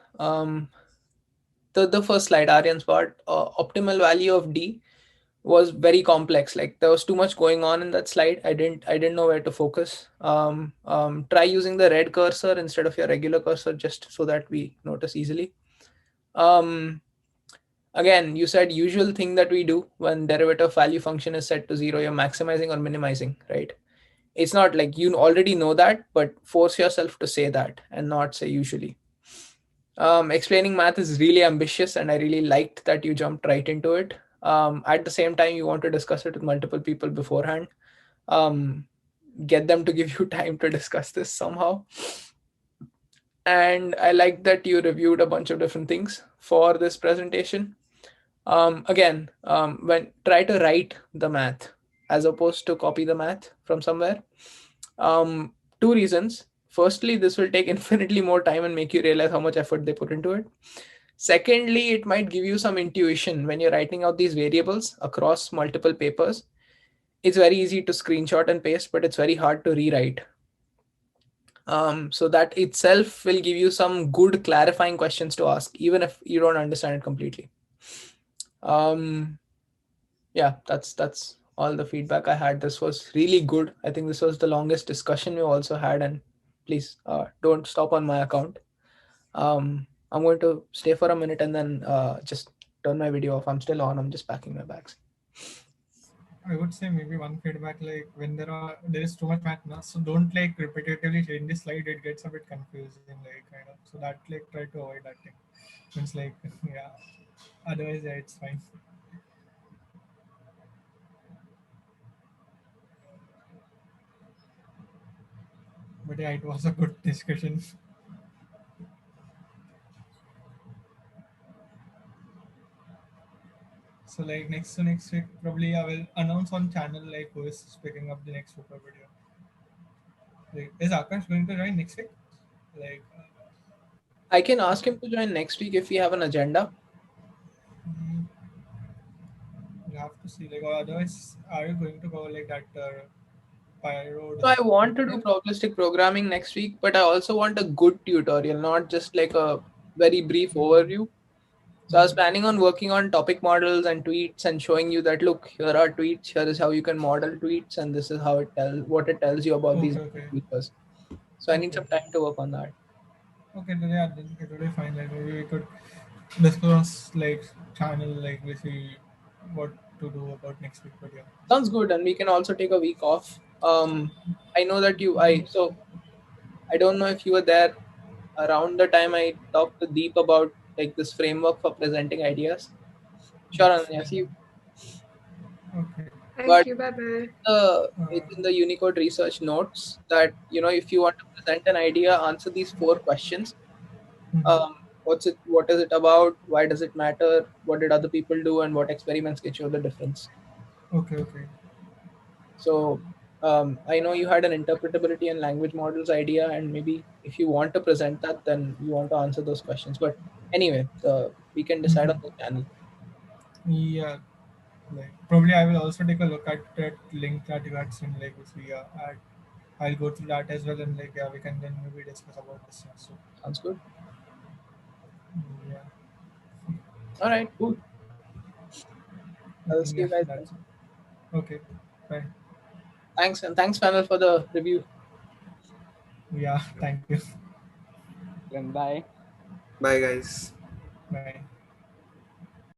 Speaker 2: The first slide, Aryan's part, optimal value of D was very complex. Like there was too much going on in that slide. I didn't know where to focus. Try using the red cursor instead of your regular cursor, just so that we notice easily. Again, you said usual thing that we do when derivative value function is set to 0, you're maximizing or minimizing, right? It's not like you already know that, but force yourself to say that and not say usually. Explaining math is really ambitious, and I really liked that you jumped right into it. At the same time, you want to discuss it with multiple people beforehand. Get them to give you time to discuss this somehow. And I like that you reviewed a bunch of different things for this presentation. Again, when try to write the math as opposed to copy the math from somewhere. Two reasons. Firstly, this will take infinitely more time and make you realize how much effort they put into it. Secondly, it might give you some intuition when you're writing out these variables across multiple papers. It's very easy to screenshot and paste, but it's very hard to rewrite. So that itself will give you some good clarifying questions to ask, even if you don't understand it completely. Yeah, that's all the feedback I had. This was really good. I think this was the longest discussion we also had, and please don't stop on my account. I'm going to stay for a minute and then just turn my video off. I'm still on. I'm just packing my bags.
Speaker 5: I would say maybe one feedback, like when there is too much math now, so don't like repetitively change the slide. It gets a bit confusing, like kind of. So that like try to avoid that thing. It's like yeah. Otherwise, yeah, it's fine. But yeah, it was a good discussion. So like next week, probably I will announce on channel like who is picking up the next super video. Like, is Akash going to join next week? Like,
Speaker 2: I can ask him to join next week if we have an agenda.
Speaker 5: you have to see like, or otherwise, are you going to go like that pyro?
Speaker 2: So I want to do probabilistic programming next week, but I also want a good tutorial, not just like a very brief overview. So I was planning on working on topic models and tweets and showing you that, look, here are tweets, here is how you can model tweets, and this is how what it tells you about these
Speaker 5: Okay.
Speaker 2: features. So I need
Speaker 5: Okay.
Speaker 2: some time to work on that.
Speaker 5: Okay, then yeah, then it will be fine. Like maybe we could discuss like channel, like we see what to do about next week. But yeah.
Speaker 2: Sounds good, and we can also take a week off. I know that I don't know if you were there around the time I talked to Deep about like this framework for presenting ideas. Sure, Ananya, see you.
Speaker 5: Okay.
Speaker 2: But
Speaker 1: Thank you. Bye bye.
Speaker 2: it's in the Unicode research notes that if you want to present an idea, answer these 4 questions. What is it about? Why does it matter? What did other people do? And what experiments can show the difference?
Speaker 5: Okay.
Speaker 2: So I know you had an interpretability and language models idea, and maybe if you want to present that, then you want to answer those questions. But anyway, we can decide on the channel.
Speaker 5: Yeah. Like probably I will also take a look at that link that you had sent. Like if we add, I'll go through that as well, and like yeah, we can then maybe discuss about this. So
Speaker 2: Sounds good.
Speaker 5: yeah.
Speaker 2: All right, cool.
Speaker 5: I
Speaker 2: I'll
Speaker 5: think
Speaker 2: see
Speaker 5: yeah,
Speaker 2: you guys then.
Speaker 5: that's okay. Bye.
Speaker 2: Thanks, and thanks, panel, for the review.
Speaker 5: Yeah. Thank you.
Speaker 4: Then bye.
Speaker 3: Bye, guys.
Speaker 5: Bye.